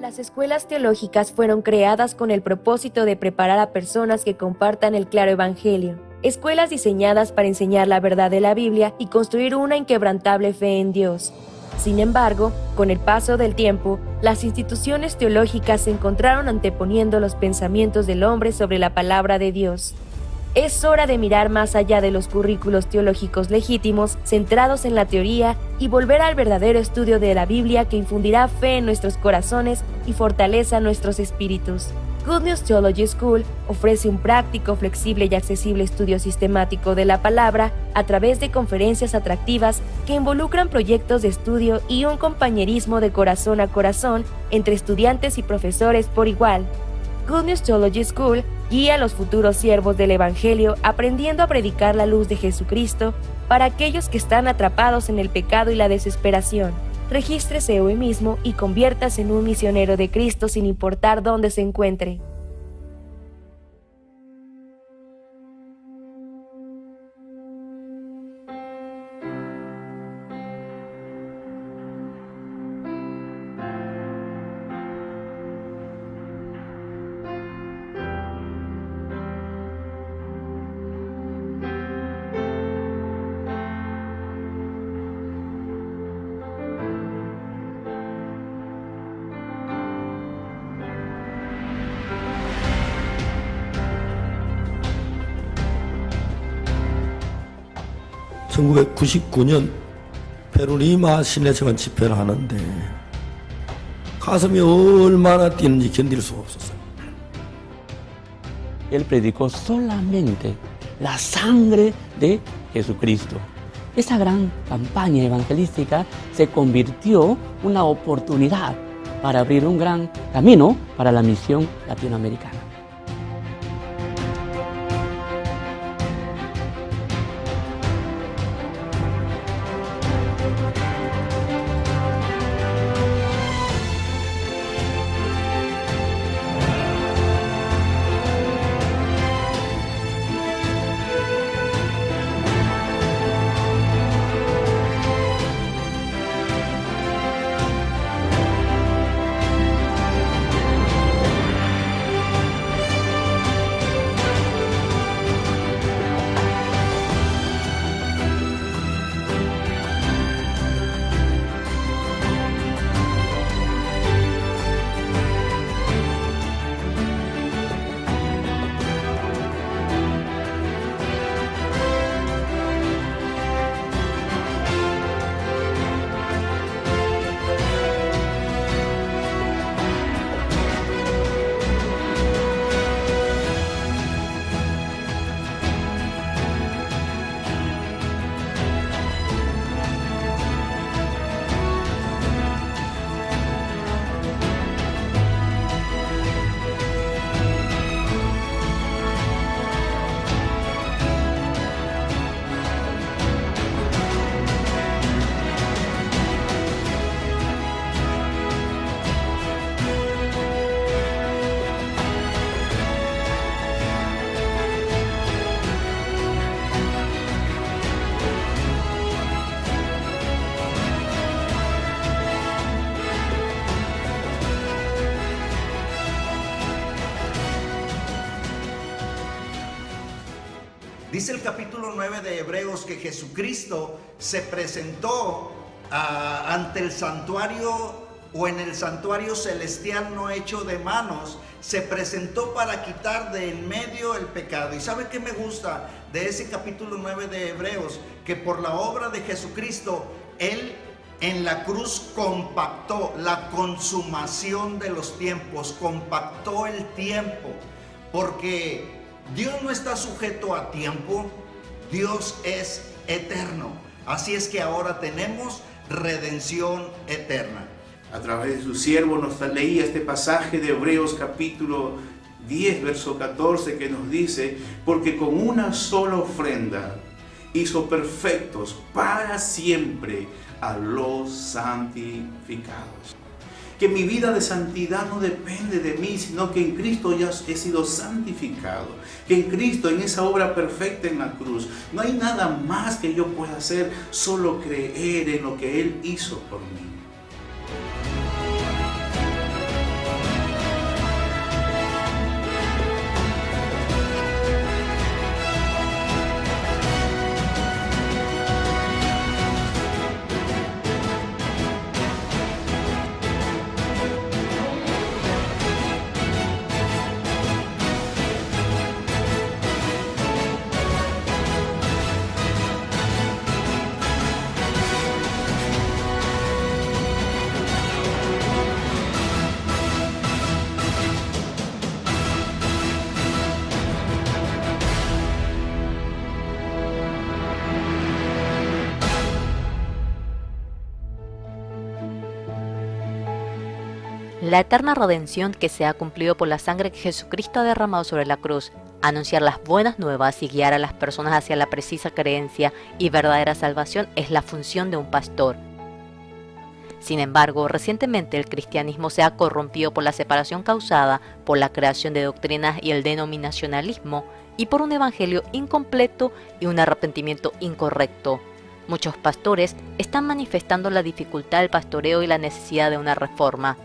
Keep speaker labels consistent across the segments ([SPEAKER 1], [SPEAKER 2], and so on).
[SPEAKER 1] Las escuelas teológicas fueron creadas con el propósito de preparar a personas que compartan el claro evangelio. Escuelas diseñadas para enseñar la verdad de la Biblia y construir una inquebrantable fe en Dios. Sin embargo, con el paso del tiempo, las instituciones teológicas se encontraron anteponiendo los pensamientos del hombre sobre la palabra de Dios. Es hora de mirar más allá de los currículos teológicos legítimos, centrados en la teoría, y volver al verdadero estudio de la Biblia que infundirá fe en nuestros corazones y fortaleza nuestros espíritus. Good News Theology School ofrece un práctico, flexible y accesible estudio sistemático de la palabra a través de conferencias atractivas que involucran proyectos de estudio y un compañerismo de corazón a corazón entre estudiantes y profesores por igual. Good News Theology School guía a los futuros siervos del Evangelio aprendiendo a predicar la luz de Jesucristo para aquellos que están atrapados en el pecado y la desesperación. Regístrese hoy mismo y conviértase en un misionero de Cristo sin importar dónde se encuentre.
[SPEAKER 2] (1999년) 페루리마 시내체관 집회를 하는데 가슴이 얼마나 뛰는지 견딜 수가 없었어요.
[SPEAKER 3] Él predicó solamente la sangre de Jesucristo. Esa gran campaña evangelística se convirtió en una oportunidad para abrir un gran camino para la misión latinoamericana.
[SPEAKER 4] Dice el capítulo 9 de Hebreos que Jesucristo se presentó ante el santuario o en el santuario celestial no hecho de manos, se presentó para quitar de en medio el pecado. ¿Y sabe qué me gusta de ese capítulo 9 de Hebreos? Que por la obra de Jesucristo, Él en la cruz compactó la consumación de los tiempos, compactó el tiempo, porque Dios no está sujeto a tiempo, Dios es eterno. Así es que ahora tenemos redención eterna.
[SPEAKER 5] A través de su siervo nos leía este pasaje de Hebreos capítulo 10, verso 14, que nos dice: porque con una sola ofrenda hizo perfectos para siempre a los santificados. Que mi vida de santidad no depende de mí, sino que en Cristo ya he sido santificado. Que en Cristo, en esa obra perfecta en la cruz, no hay nada más que yo pueda hacer, solo creer en lo que Él hizo por mí.
[SPEAKER 6] la eterna redención que se ha cumplido por la sangre que Jesucristo ha derramado sobre la cruz, anunciar las buenas nuevas y guiar a las personas hacia la precisa creencia y verdadera salvación es la función de un pastor. Sin embargo, recientemente el cristianismo se ha corrompido por la separación causada por la creación de doctrinas y el denominacionalismo, y por un evangelio incompleto y un arrepentimiento incorrecto. Muchos pastores están manifestando la dificultad del pastoreo y la necesidad de una reforma.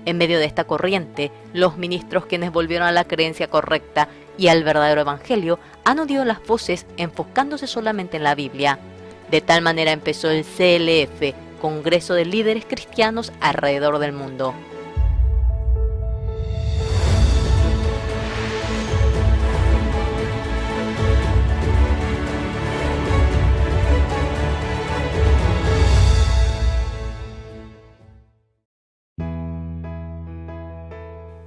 [SPEAKER 6] En medio de esta corriente, los ministros, quienes volvieron a la creencia correcta y al verdadero evangelio, han unido las voces enfocándose solamente en la Biblia. De tal manera empezó el CLF, Congreso de Líderes Cristianos alrededor del mundo.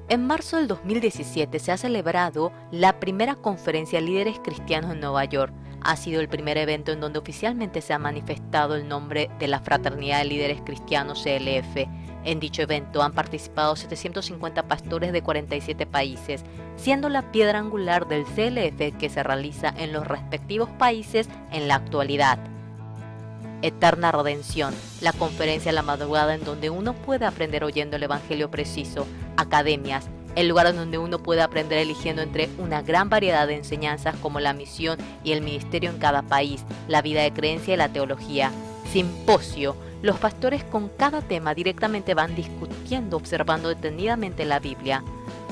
[SPEAKER 6] En marzo del 2017 se ha celebrado la primera conferencia de líderes cristianos en Nueva York. Ha sido el primer evento en donde oficialmente se ha manifestado el nombre de la Fraternidad de Líderes Cristianos CLF. En dicho evento han participado 750 pastores de 47 países, siendo la piedra angular del CLF que se realiza en los respectivos países en la actualidad. Eterna Redención, la conferencia a la madrugada en donde uno puede aprender oyendo el Evangelio preciso. Academias, el lugar en donde uno puede aprender eligiendo entre una gran variedad de enseñanzas como la misión y el ministerio en cada país, la vida de creencia y la teología. Simposio, los pastores con cada tema directamente van discutiendo, observando detenidamente la Biblia.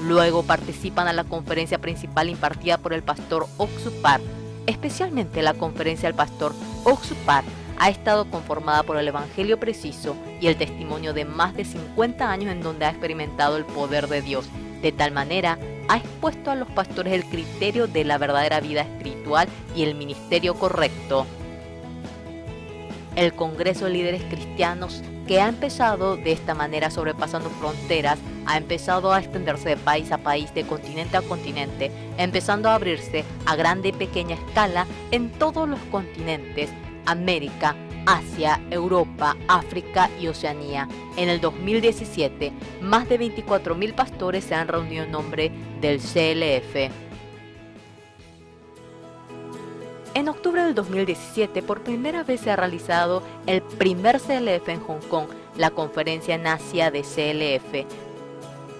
[SPEAKER 6] Luego participan a la conferencia principal impartida por el pastor Oxupar. Especialmente la conferencia del pastor Oxupar ha estado conformada por el Evangelio preciso y el testimonio de más de 50 años en donde ha experimentado el poder de Dios. De tal manera, ha expuesto a los pastores el criterio de la verdadera vida espiritual y el ministerio correcto. El Congreso de Líderes Cristianos, que ha empezado de esta manera sobrepasando fronteras, ha empezado a extenderse de país a país, de continente a continente, empezando a abrirse a grande y pequeña escala en todos los continentes: América, Asia, Europa, África y Oceanía. En el 2017, más de 24.000 pastores se han reunido en nombre del CLF. En octubre del 2017, por primera vez se ha realizado el primer CLF en Hong Kong, la conferencia en Asia de CLF.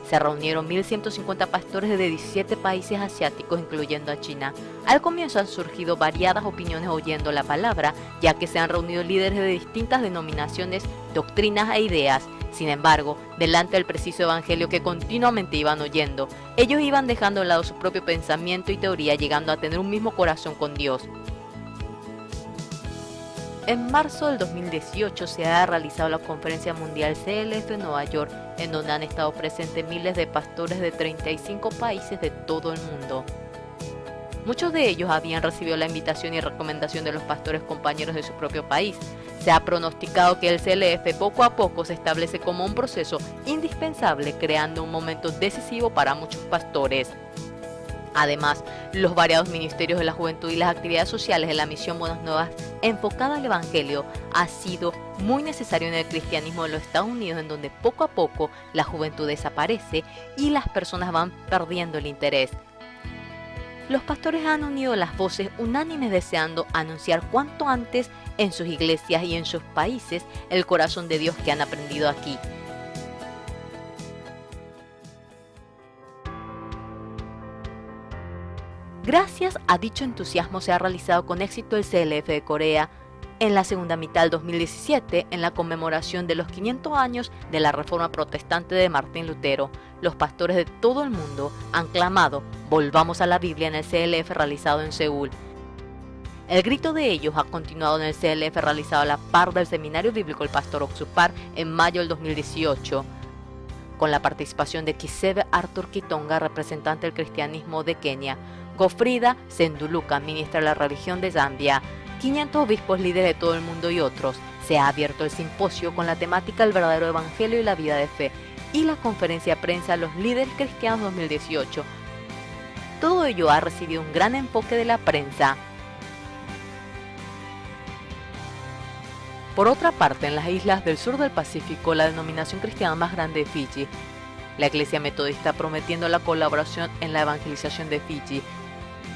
[SPEAKER 6] Se reunieron 1.150 pastores de 17 países asiáticos, incluyendo a China. Al comienzo han surgido variadas opiniones oyendo la palabra, ya que se han reunido líderes de distintas denominaciones, doctrinas e ideas. Sin embargo, delante del preciso evangelio que continuamente iban oyendo, ellos iban dejando de lado su propio pensamiento y teoría, llegando a tener un mismo corazón con Dios. En marzo del 2018 se ha realizado la Conferencia Mundial CLF en Nueva York, en donde han estado presentes miles de pastores de 35 países de todo el mundo. Muchos de ellos habían recibido la invitación y recomendación de los pastores compañeros de su propio país. Se ha pronosticado que el CLF poco a poco se establece como un proceso indispensable, creando un momento decisivo para muchos pastores. Además, los variados ministerios de la juventud y las actividades sociales de la misión Buenas Nuevas enfocada al Evangelio ha sido muy necesario en el cristianismo de los Estados Unidos, en donde poco a poco la juventud desaparece y las personas van perdiendo el interés. Los pastores han unido las voces unánimes deseando anunciar cuanto antes en sus iglesias y en sus países el corazón de Dios que han aprendido aquí. Gracias a dicho entusiasmo se ha realizado con éxito el CLF de Corea en la segunda mitad del 2017, en la conmemoración de los 500 años de la Reforma Protestante de Martín Lutero. Los pastores de todo el mundo han clamado: volvamos a la Biblia, en el CLF realizado en Seúl. El grito de ellos ha continuado en el CLF realizado a la par del Seminario Bíblico El Pastor Oxupar en mayo del 2018. Con la participación de Kisebe Arthur Kitonga, representante del cristianismo de Kenia, Gofrida Senduluka, ministra de la religión de Zambia, 500 obispos líderes de todo el mundo y otros. Se ha abierto el simposio con la temática del verdadero evangelio y la vida de fe, y la conferencia de prensa Los Líderes Cristianos 2018. Todo ello ha recibido un gran enfoque de la prensa. Por otra parte, en las islas del sur del Pacífico, la denominación cristiana más grande es Fiji, la Iglesia Metodista prometiendo la colaboración en la evangelización de Fiji.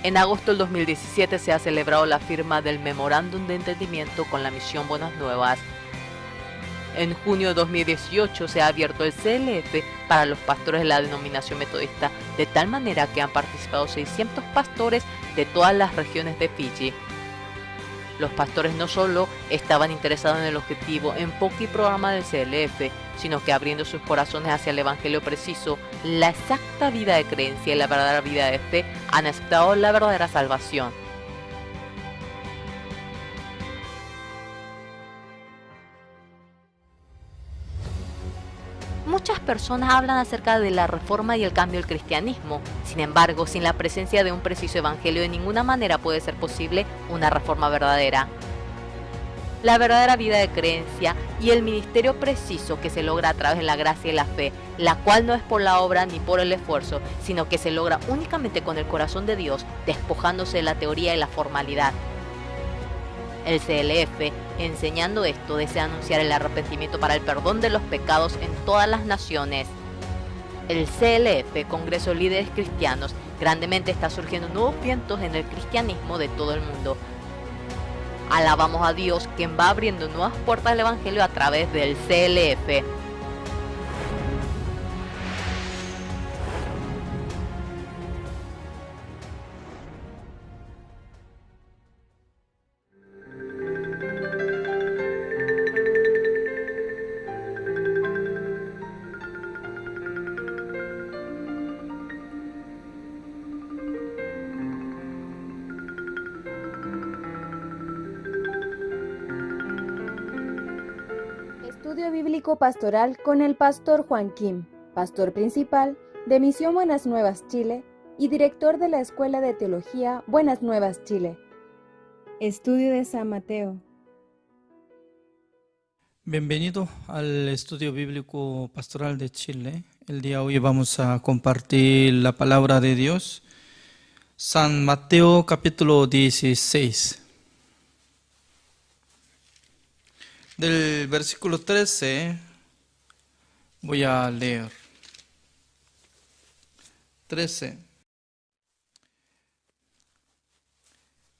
[SPEAKER 6] En agosto del 2017 se ha celebrado la firma del Memorándum de Entendimiento con la Misión Buenas Nuevas. En junio de 2018 se ha abierto el CLF para los pastores de la denominación metodista, de tal manera que han participado 600 pastores de todas las regiones de Fiji. Los pastores no solo estaban interesados en el objetivo, enfoque y programa del CLF, sino que abriendo sus corazones hacia el evangelio preciso, la exacta vida de creencia y la verdadera vida de fe, han aceptado la verdadera salvación. Muchas personas hablan acerca de la reforma y el cambio del cristianismo. Sin embargo, sin la presencia de un preciso evangelio, de ninguna manera puede ser posible una reforma verdadera. La verdadera vida de creencia y el ministerio preciso que se logra a través de la gracia y la fe, la cual no es por la obra ni por el esfuerzo, sino que se logra únicamente con el corazón de Dios, despojándose de la teoría y la formalidad. El CLF, enseñando esto, desea anunciar el arrepentimiento para el perdón de los pecados en todas las naciones. El CLF, Congreso de Líderes Cristianos, grandemente está surgiendo nuevos vientos en el cristianismo de todo el mundo. Alabamos a Dios, quien va abriendo nuevas puertas del Evangelio a través del CLF.
[SPEAKER 7] Estudio Bíblico Pastoral con el Pastor Juan Kim, Pastor Principal de Misión Buenas Nuevas Chile y Director de la Escuela de Teología Buenas Nuevas Chile. Estudio de San Mateo.
[SPEAKER 8] Bienvenido al Estudio Bíblico Pastoral de Chile. El día de hoy vamos a compartir la palabra de Dios. San Mateo capítulo 16. Del versículo 13 voy a leer. 13.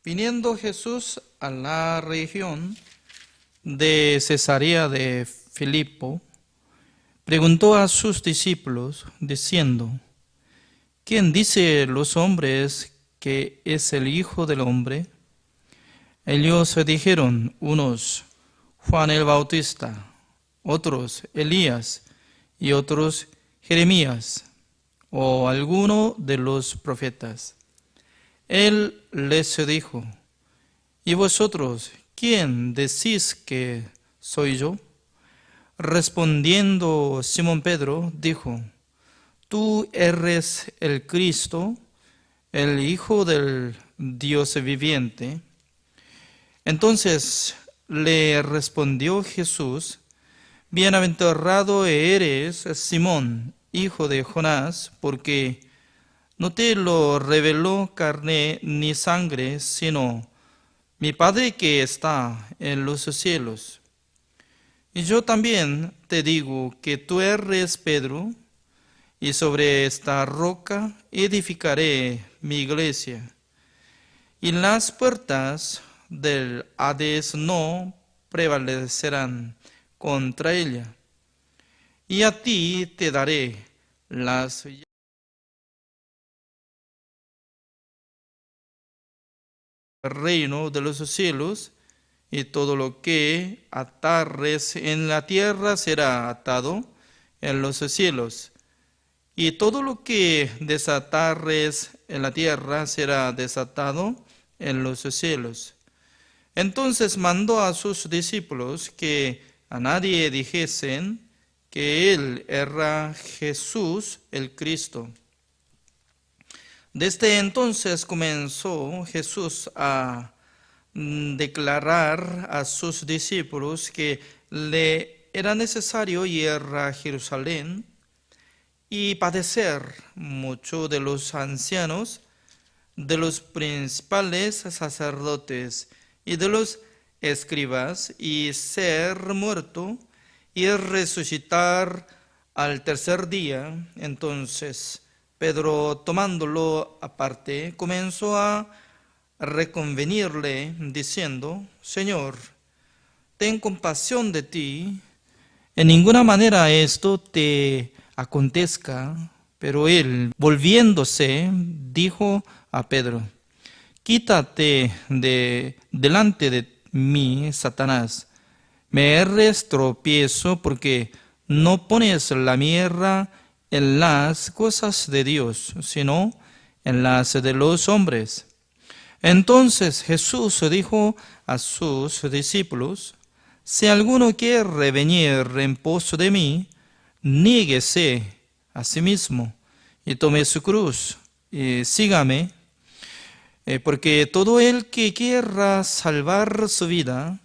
[SPEAKER 8] Viniendo Jesús a la región de Cesarea de Filipo, preguntó a sus discípulos, diciendo: ¿Quién dice los hombres que es el Hijo del Hombre? Ellos dijeron, unos Juan el Bautista, otros Elías y otros Jeremías o alguno de los profetas. Él les dijo: ¿Y vosotros quién decís que soy yo? Respondiendo Simón Pedro dijo: Tú eres el Cristo, el Hijo del Dios viviente. Entonces le respondió Jesús: Bienaventurado eres, Simón, hijo de Jonás, porque no te lo reveló carne ni sangre, sino mi Padre que está en los cielos. Y yo también te digo que tú eres Pedro, y sobre esta roca edificaré mi iglesia, y las puertas del Hades no prevalecerán contra ella. Y a ti te daré las llaves del reino de los cielos, y todo lo que atares en la tierra será atado en los cielos, y todo lo que desatares en la tierra será desatado en los cielos. Entonces mandó a sus discípulos que a nadie dijesen que él era Jesús el Cristo. Desde entonces comenzó Jesús a declarar a sus discípulos que le era necesario ir a Jerusalén y padecer mucho de los ancianos, de los principales sacerdotes y de los escribas y ser muerto y resucitar al tercer día. Entonces Pedro, tomándolo aparte, comenzó a reconvenirle, diciendo: Señor, ten compasión de ti, en ninguna manera esto te acontezca. Pero él, volviéndose, dijo a Pedro: Quítate de delante de mí, Satanás. Me eres tropiezo porque no pones la mirra en las cosas de Dios, sino en las de los hombres. Entonces Jesús dijo a sus discípulos: Si alguno quiere venir en pos de mí, niéguese a sí mismo y tome su cruz y sígame. Porque todo el que quiera salvar su vida,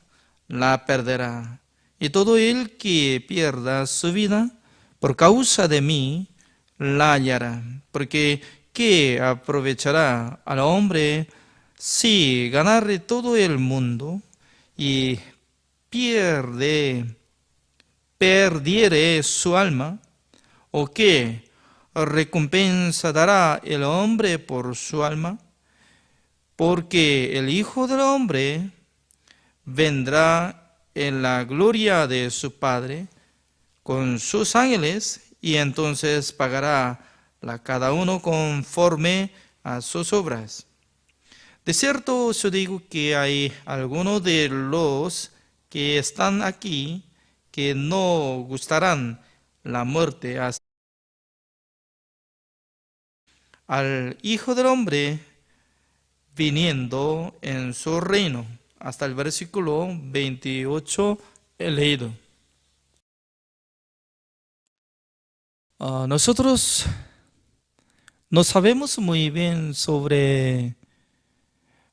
[SPEAKER 8] la perderá. Y todo el que pierda su vida, por causa de mí, la hallará. Porque ¿qué aprovechará al hombre si ganare todo el mundo y perdiere su alma? ¿O qué recompensa dará el hombre por su alma? Porque el Hijo del Hombre vendrá en la gloria de su Padre con sus ángeles, y entonces pagará a cada uno conforme a sus obras. De cierto os digo que hay algunos de los que están aquí que no gustarán la muerte al Hijo del Hombre viniendo en su reino. Hasta el versículo 28 he leído. Nosotros no sabemos muy bien sobre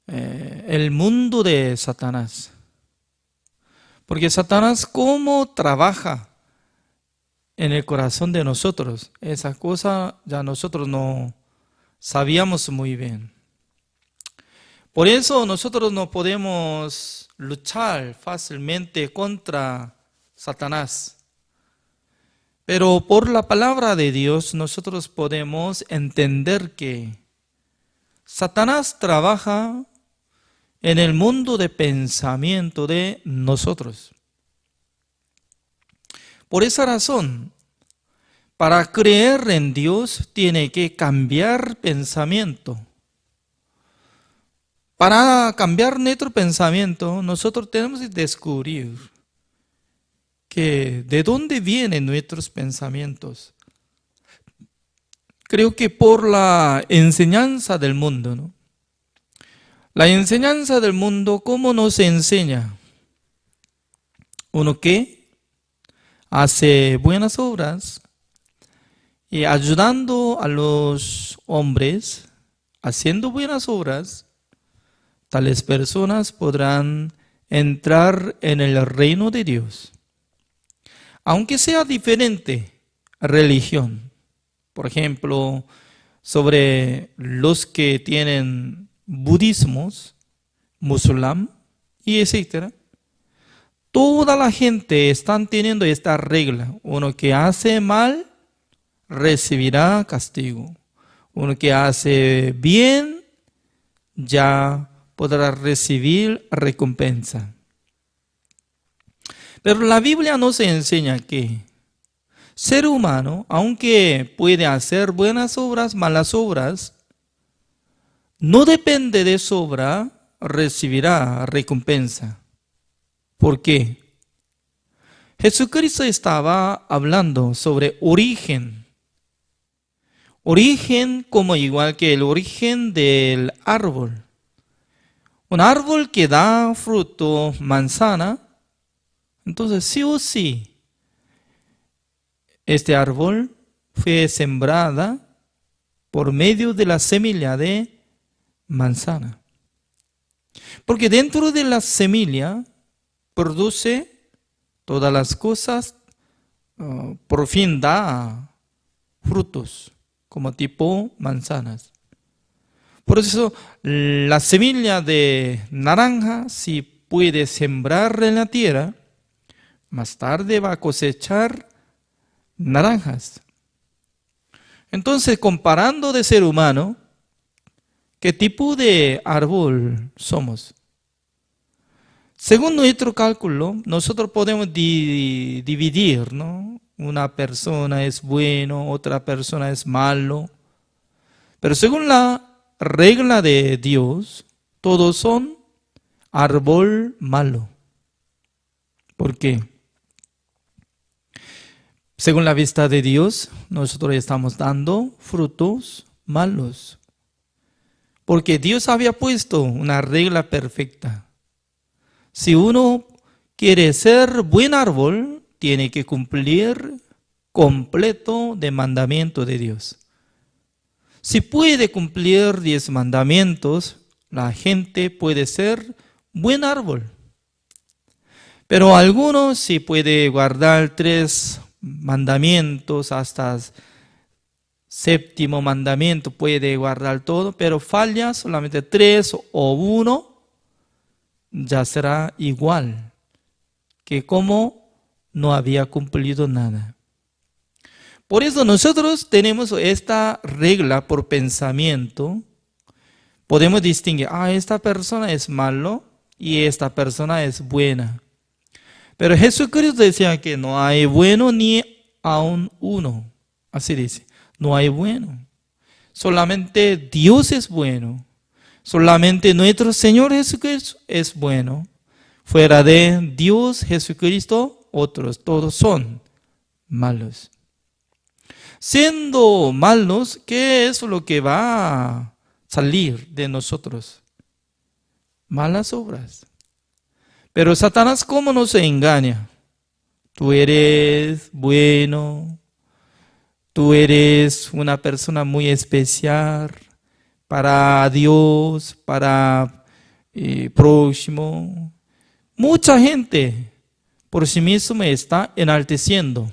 [SPEAKER 8] el mundo de Satanás. Porque Satanás, ¿cómo trabaja en el corazón de nosotros? Esa cosa ya nosotros no sabíamos muy bien. Por eso nosotros no podemos luchar fácilmente contra Satanás. Pero por la palabra de Dios nosotros podemos entender que Satanás trabaja en el mundo de pensamiento de nosotros. Por esa razón, para creer en Dios tiene que cambiar pensamiento. Para cambiar nuestro pensamiento, nosotros tenemos que descubrir que de dónde vienen nuestros pensamientos. Creo que por la enseñanza del mundo, ¿no? La enseñanza del mundo, ¿cómo nos enseña? Uno que hace buenas obras y ayudando a los hombres, haciendo buenas obras, tales personas podrán entrar en el reino de Dios. Aunque sea diferente religión, por ejemplo, sobre los que tienen budismos, musulmán y etcétera, toda la gente está teniendo esta regla: uno que hace mal recibirá castigo, uno que hace bien ya podrá recibir recompensa. Pero la Biblia nos enseña que ser humano, aunque puede hacer buenas obras, malas obras, no depende de su obra, recibirá recompensa. ¿Por qué? Jesucristo estaba hablando sobre origen. Origen como igual que el origen del árbol. Un árbol que da fruto, manzana, entonces sí o sí, este árbol fue sembrada por medio de la semilla de manzana. Porque dentro de la semilla produce todas las cosas, por fin da frutos, como tipo manzanas. Por eso la semilla de naranja, si puede sembrar en la tierra, más tarde va a cosechar naranjas. Entonces, comparando de ser humano, ¿qué tipo de árbol somos? Según nuestro cálculo, nosotros podemos dividir, ¿no? Una persona es bueno, otra persona es malo. Pero según la regla de Dios, todos son árbol malo. ¿Por qué? Según la vista de Dios, nosotros estamos dando frutos malos. Porque Dios había puesto una regla perfecta. Si uno quiere ser buen árbol, tiene que cumplir completo de mandamiento de Dios. Si puede cumplir 10 mandamientos, la gente puede ser buen árbol. Pero algunos sí puede guardar 3 mandamientos hasta 7º mandamiento, puede guardar todo, pero falla solamente 3 o 1, ya será igual que como no había cumplido nada. Por eso nosotros tenemos esta regla por pensamiento. Podemos distinguir, esta persona es malo y esta persona es buena. Pero Jesucristo decía que no hay bueno ni aun uno. Así dice, no hay bueno. Solamente Dios es bueno. Solamente nuestro Señor Jesucristo es bueno. Fuera de Dios, Jesucristo, otros todos son malos. Siendo malos, ¿qué es lo que va a salir de nosotros? Malas obras. Pero Satanás, ¿cómo nos engaña? Tú eres bueno, tú eres una persona muy especial para Dios, para próximo. Mucha gente por sí mismo me está enalteciendo.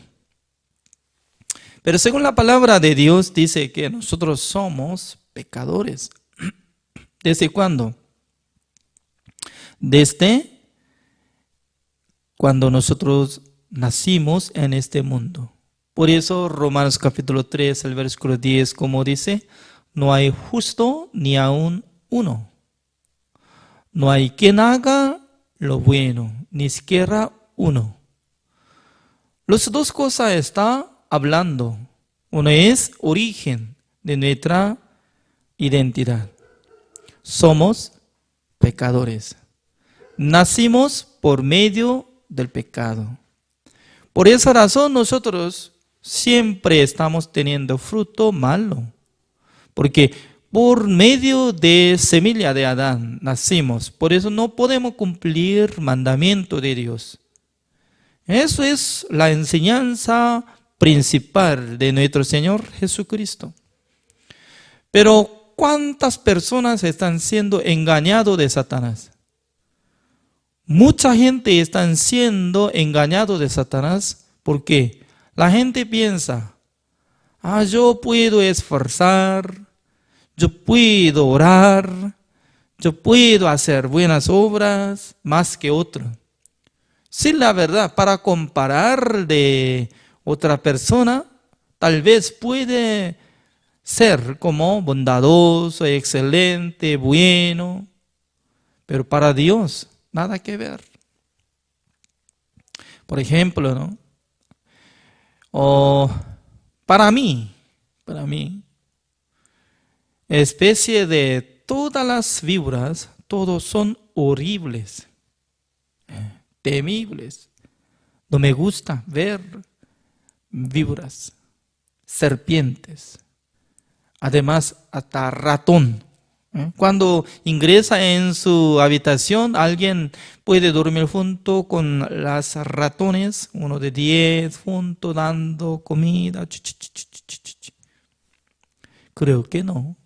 [SPEAKER 8] Pero según la palabra de Dios dice que nosotros somos pecadores. ¿Desde cuándo? Desde cuando nosotros nacimos en este mundo. Por eso Romanos capítulo 3, el versículo 10, como dice, no hay justo ni aun uno. No hay quien haga lo bueno, ni siquiera uno. Las dos cosas están hablando. Uno es origen de nuestra identidad. Somos pecadores. Nacimos por medio del pecado. Por esa razón nosotros siempre estamos teniendo fruto malo. Porque por medio de semilla de Adán nacimos. Por eso no podemos cumplir mandamiento de Dios. Eso es la enseñanza principal de nuestro Señor Jesucristo. Pero ¿cuántas personas están siendo engañados de Satanás? Mucha gente está siendo engañado de Satanás porque la gente piensa, yo puedo esforzar, yo puedo orar, yo puedo hacer buenas obras más que otro. Sí, la verdad, para comparar de otra persona, tal vez puede ser como bondadoso, excelente, bueno, pero para Dios nada que ver. Por ejemplo, ¿no? O para mí, especie de todas las víboras, todos son horribles, temibles. No me gusta ver víboras, serpientes, además hasta ratón. Cuando ingresa en su habitación, alguien puede dormir junto con las ratones, uno de 10 junto dando comida. Creo que no.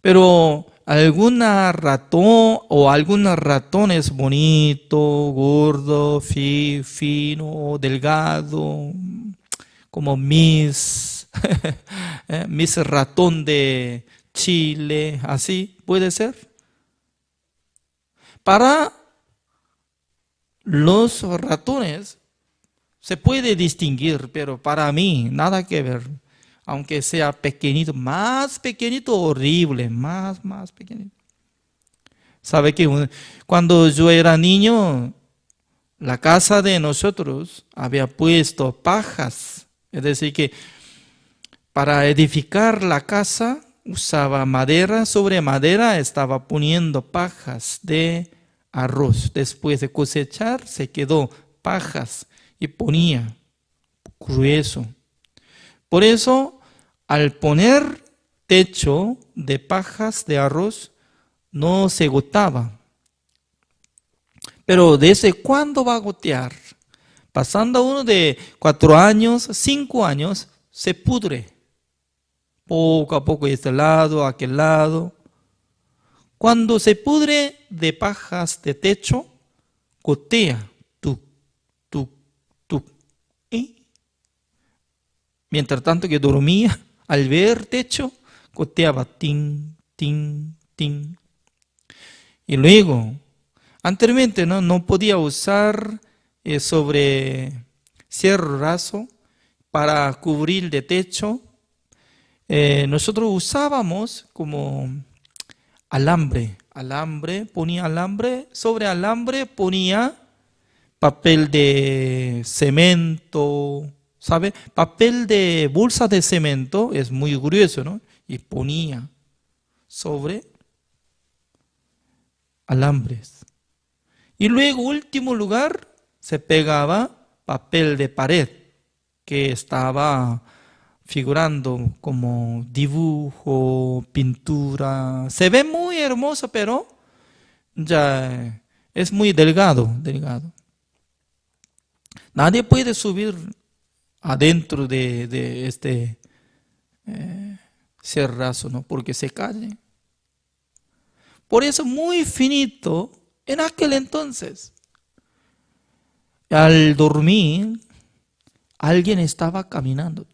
[SPEAKER 8] Pero alguna ratón o algunos ratones bonito, gordo, fino, delgado, como Miss ratón de Chile, así puede ser. para los ratones se puede distinguir, pero para mí nada que ver. Aunque sea pequeñito, más pequeñito, horrible, más pequeñito. ¿Sabe que cuando yo era niño, la casa de nosotros había puesto pajas? Es decir, que para edificar la casa usaba madera, sobre madera estaba poniendo pajas de arroz. Después de cosechar se quedó pajas y ponía grueso. Por eso, al poner techo de pajas de arroz, no se gotaba. Pero ¿desde cuándo va a gotear? Pasando uno de 4 años, 5 años, se pudre. Poco a poco, este lado, aquel lado. Cuando se pudre de pajas de techo, gotea. Tuc, tuc, tuc. ¿Y? Mientras tanto que dormía, al ver techo, goteaba. Tin, tin, tin. Y luego, anteriormente no podía usar sobre cierre raso para cubrir de techo. Nosotros usábamos como alambre, ponía alambre, sobre alambre ponía papel de cemento, ¿sabe? Papel de bolsa de cemento, es muy grueso, ¿no? Y ponía sobre alambres. Y luego, último lugar, se pegaba papel de pared, que estaba figurando como dibujo, pintura. Se ve muy hermoso, pero ya es muy delgado. Nadie puede subir adentro de este cerrazo, ¿no? Porque se cae. Por eso muy finito en aquel entonces. Al dormir, alguien estaba caminando.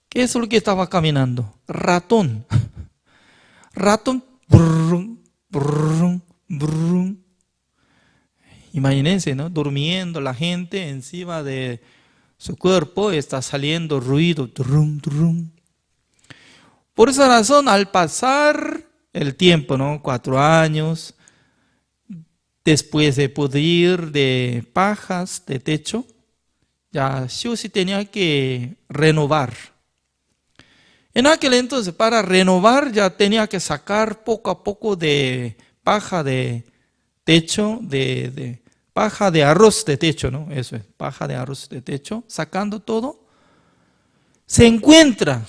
[SPEAKER 8] ¿Qué es lo que estaba caminando? Ratón. Ratón. Brum, brum, brum. Imagínense, ¿no? Durmiendo la gente encima de su cuerpo, está saliendo ruido. Drum, drum. Por esa razón, al pasar el tiempo, ¿no? 4 años, después de pudrir de pajas de techo, ya sí o sí tenía que renovar. En aquel entonces, para renovar, ya tenía que sacar poco a poco de paja de techo, de paja de arroz de techo, ¿no? Eso es, paja de arroz de techo, sacando todo. Se encuentra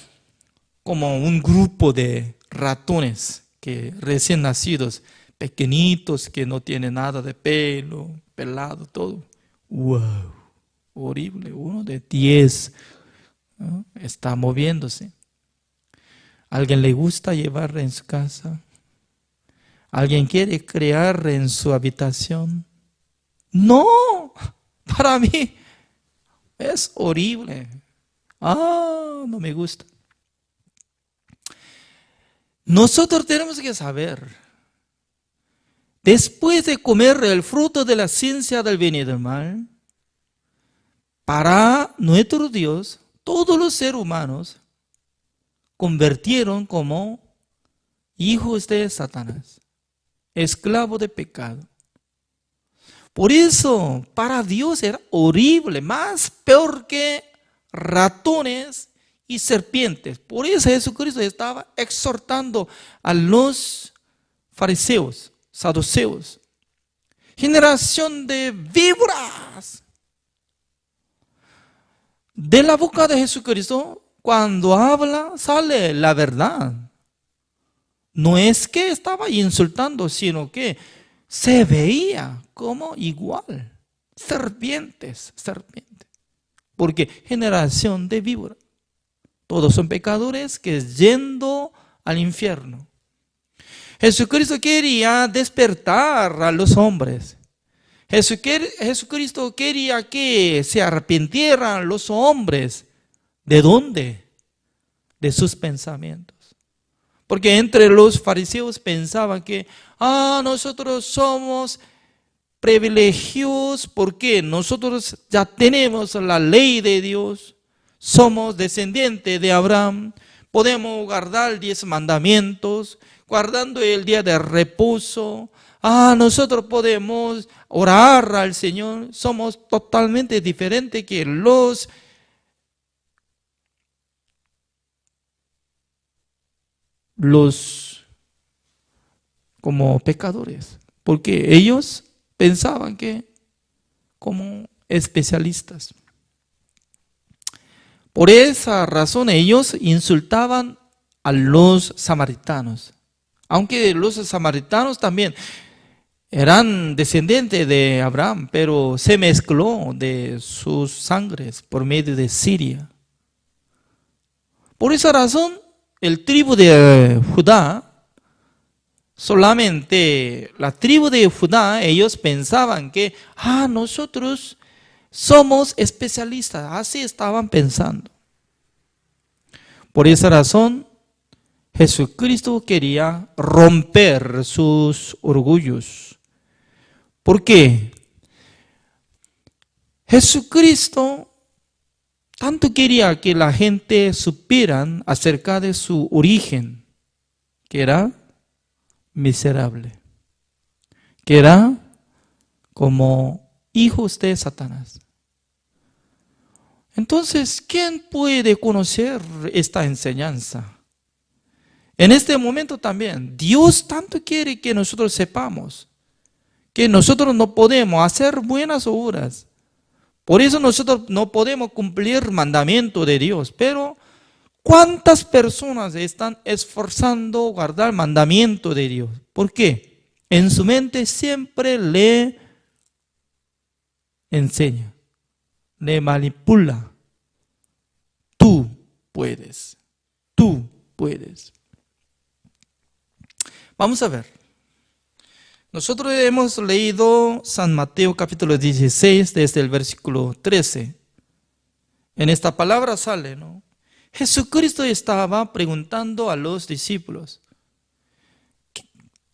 [SPEAKER 8] como un grupo de ratones que recién nacidos, pequeñitos, que no tienen nada de pelo, pelado, todo. ¡Wow! Horrible, uno de 10, ¿no? Está moviéndose. ¿Alguien le gusta llevar en su casa? ¿Alguien quiere crear en su habitación? No, para mí es horrible. No me gusta. Nosotros tenemos que saber, después de comer el fruto de la ciencia del bien y del mal, para nuestro Dios, todos los seres humanos convirtieron como hijos de Satanás, esclavos de pecado. Por eso, para Dios era horrible, más peor que ratones y serpientes. Por eso Jesucristo estaba exhortando a los fariseos, saduceos, generación de víboras. De la boca de Jesucristo, cuando habla, sale la verdad. No es que estaba insultando, sino que se veía como igual. Serpientes. Porque generación de víboras. Todos son pecadores que yendo al infierno. Jesucristo quería despertar a los hombres. Jesucristo quería que se arrepintieran los hombres. ¿De dónde? De sus pensamientos. Porque entre los fariseos pensaban que nosotros somos privilegios porque nosotros ya tenemos la ley de Dios, somos descendientes de Abraham, podemos guardar 10 mandamientos, guardando el día de reposo. Nosotros podemos orar al Señor, somos totalmente diferentes que los como pecadores, porque ellos pensaban que como especialistas. Por esa razón ellos insultaban a los samaritanos, aunque los samaritanos también eran descendientes de Abraham, pero se mezcló de sus sangres por medio de Siria. Por esa razón, el tribu de Judá, solamente la tribu de Judá, ellos pensaban que nosotros somos especialistas, así estaban pensando. Por esa razón, Jesucristo quería romper sus orgullos. ¿Por qué? Jesucristo tanto quería que la gente supieran acerca de su origen, que era miserable, que era como hijos de Satanás. Entonces, ¿quién puede conocer esta enseñanza? En este momento también, Dios tanto quiere que nosotros sepamos que nosotros no podemos hacer buenas obras. Por eso nosotros no podemos cumplir el mandamiento de Dios. Pero, ¿cuántas personas están esforzando a guardar el mandamiento de Dios? ¿Por qué? En su mente siempre le enseña, le manipula. Tú puedes, tú puedes. Vamos a ver. Nosotros hemos leído San Mateo capítulo 16 desde el versículo 13. En esta palabra sale, ¿no? Jesucristo estaba preguntando a los discípulos.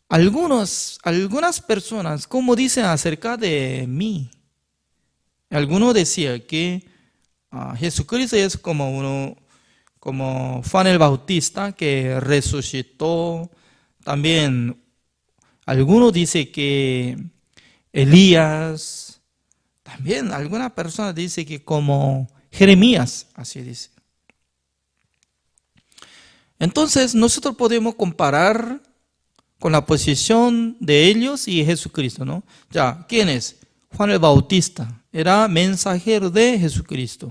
[SPEAKER 8] Algunas personas, ¿cómo dicen acerca de mí? Algunos decían que Jesucristo es como Juan el Bautista que resucitó. También algunos dicen que Elías. También alguna persona dice que como Jeremías, así dice. Entonces nosotros podemos comparar con la posición de ellos y Jesucristo, ¿no? Ya, ¿quién es? Juan el Bautista era mensajero de Jesucristo,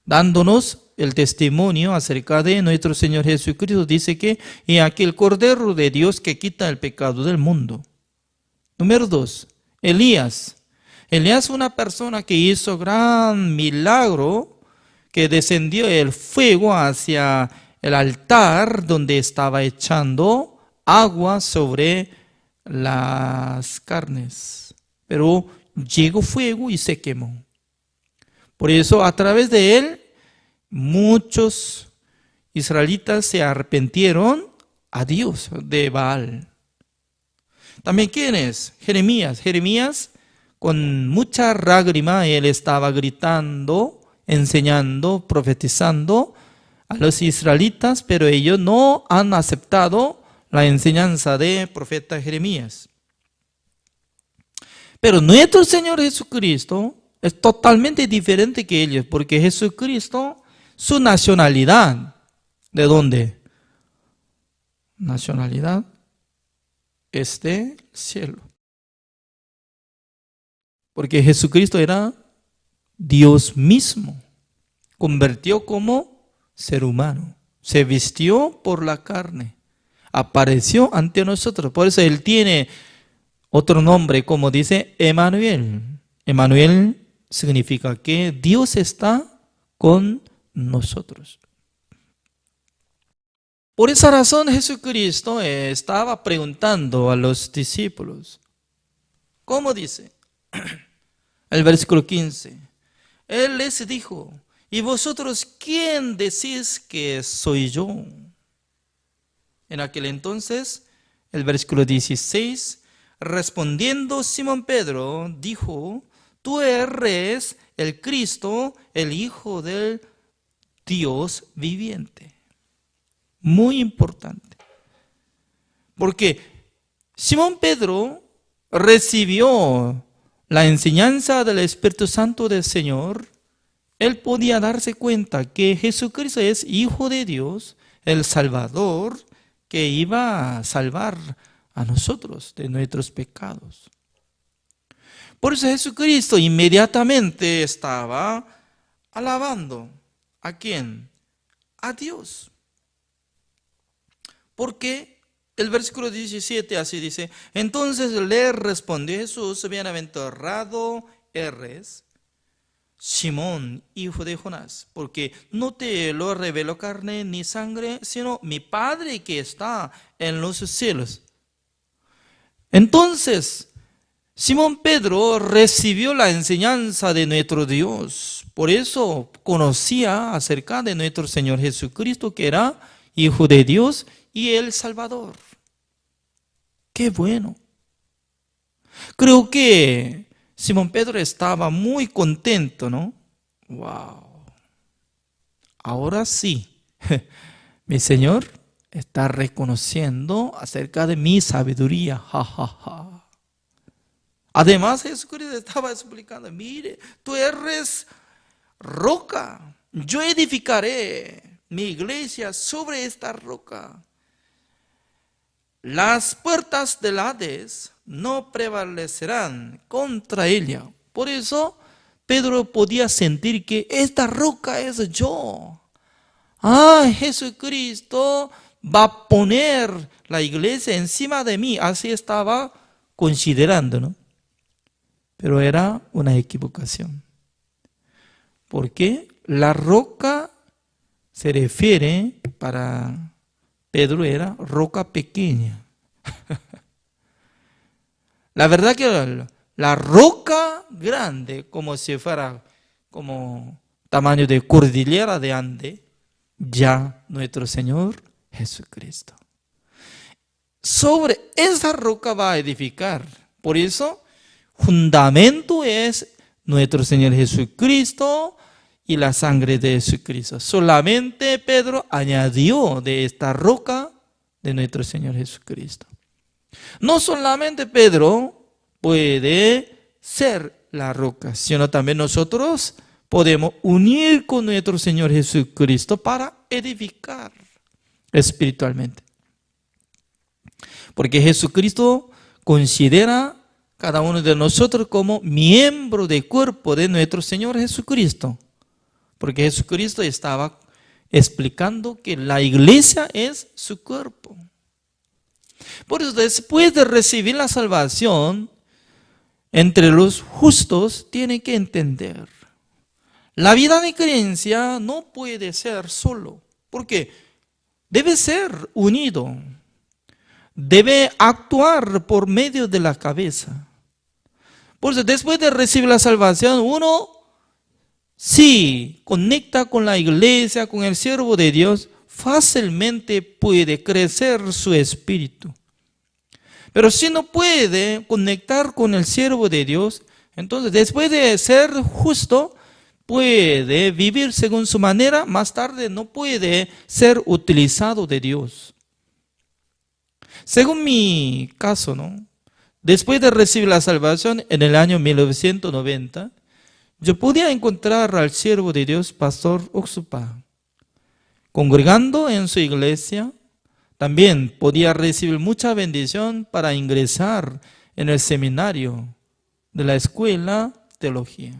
[SPEAKER 8] dándonos el testimonio acerca de nuestro Señor Jesucristo. Dice que y aquí el Cordero de Dios que quita el pecado del mundo. Número 2, Elías. Elías es una persona que hizo gran milagro, que descendió el fuego hacia el altar donde estaba echando agua sobre las carnes. Pero llegó fuego y se quemó. Por eso a través de él muchos israelitas se arrepintieron a Dios de Baal. También ¿quién es? Jeremías. Jeremías con mucha lágrima él estaba gritando, enseñando, profetizando a los israelitas, pero ellos no han aceptado la enseñanza de profeta Jeremías. Pero nuestro Señor Jesucristo es totalmente diferente que ellos, porque Jesucristo, su nacionalidad, ¿de dónde? Nacionalidad es del cielo. Porque Jesucristo era Dios mismo, convirtió como ser humano, se vistió por la carne, apareció ante nosotros. Por eso Él tiene otro nombre, como dice Emmanuel. Emmanuel significa que Dios está con nosotros. Por esa razón Jesucristo estaba preguntando a los discípulos. ¿Cómo dice? El versículo 15. Él les dijo, ¿y vosotros quién decís que soy yo? En aquel entonces, el versículo 16, respondiendo Simón Pedro, dijo: tú eres el Cristo, el Hijo del Dios viviente. Muy importante. Porque Simón Pedro recibió la enseñanza del Espíritu Santo del Señor. Él podía darse cuenta que Jesucristo es Hijo de Dios, el Salvador, que iba a salvar a nosotros de nuestros pecados. Por eso Jesucristo inmediatamente estaba alabando. ¿A quién? A Dios. Porque el versículo 17 así dice: entonces le respondió Jesús: bienaventurado eres, Simón, hijo de Jonás, porque no te lo reveló carne ni sangre, sino mi Padre que está en los cielos. Entonces, Simón Pedro recibió la enseñanza de nuestro Dios. Por eso conocía acerca de nuestro Señor Jesucristo, que era Hijo de Dios y el Salvador. ¡Qué bueno! Creo que Simón Pedro estaba muy contento, ¿no? ¡Wow! Ahora sí, mi Señor está reconociendo acerca de mi sabiduría. ¡Ja, ja, ja! Además, Jesucristo estaba explicando: mire, tú eres roca, yo edificaré mi iglesia sobre esta roca. Las puertas del Hades no prevalecerán contra ella. Por eso Pedro podía sentir que esta roca es yo. Jesucristo va a poner la iglesia encima de mí. Así estaba considerando, ¿no? Pero era una equivocación. Porque la roca se refiere, para Pedro era roca pequeña. La verdad que la roca grande, como si fuera como tamaño de cordillera de Ande, ya nuestro Señor Jesucristo. Sobre esa roca va a edificar. Por eso, fundamento es nuestro Señor Jesucristo y la sangre de Jesucristo. Solamente Pedro añadió de esta roca de nuestro Señor Jesucristo. No solamente Pedro puede ser la roca, sino también nosotros podemos unir con nuestro Señor Jesucristo para edificar espiritualmente. Porque Jesucristo considera cada uno de nosotros como miembro del cuerpo de nuestro Señor Jesucristo. Porque Jesucristo estaba explicando que la iglesia es su cuerpo. Por eso, después de recibir la salvación, entre los justos tienen que entender: la vida de creencia no puede ser solo, porque debe ser unido, debe actuar por medio de la cabeza. Por eso, después de recibir la salvación, uno sí conecta con la iglesia, con el siervo de Dios, fácilmente puede crecer su espíritu. Pero si no puede conectar con el siervo de Dios, entonces después de ser justo, puede vivir según su manera, más tarde no puede ser utilizado de Dios. Según mi caso, ¿no? Después de recibir la salvación en el año 1990, yo podía encontrar al siervo de Dios, Pastor Oxupa, congregando en su iglesia. También podía recibir mucha bendición para ingresar en el seminario de la escuela de teología.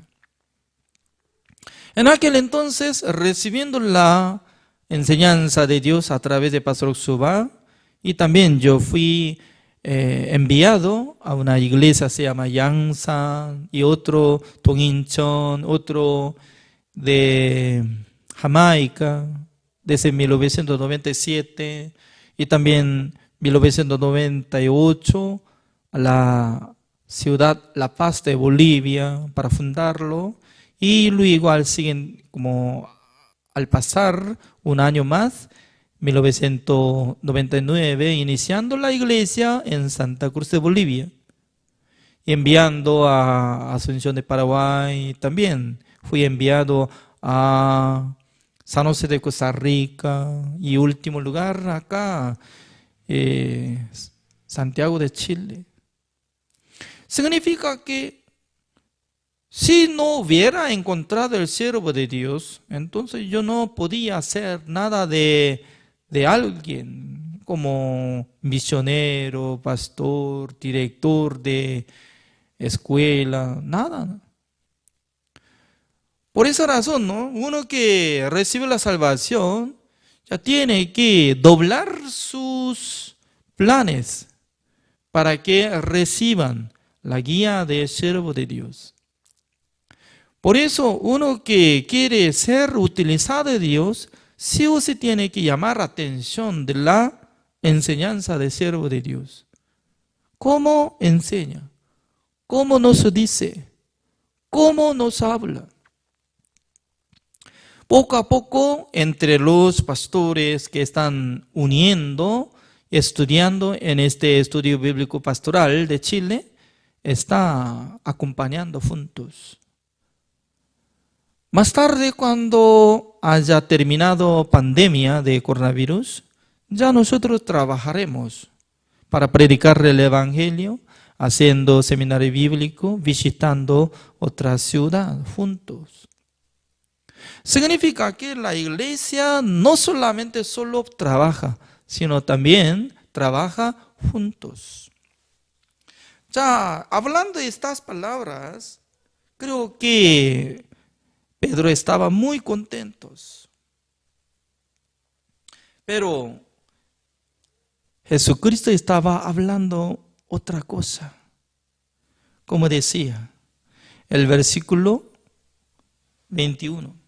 [SPEAKER 8] En aquel entonces, recibiendo la enseñanza de Dios a través de Pastor Oxupa, y también yo fui enviado a una iglesia, se llama Yangsan, y otro Dongincheon, otro de Jamaica, desde 1997, y también 1998 a la ciudad La Paz de Bolivia para fundarlo, y luego al pasar un año más, 1999, iniciando la iglesia en Santa Cruz de Bolivia, enviando a Asunción de Paraguay, también fui enviado a San José de Costa Rica y último lugar acá, Santiago de Chile. Significa que si no hubiera encontrado el siervo de Dios, entonces yo no podía hacer nada de alguien como misionero, pastor, director de escuela, nada. Por esa razón, ¿no? Uno que recibe la salvación ya tiene que doblar sus planes para que reciban la guía del siervo de Dios. Por eso, uno que quiere ser utilizado de Dios, sí o sí tiene que llamar la atención de la enseñanza del siervo de Dios. ¿Cómo enseña? ¿Cómo nos dice? ¿Cómo nos habla? Poco a poco, entre los pastores que están uniendo, estudiando en este estudio bíblico pastoral de Chile, está acompañando juntos. Más tarde, cuando haya terminado pandemia de coronavirus, ya nosotros trabajaremos para predicar el Evangelio, haciendo seminario bíblico, visitando otra ciudad juntos. Significa que la iglesia no solamente solo trabaja, sino también trabaja juntos. Ya, hablando de estas palabras, creo que Pedro estaba muy contento. Pero Jesucristo estaba hablando otra cosa. Como decía el versículo 21.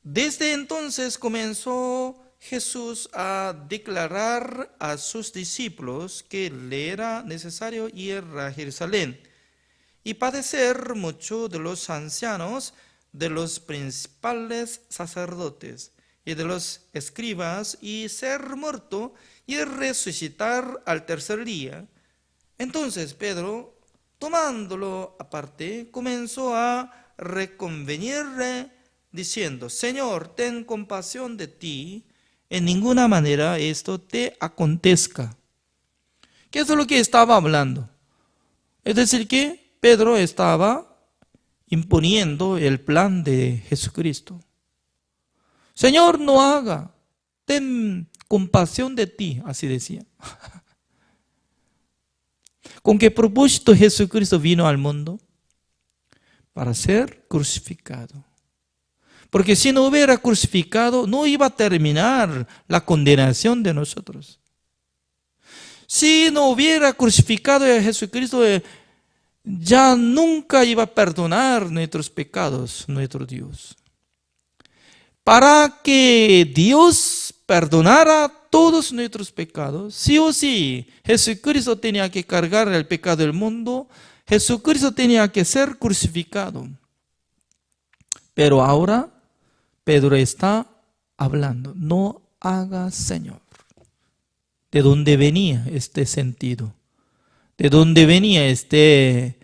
[SPEAKER 8] Desde entonces comenzó Jesús a declarar a sus discípulos que le era necesario ir a Jerusalén y padecer mucho de los ancianos, de los principales sacerdotes y de los escribas, y ser muerto y resucitar al tercer día. Entonces Pedro, tomándolo aparte, comenzó a reconvenirle, diciendo: Señor, ten compasión de ti, en ninguna manera esto te acontezca. ¿Qué es lo que estaba hablando? Es decir, que Pedro estaba imponiendo el plan de Jesucristo. Señor, no haga, ten compasión de ti, así decía. ¿Con qué propósito Jesucristo vino al mundo? Para ser crucificado. Porque si no hubiera crucificado, no iba a terminar la condenación de nosotros. Si no hubiera crucificado a Jesucristo, ya nunca iba a perdonar nuestros pecados, nuestro Dios. Para que Dios perdonara todos nuestros pecados, sí o sí, Jesucristo tenía que cargar el pecado del mundo, Jesucristo tenía que ser crucificado. Pero ahora Pedro está hablando: no hagas, Señor. ¿De dónde venía este sentido? ¿De dónde venía este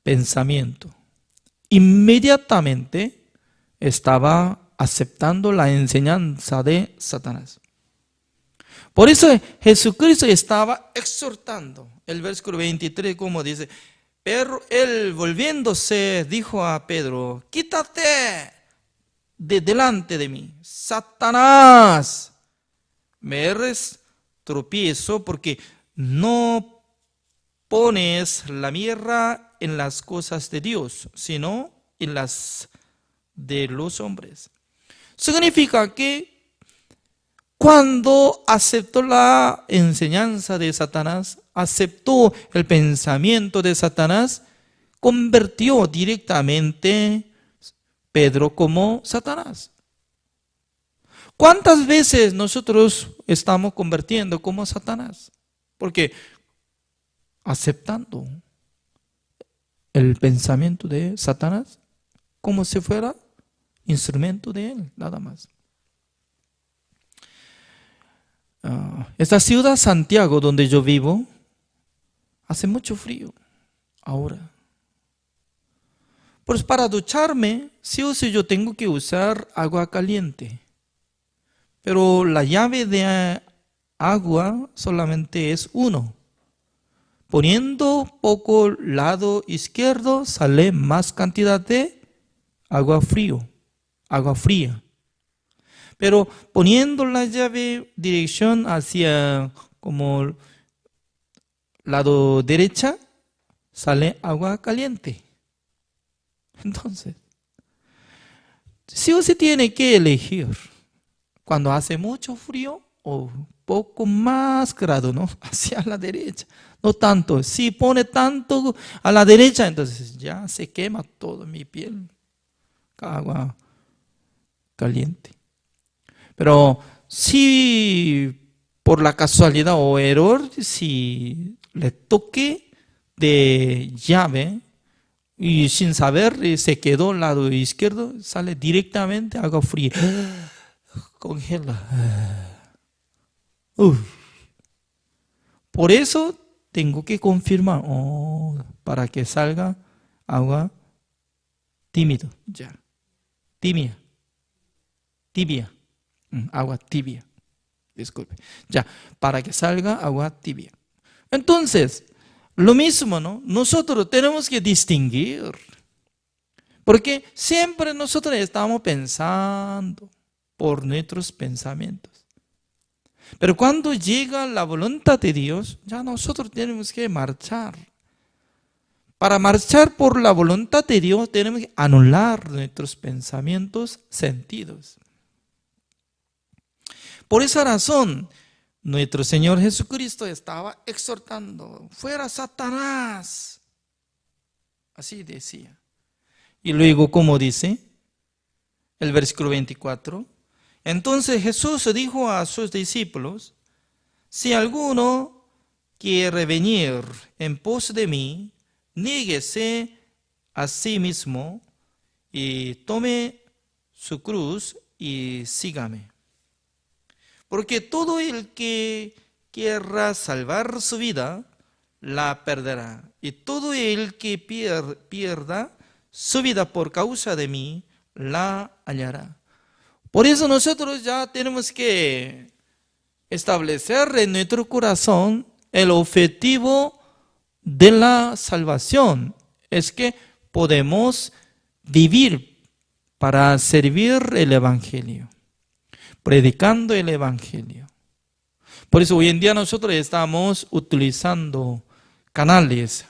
[SPEAKER 8] pensamiento? Inmediatamente estaba aceptando la enseñanza de Satanás. Por eso Jesucristo estaba exhortando. El versículo 23, como dice: pero él, volviéndose, dijo a Pedro: quítate de delante de mí, Satanás, me eres tropiezo, porque no pones la mira en las cosas de Dios, sino en las de los hombres. Significa que cuando aceptó la enseñanza de Satanás, aceptó el pensamiento de Satanás, convirtió directamente Pedro como Satanás. ¿Cuántas veces nosotros estamos convirtiendo como Satanás? Porque aceptando el pensamiento de Satanás como si fuera instrumento de él, nada más. esta ciudad Santiago donde yo vivo, hace mucho frío ahora. Pues para ducharme, sí o sí yo tengo que usar agua caliente. Pero la llave de agua solamente es uno. Poniendo poco lado izquierdo sale más cantidad de agua fría. Pero poniendo la llave dirección hacia como lado derecha sale agua caliente. Entonces, sí o sí tiene que elegir cuando hace mucho frío o poco más grado, ¿no? Hacia la derecha. No tanto. Si pone tanto a la derecha, entonces ya se quema todo mi piel. Agua caliente. Pero si por la casualidad o error, si le toque de llave y sin saber se quedó al lado izquierdo, sale directamente agua fría. Congela. Por eso tengo que confirmar para que salga agua tibia. Agua tibia. Disculpe. Ya, para que salga agua tibia. Entonces, lo mismo, ¿no? Nosotros tenemos que distinguir. Porque siempre nosotros estamos pensando por nuestros pensamientos. Pero cuando llega la voluntad de Dios, ya nosotros tenemos que marchar. Para marchar por la voluntad de Dios, tenemos que anular nuestros pensamientos sentidos. Por esa razón, nuestro Señor Jesucristo estaba exhortando, fuera Satanás. Así decía. Y luego, como dice el versículo 24, entonces Jesús dijo a sus discípulos, si alguno quiere venir en pos de mí, niéguese a sí mismo y tome su cruz y sígame. Porque todo el que quiera salvar su vida, la perderá. Y todo el que pierda su vida por causa de mí, la hallará. Por eso nosotros ya tenemos que establecer en nuestro corazón el objetivo de la salvación. Es que podemos vivir para servir el Evangelio, predicando el Evangelio. Por eso hoy en día nosotros estamos utilizando canales,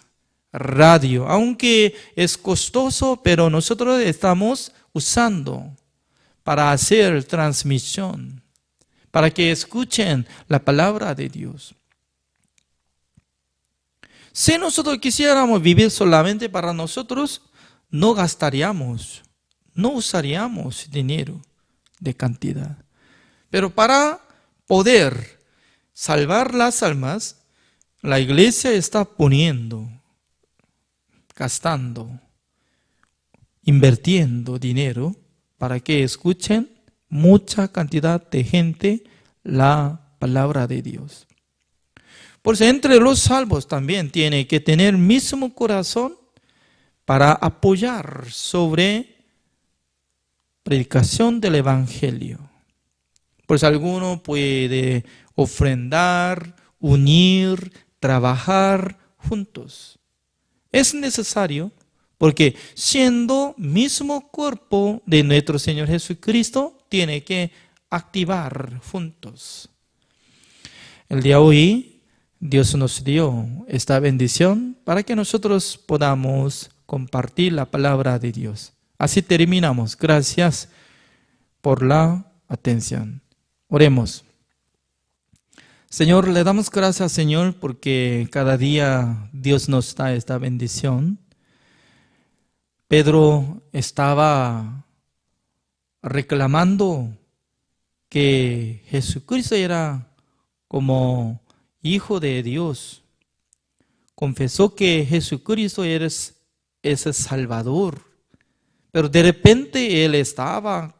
[SPEAKER 8] radio, aunque es costoso, pero nosotros estamos usando para hacer transmisión, para que escuchen la palabra de Dios. Si nosotros quisiéramos vivir solamente para nosotros, no gastaríamos, no usaríamos dinero de cantidad. Pero para poder salvar las almas, la iglesia está poniendo, gastando, invirtiendo dinero para que escuchen mucha cantidad de gente la palabra de Dios. Por eso entre los salvos también tiene que tener mismo corazón para apoyar sobre predicación del Evangelio. Pues alguno puede ofrendar, unir, trabajar juntos. Es necesario porque siendo mismo cuerpo de nuestro Señor Jesucristo, tiene que activar juntos. El día de hoy, Dios nos dio esta bendición para que nosotros podamos compartir la palabra de Dios. Así terminamos. Gracias por la atención. Oremos. Señor, le damos gracias, Señor, porque cada día Dios nos da esta bendición. Pedro estaba reclamando que Jesucristo era como Hijo de Dios. Confesó que Jesucristo es ese Salvador. Pero de repente él estaba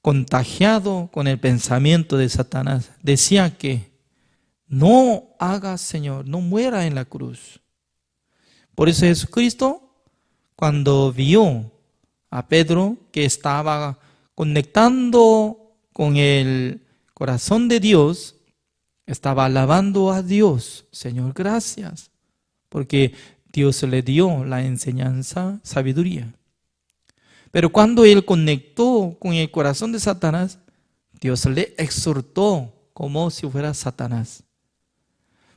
[SPEAKER 8] contagiado con el pensamiento de Satanás. Decía que no haga, Señor, no muera en la cruz. Por eso Jesucristo, cuando vio a Pedro que estaba conectando con el corazón de Dios, estaba alabando a Dios. Señor, gracias, porque Dios le dio la enseñanza, sabiduría. Pero cuando él conectó con el corazón de Satanás, Dios le exhortó como si fuera Satanás.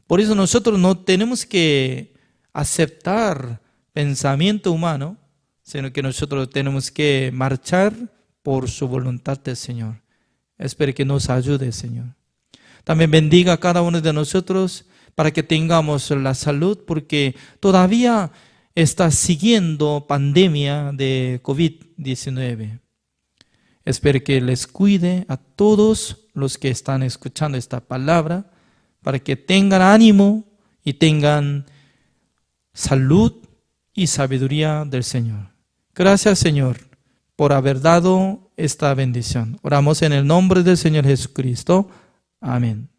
[SPEAKER 8] Por eso nosotros no tenemos que aceptar pensamiento humano, sino que nosotros tenemos que marchar por su voluntad del Señor. Espero que nos ayude, Señor. También bendiga a cada uno de nosotros para que tengamos la salud, porque todavía está siguiendo pandemia de COVID-19. Espero que les cuide a todos los que están escuchando esta palabra, para que tengan ánimo y tengan salud y sabiduría del Señor. Gracias, Señor, por haber dado esta bendición. Oramos en el nombre del Señor Jesucristo. Amén.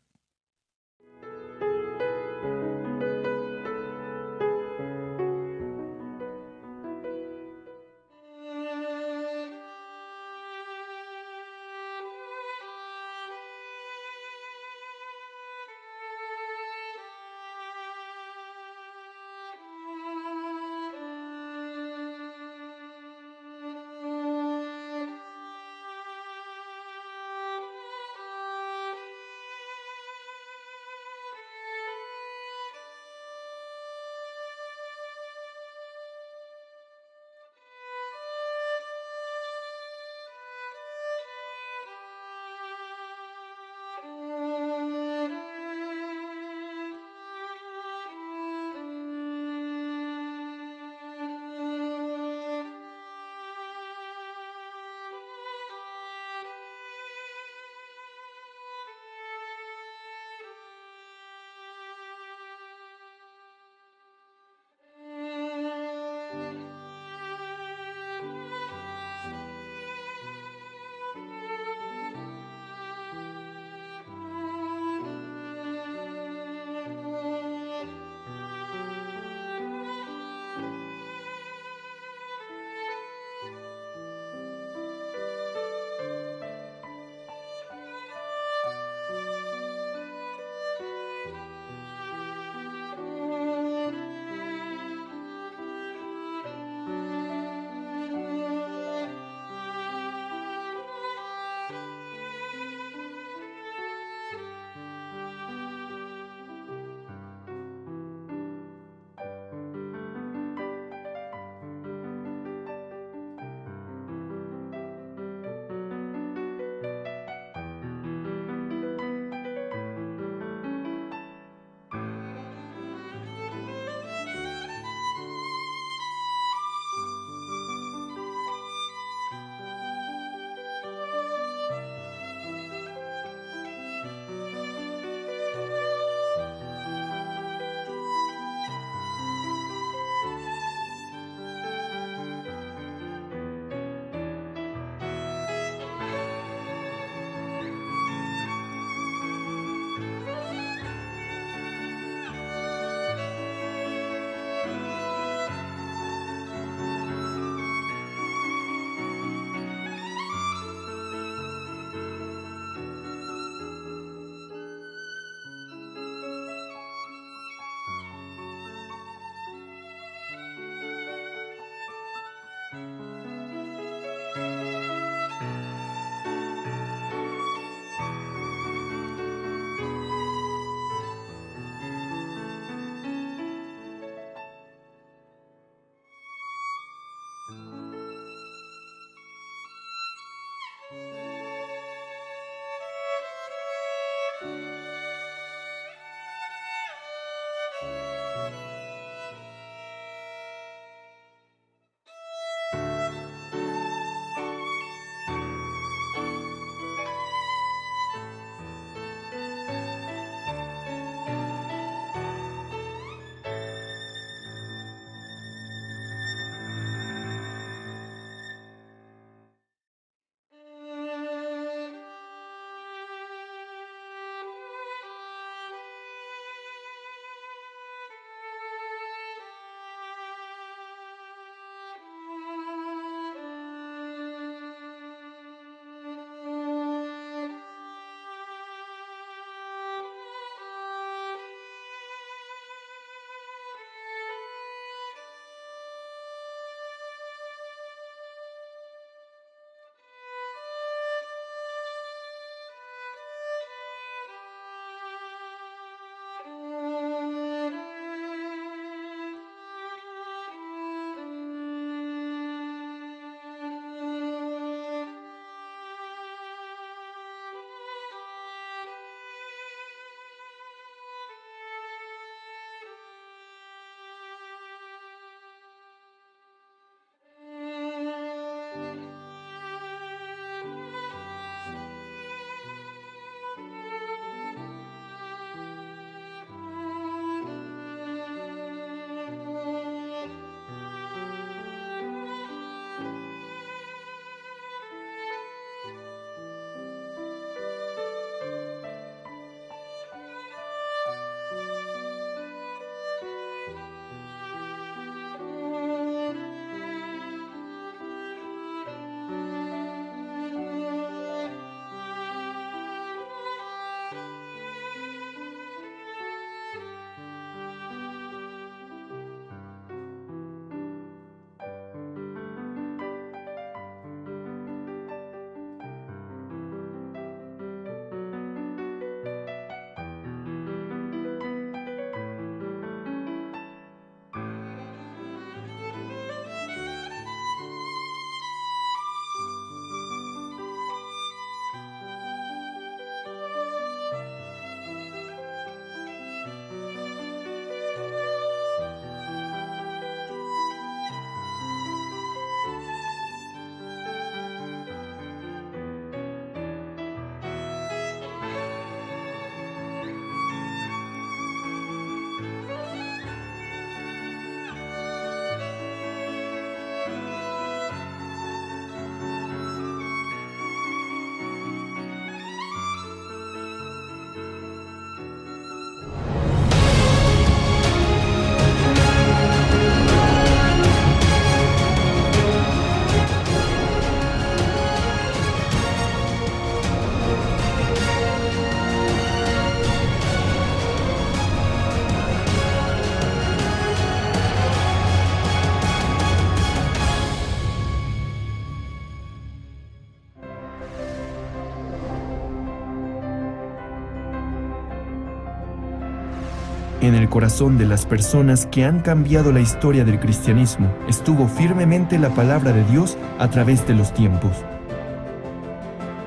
[SPEAKER 9] En el corazón de las personas que han cambiado la historia del cristianismo, estuvo firmemente la palabra de Dios a través de los tiempos.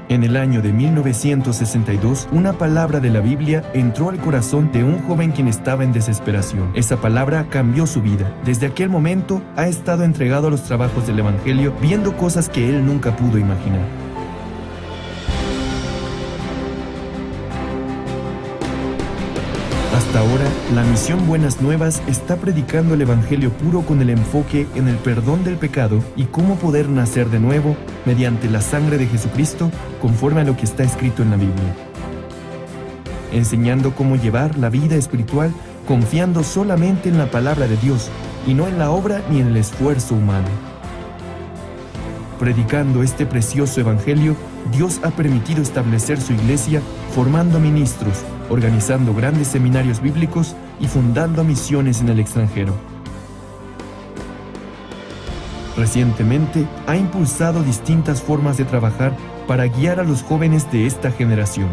[SPEAKER 9] En el año de 1962, una palabra de la Biblia entró al corazón de un joven quien estaba en desesperación. Esa palabra cambió su vida. Desde aquel momento, ha estado entregado a los trabajos del Evangelio, viendo cosas que él nunca pudo imaginar. Hasta ahora, la misión Buenas Nuevas está predicando el Evangelio puro con el enfoque en el perdón del pecado y cómo poder nacer de nuevo mediante la sangre de Jesucristo, conforme a lo que está escrito en la Biblia. Enseñando cómo llevar la vida espiritual confiando solamente en la palabra de Dios y no en la obra ni en el esfuerzo humano. Predicando este precioso Evangelio, Dios ha permitido establecer su iglesia formando ministros, organizando grandes seminarios bíblicos y fundando misiones en el extranjero. Recientemente ha impulsado distintas formas de trabajar para guiar a los jóvenes de esta generación.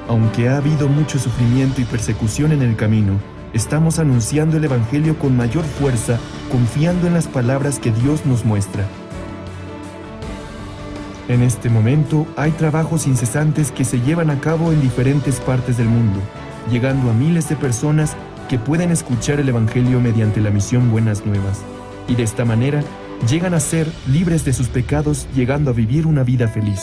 [SPEAKER 9] Aunque ha habido mucho sufrimiento y persecución en el camino, estamos anunciando el Evangelio con mayor fuerza, confiando en las palabras que Dios nos muestra. En este momento hay trabajos incesantes que se llevan a cabo en diferentes partes del mundo, llegando a miles de personas que pueden escuchar el Evangelio mediante la misión Buenas Nuevas, y de esta manera llegan a ser libres de sus pecados, llegando a vivir una vida feliz.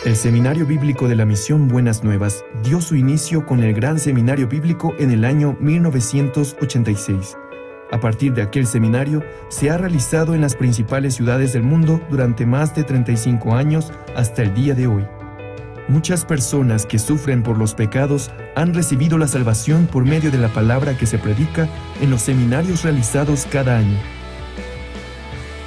[SPEAKER 9] El Seminario Bíblico de la Misión Buenas Nuevas dio su inicio con el Gran Seminario Bíblico en el año 1986. A partir de aquel seminario, se ha realizado en las principales ciudades del mundo durante más de 35 años hasta el día de hoy. Muchas personas que sufren por los pecados han recibido la salvación por medio de la palabra que se predica en los seminarios realizados cada año.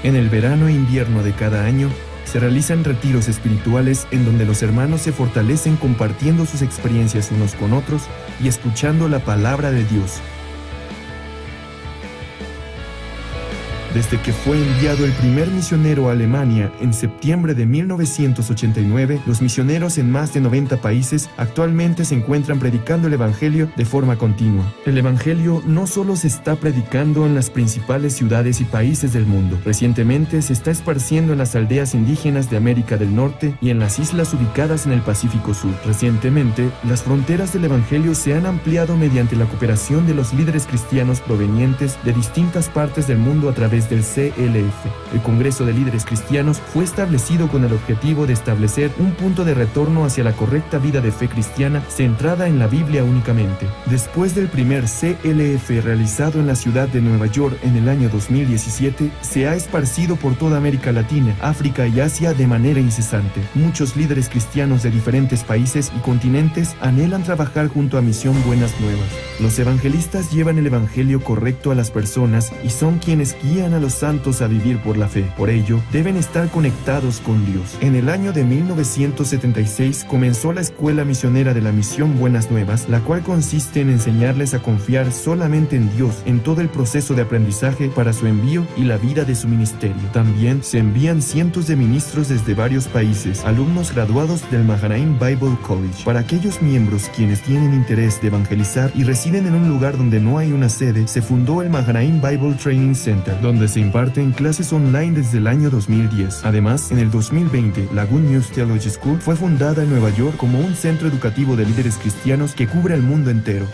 [SPEAKER 9] En el verano e invierno de cada año, se realizan retiros espirituales en donde los hermanos se fortalecen compartiendo sus experiencias unos con otros y escuchando la palabra de Dios. Desde que fue enviado el primer misionero a Alemania en septiembre de 1989, los misioneros en más de 90 países actualmente se encuentran predicando el Evangelio de forma continua. El Evangelio no solo se está predicando en las principales ciudades y países del mundo, recientemente se está esparciendo en las aldeas indígenas de América del Norte y en las islas ubicadas en el Pacífico Sur. Recientemente, las fronteras del Evangelio se han ampliado mediante la cooperación de los líderes cristianos provenientes de distintas partes del mundo a través del CLF. El Congreso de Líderes Cristianos fue establecido con el objetivo de establecer un punto de retorno hacia la correcta vida de fe cristiana centrada en la Biblia únicamente. Después del primer CLF realizado en la ciudad de Nueva York en el año 2017, se ha esparcido por toda América Latina, África y Asia de manera incesante. Muchos líderes cristianos de diferentes países y continentes anhelan trabajar junto a Misión Buenas Nuevas. Los evangelistas llevan el Evangelio correcto a las personas y son quienes guían a los santos a vivir por la fe. Por ello, deben estar conectados con Dios. En el año de 1976 comenzó la Escuela Misionera de la Misión Buenas Nuevas, la cual consiste en enseñarles a confiar solamente en Dios en todo el proceso de aprendizaje para su envío y la vida de su ministerio. También se envían cientos de ministros desde varios países, alumnos graduados del Mahanaim Bible College. Para aquellos miembros quienes tienen interés de evangelizar y residen en un lugar donde no hay una sede, se fundó el Mahanaim Bible Training Center, donde se imparten clases online desde el año 2010. Además, en el 2020, la Good News Theology School fue fundada en Nueva York como un centro educativo de líderes cristianos que cubre el mundo entero.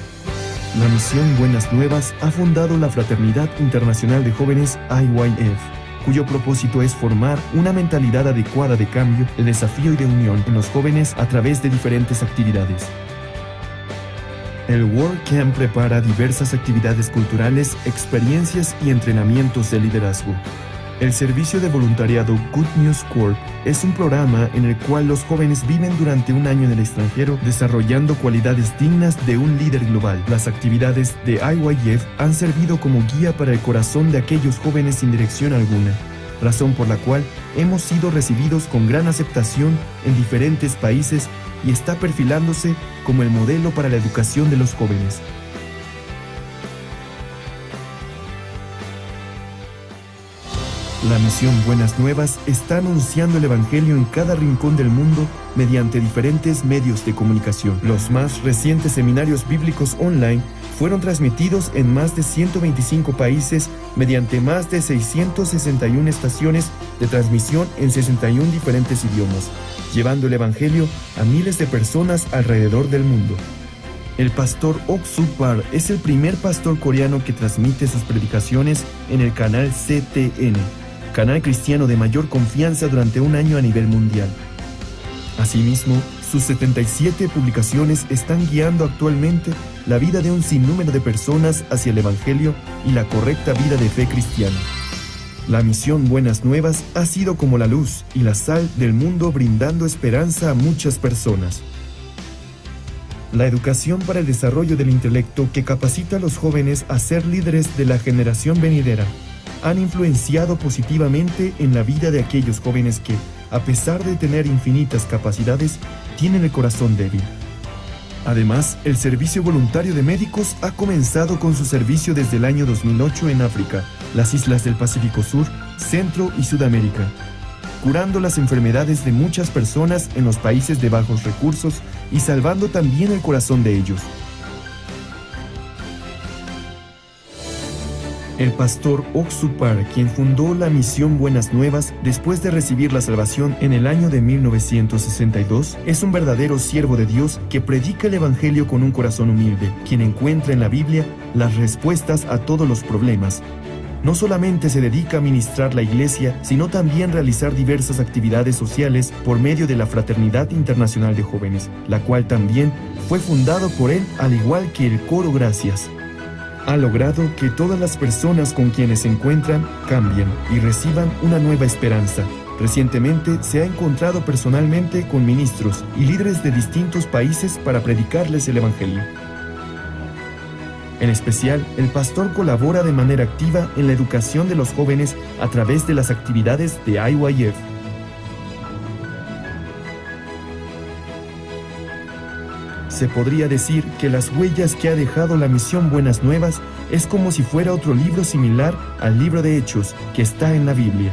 [SPEAKER 9] La Misión Buenas Nuevas ha fundado la Fraternidad Internacional de Jóvenes IYF, cuyo propósito es formar una mentalidad adecuada de cambio, de desafío y de unión en los jóvenes a través de diferentes actividades. El World Camp prepara diversas actividades culturales, experiencias y entrenamientos de liderazgo. El servicio de voluntariado Good News Corps es un programa en el cual los jóvenes viven durante un año en el extranjero desarrollando cualidades dignas de un líder global. Las actividades de IYF han servido como guía para el corazón de aquellos jóvenes sin dirección alguna, razón por la cual hemos sido recibidos con gran aceptación en diferentes países y está perfilándose como el modelo para la educación de los jóvenes. La misión Buenas Nuevas está anunciando el Evangelio en cada rincón del mundo mediante diferentes medios de comunicación. Los más recientes seminarios bíblicos online fueron transmitidos en más de 125 países mediante más de 661 estaciones de transmisión en 61 diferentes idiomas, llevando el Evangelio a miles de personas alrededor del mundo. El pastor Ok Suk-par es el primer pastor coreano que transmite sus predicaciones en el canal CTN, canal cristiano de mayor confianza durante un año a nivel mundial. Asimismo, sus 77 publicaciones están guiando actualmente la vida de un sinnúmero de personas hacia el Evangelio y la correcta vida de fe cristiana. La misión Buenas Nuevas ha sido como la luz y la sal del mundo, brindando esperanza a muchas personas. La educación para el desarrollo del intelecto, que capacita a los jóvenes a ser líderes de la generación venidera, han influenciado positivamente en la vida de aquellos jóvenes que, a pesar de tener infinitas capacidades, tienen el corazón débil. Además, el Servicio Voluntario de Médicos ha comenzado con su servicio desde el año 2008 en África, las islas del Pacífico Sur, Centro y Sudamérica, curando las enfermedades de muchas personas en los países de bajos recursos y salvando también el corazón de ellos. El pastor Ok Suk-par, quien fundó la misión Buenas Nuevas después de recibir la salvación en el año de 1962, es un verdadero siervo de Dios que predica el Evangelio con un corazón humilde, quien encuentra en la Biblia las respuestas a todos los problemas. No solamente se dedica a ministrar la iglesia, sino también realizar diversas actividades sociales por medio de la Fraternidad Internacional de Jóvenes, la cual también fue fundado por él, al igual que el Coro Gracias. Ha logrado que todas las personas con quienes se encuentran cambien y reciban una nueva esperanza. Recientemente se ha encontrado personalmente con ministros y líderes de distintos países para predicarles el Evangelio. En especial, el pastor colabora de manera activa en la educación de los jóvenes a través de las actividades de IYF. Se podría decir que las huellas que ha dejado la misión Buenas Nuevas es como si fuera otro libro similar al libro de Hechos que está en la Biblia.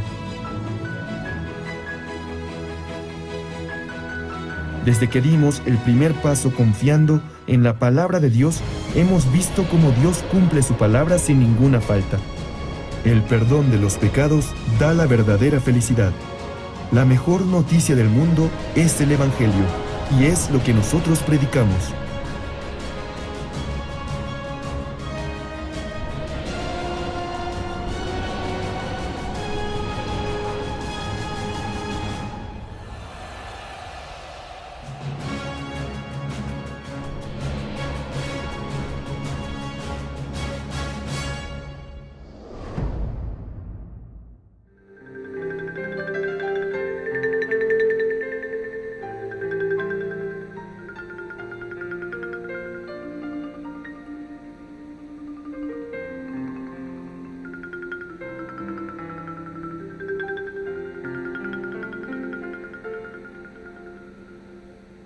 [SPEAKER 9] Desde que dimos el primer paso confiando en la palabra de Dios, hemos visto cómo Dios cumple su palabra sin ninguna falta. El perdón de los pecados da la verdadera felicidad. La mejor noticia del mundo es el Evangelio, y es lo que nosotros predicamos.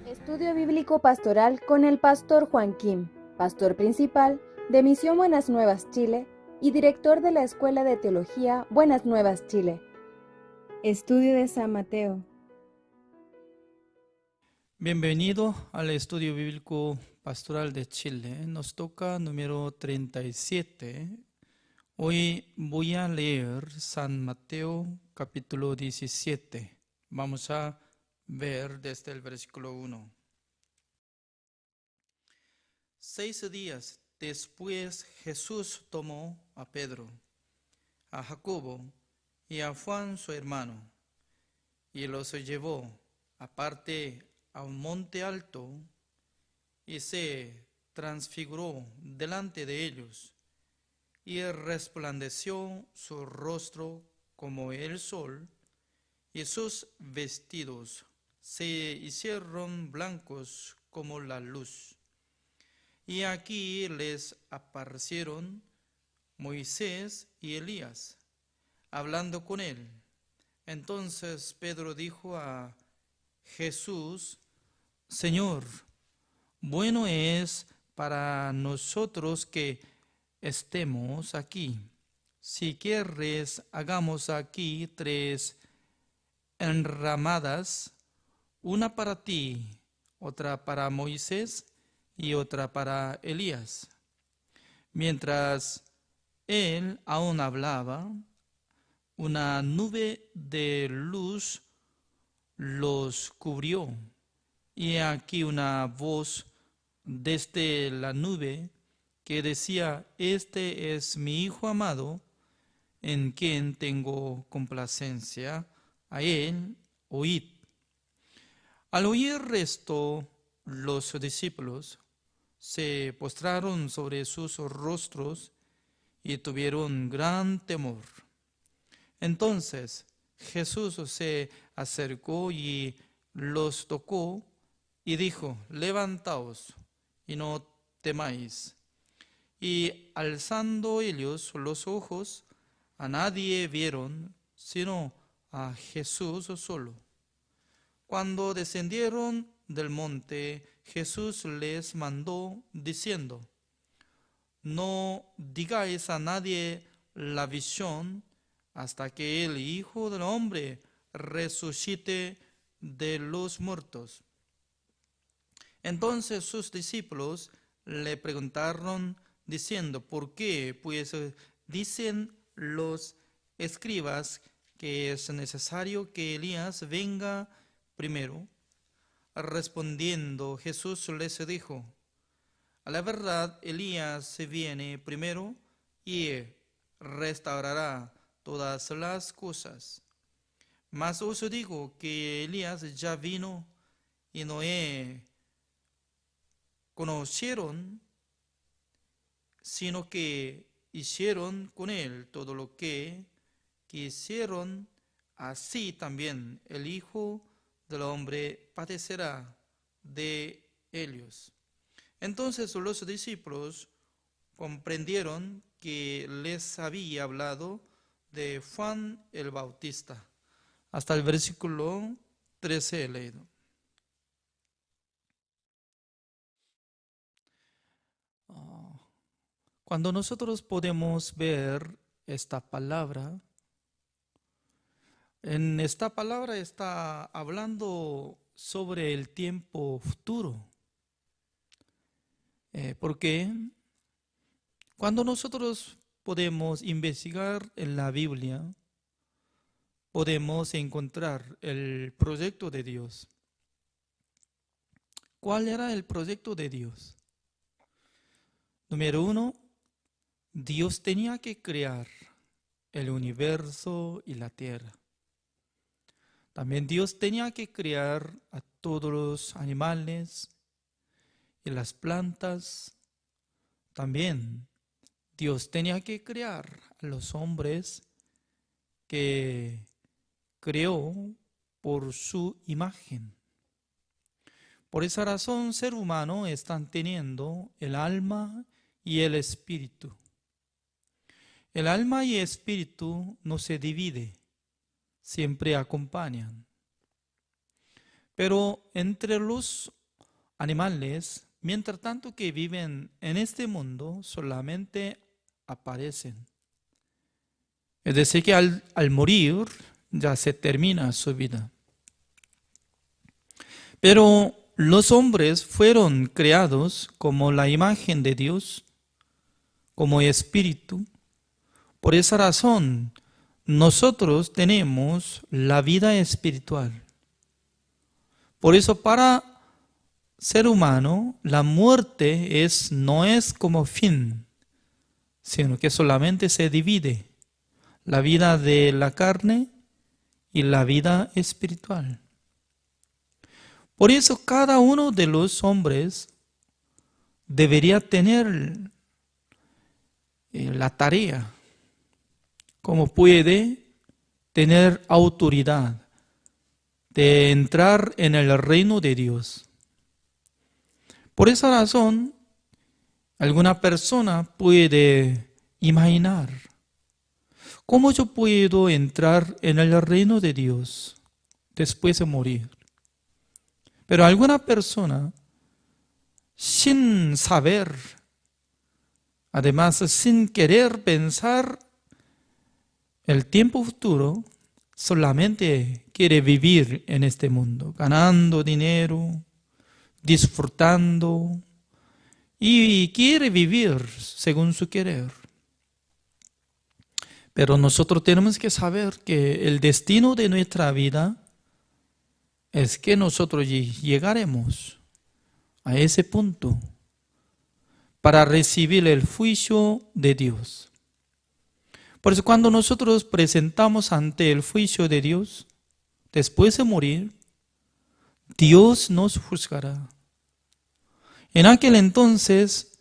[SPEAKER 7] Estudio Bíblico Pastoral con el pastor Juan Kim, pastor principal de Misión Buenas Nuevas Chile y director de la Escuela de Teología Buenas Nuevas Chile. Estudio de San Mateo.
[SPEAKER 8] Bienvenido al Estudio Bíblico Pastoral de Chile. Nos toca número 37. Hoy voy a leer San Mateo capítulo 17. Vamos a ver desde el versículo 1. 6 días después Jesús tomó a Pedro, a Jacobo y a Juan su hermano, y los llevó aparte a un monte alto, y se transfiguró delante de ellos, y resplandeció su rostro como el sol, y sus vestidos se hicieron blancos como la luz. Y aquí les aparecieron Moisés y Elías, hablando con él. Entonces Pedro dijo a Jesús: Señor, bueno es para nosotros que estemos aquí. si quieres, hagamos aquí 3 enramadas, una para ti, otra para Moisés y otra para Elías. Mientras él aún hablaba, una nube de luz los cubrió, y aquí una voz desde la nube que decía: este es mi Hijo amado, en quien tengo complacencia, a él oíd. Al oír esto, los discípulos se postraron sobre sus rostros y tuvieron gran temor. Entonces Jesús se acercó y los tocó y dijo: levantaos y no temáis. Y alzando ellos los ojos, a nadie vieron sino a Jesús solo. Cuando descendieron del monte, Jesús les mandó diciendo: no digáis a nadie la visión hasta que el Hijo del Hombre resucite de los muertos. Entonces sus discípulos le preguntaron diciendo: ¿por qué pues dicen los escribas que es necesario que Elías venga primero? Respondiendo Jesús les dijo: a la verdad, Elías viene primero y restaurará todas las cosas. Mas os digo que Elías ya vino y no conocieron, sino que hicieron con él todo lo que quisieron. Así también el Hijo del Hombre padecerá de ellos. Entonces los discípulos comprendieron que les había hablado de Juan el Bautista. Hasta el versículo 13 he leído. Cuando nosotros podemos ver esta palabra, en esta palabra está hablando sobre el tiempo futuro. Porque cuando nosotros podemos investigar en la Biblia, podemos encontrar el proyecto de Dios. ¿Cuál era el proyecto de Dios? Número 1, Dios tenía que crear el universo y la tierra. También Dios tenía que crear a todos los animales y las plantas. También Dios tenía que crear a los hombres que creó por su imagen. Por esa razón, ser humano están teniendo el alma y el espíritu. El alma y el espíritu no se dividen, siempre acompañan. Pero entre los animales, mientras tanto que viven en este mundo, solamente aparecen. Es decir, que al morir ya se termina su vida. Pero los hombres fueron creados como la imagen de Dios, como espíritu. Por esa razón, nosotros tenemos la vida espiritual. Por eso, para ser humano, la muerte no es como fin, sino que solamente se divide la vida de la carne y la vida espiritual. Por eso cada uno de los hombres debería tener la tarea, como puede tener autoridad de entrar en el reino de Dios. Por esa razón, alguna persona puede imaginar: ¿cómo yo puedo entrar en el reino de Dios después de morir? Pero alguna persona, sin saber, además sin querer pensar, el tiempo futuro solamente quiere vivir en este mundo, ganando dinero, disfrutando, y quiere vivir según su querer. Pero nosotros tenemos que saber que el destino de nuestra vida es que nosotros llegaremos a ese punto para recibir el juicio de Dios. Por eso cuando nosotros presentamos ante el juicio de Dios, después de morir, Dios nos juzgará. En aquel entonces,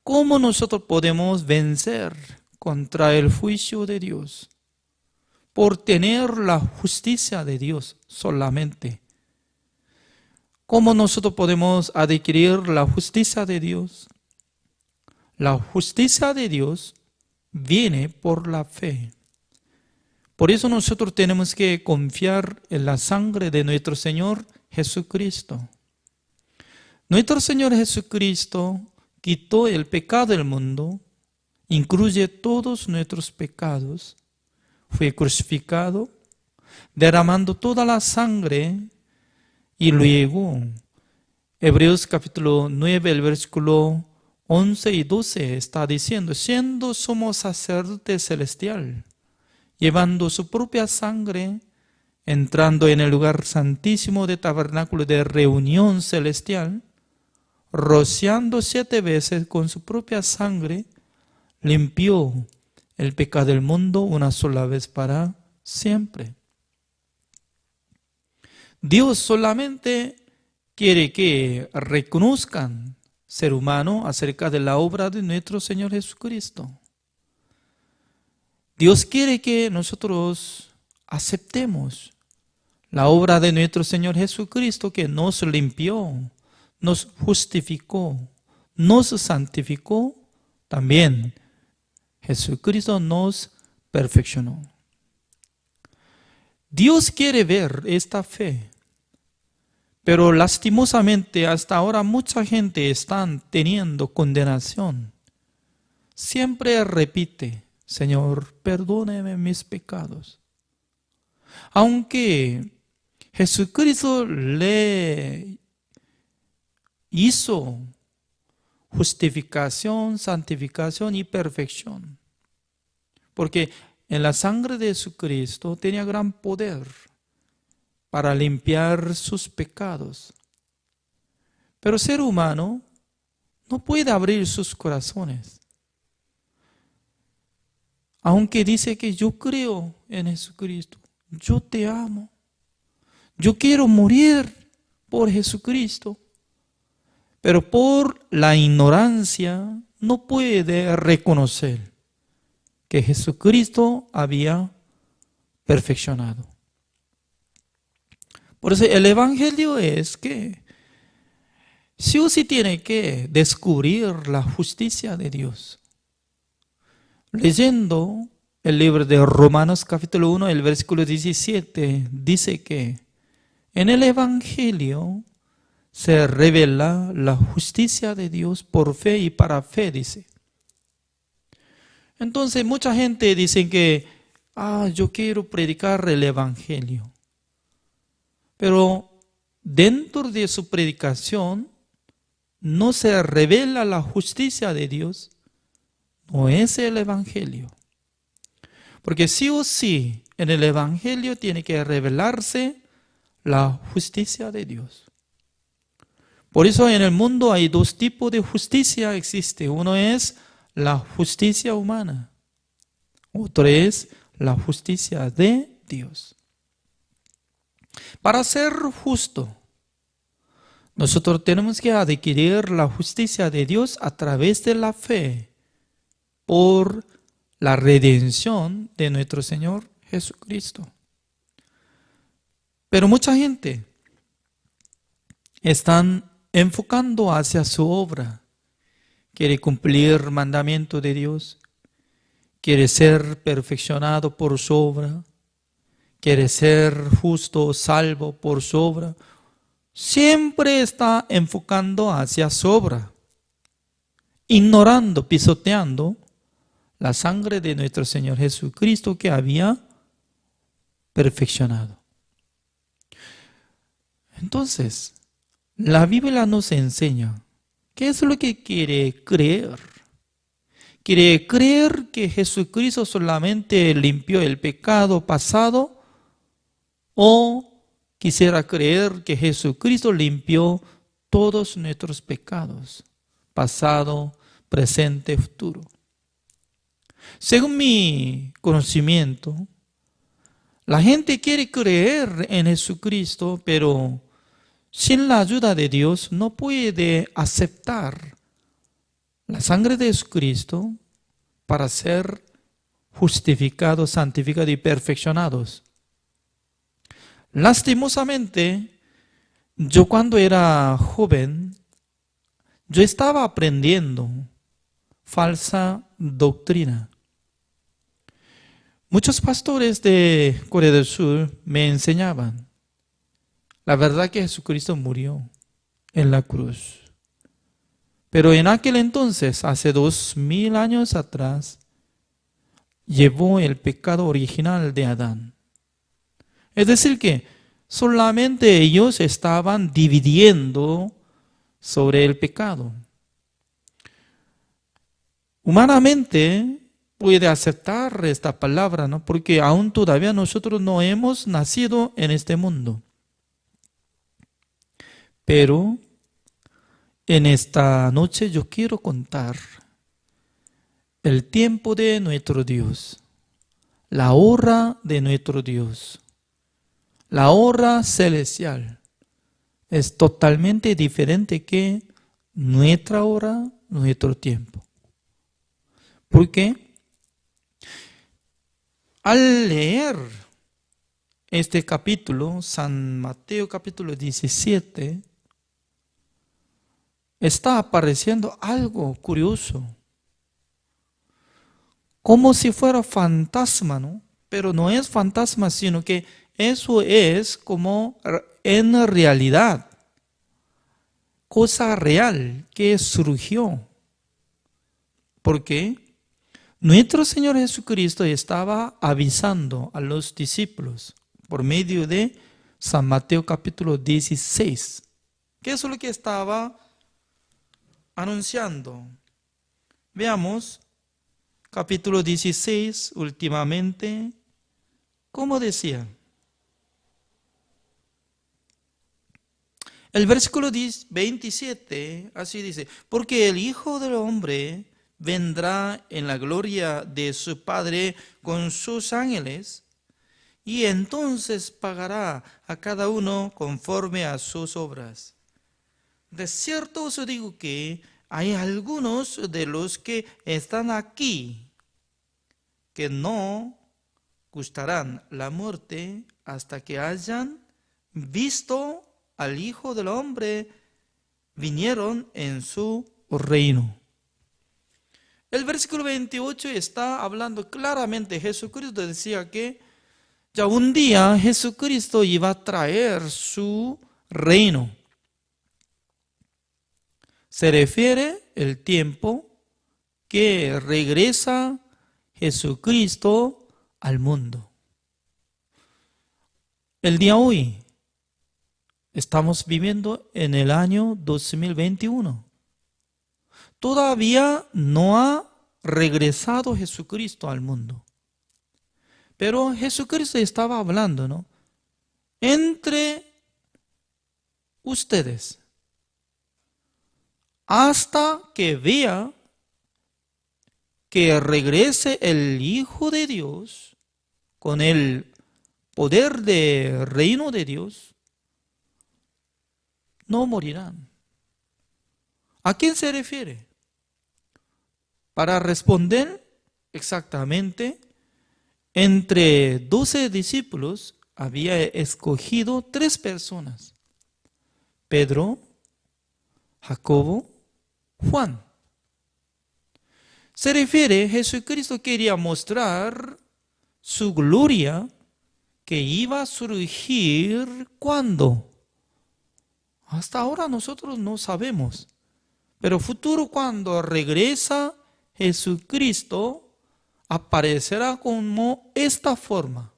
[SPEAKER 8] ¿cómo nosotros podemos vencer contra el juicio de Dios? Por tener la justicia de Dios solamente. ¿Cómo nosotros podemos adquirir la justicia de Dios? La justicia de Dios viene por la fe. Por eso nosotros tenemos que confiar en la sangre de nuestro Señor Jesucristo. Nuestro Señor Jesucristo quitó el pecado del mundo, incluye todos nuestros pecados, fue crucificado, derramando toda la sangre, y luego, Hebreos capítulo 9, el versículo 11 y 12 está diciendo, siendo sumo sacerdote celestial, llevando su propia sangre, entrando en el lugar santísimo del tabernáculo de reunión celestial, rociando 7 veces con su propia sangre, limpió el pecado del mundo una sola vez para siempre. Dios solamente quiere que reconozcan ser humano acerca de la obra de nuestro Señor Jesucristo. Dios quiere que nosotros aceptemos la obra de nuestro Señor Jesucristo, que nos limpió, nos justificó, nos santificó, también Jesucristo nos perfeccionó. Dios quiere ver esta fe, pero lastimosamente hasta ahora mucha gente está teniendo condenación. Siempre repite, Señor, perdóneme mis pecados. Aunque Jesucristo le hizo justificación, santificación y perfección. Porque en la sangre de Jesucristo tenía gran poder para limpiar sus pecados. Pero el ser humano no puede abrir sus corazones. Aunque dice que yo creo en Jesucristo, yo te amo, yo quiero morir por Jesucristo, pero por la ignorancia no puede reconocer que Jesucristo había perfeccionado. Por eso el Evangelio es que sí o sí tiene que descubrir la justicia de Dios. Leyendo el libro de Romanos capítulo 1, el versículo 17, dice que en el Evangelio se revela la justicia de Dios por fe y para fe, dice. Entonces mucha gente dice que, yo quiero predicar el Evangelio. Pero dentro de su predicación no se revela la justicia de Dios, no es el Evangelio. Porque sí o sí en el Evangelio tiene que revelarse la justicia de Dios. Por eso en el mundo hay 2 tipos de justicia existe. Uno es la justicia humana. Otro es la justicia de Dios. Para ser justo, nosotros tenemos que adquirir la justicia de Dios a través de la fe por la redención de nuestro Señor Jesucristo. Pero mucha gente están enfocando hacia su obra. Quiere cumplir el mandamiento de Dios. Quiere ser perfeccionado por su obra. Quiere ser justo, salvo por su obra. Siempre está enfocando hacia su obra. Ignorando, pisoteando la sangre de nuestro Señor Jesucristo que había perfeccionado. Entonces, la Biblia nos enseña qué es lo que quiere creer. ¿Quiere creer que Jesucristo solamente limpió el pecado pasado? ¿O quisiera creer que Jesucristo limpió todos nuestros pecados, pasado, presente, futuro? Según mi conocimiento, la gente quiere creer en Jesucristo, pero sin la ayuda de Dios no puede aceptar la sangre de Jesucristo para ser justificados, santificados y perfeccionados. Lastimosamente, yo cuando era joven, yo estaba aprendiendo falsa doctrina. Muchos pastores de Corea del Sur me enseñaban la verdad que Jesucristo murió en la cruz. Pero en aquel entonces, hace 2000 años atrás, llevó el pecado original de Adán. Es decir que solamente ellos estaban dividiendo sobre el pecado. Humanamente puede aceptar esta palabra, ¿no? Porque aún todavía nosotros no hemos nacido en este mundo. Pero en esta noche yo quiero contar el tiempo de nuestro Dios, la hora de nuestro Dios, la hora celestial. Es totalmente diferente que nuestra hora, nuestro tiempo. ¿Por qué? Al leer este capítulo, San Mateo capítulo 17, está apareciendo algo curioso. Como si fuera fantasma, ¿no? Pero no es fantasma, sino que eso es como en realidad, cosa real que surgió. ¿Por qué? Nuestro Señor Jesucristo estaba avisando a los discípulos por medio de San Mateo capítulo 16. ¿Qué es lo que estaba anunciando? Veamos capítulo 16 últimamente. ¿Cómo decía? El versículo 27 así dice: porque el Hijo del Hombre vendrá en la gloria de su Padre con sus ángeles, y entonces pagará a cada uno conforme a sus obras. De cierto os digo que hay algunos de los que están aquí que no gustarán la muerte hasta que hayan visto al Hijo del Hombre vinieron en su reino. El versículo 28 está hablando claramente. Jesucristo decía que ya un día Jesucristo iba a traer su reino. Se refiere el tiempo que regresa Jesucristo al mundo. El día hoy estamos viviendo en el año 2021. Todavía no ha regresado Jesucristo al mundo. Pero Jesucristo estaba hablando, ¿no? Entre ustedes, hasta que vea que regrese el Hijo de Dios con el poder del reino de Dios, no morirán. ¿A quién se refiere? Para responder exactamente, entre 12 discípulos había escogido 3 personas: Pedro, Jacobo, Juan. Se refiere, Jesucristo quería mostrar su gloria que iba a surgir ¿cuándo? Hasta ahora nosotros no sabemos. Pero futuro, cuando regresa Jesucristo, aparecerá como esta forma.